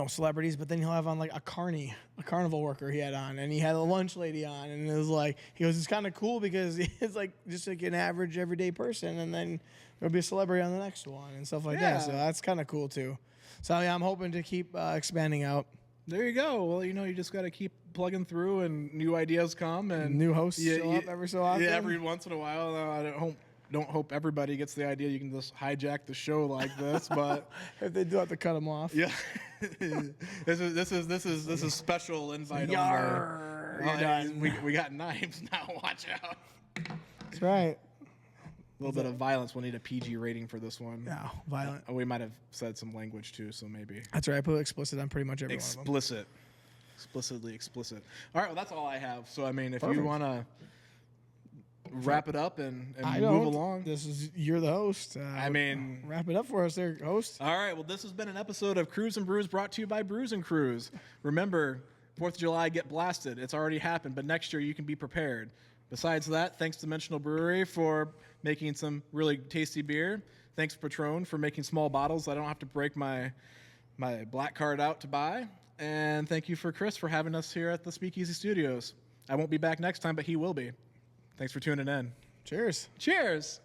A: celebrities, but then he'll have on like a carnival worker he had on, and he had a lunch lady on, and it was like, he goes, it's kind of cool because it's like just like an average everyday person, and then there'll be a celebrity on the next one and stuff like that. So that's kind of cool too. So yeah, I'm hoping to keep expanding out.
B: There you go. Well, you just got to keep plugging through, and new ideas come, and
A: new hosts show up every so often.
B: Yeah, every once in a while. I don't hope everybody gets the idea you can just hijack the show like this, but
A: if they do have to cut them off.
B: Yeah, this is special invite.
A: Yarr, you're done.
B: We got knives now. Watch out.
A: That's right.
B: A little bit of violence. We'll need a PG rating for this one.
A: Yeah, violent.
B: We might have said some language too, so maybe.
A: That's right. I put explicit on pretty much every one of them.
B: Explicit. Explicitly explicit. All right, well, that's all I have. So, I mean, if
A: Perfect.
B: you want to wrap it up and
A: I
B: move
A: don't.
B: along.
A: You're the host. Wrap it up for us there, host.
B: All right, well, this has been an episode of Cruise and Brews brought to you by Brews and Crews. Remember, 4th of July, get blasted. It's already happened, but next year you can be prepared. Besides that, thanks to Dimensional Brewery for making some really tasty beer. Thanks, Patron, for making small bottles. I don't have to break my black card out to buy. And thank you for Chris for having us here at the Speakeasy Studios. I won't be back next time, but he will be. Thanks for tuning in.
A: Cheers.
B: Cheers.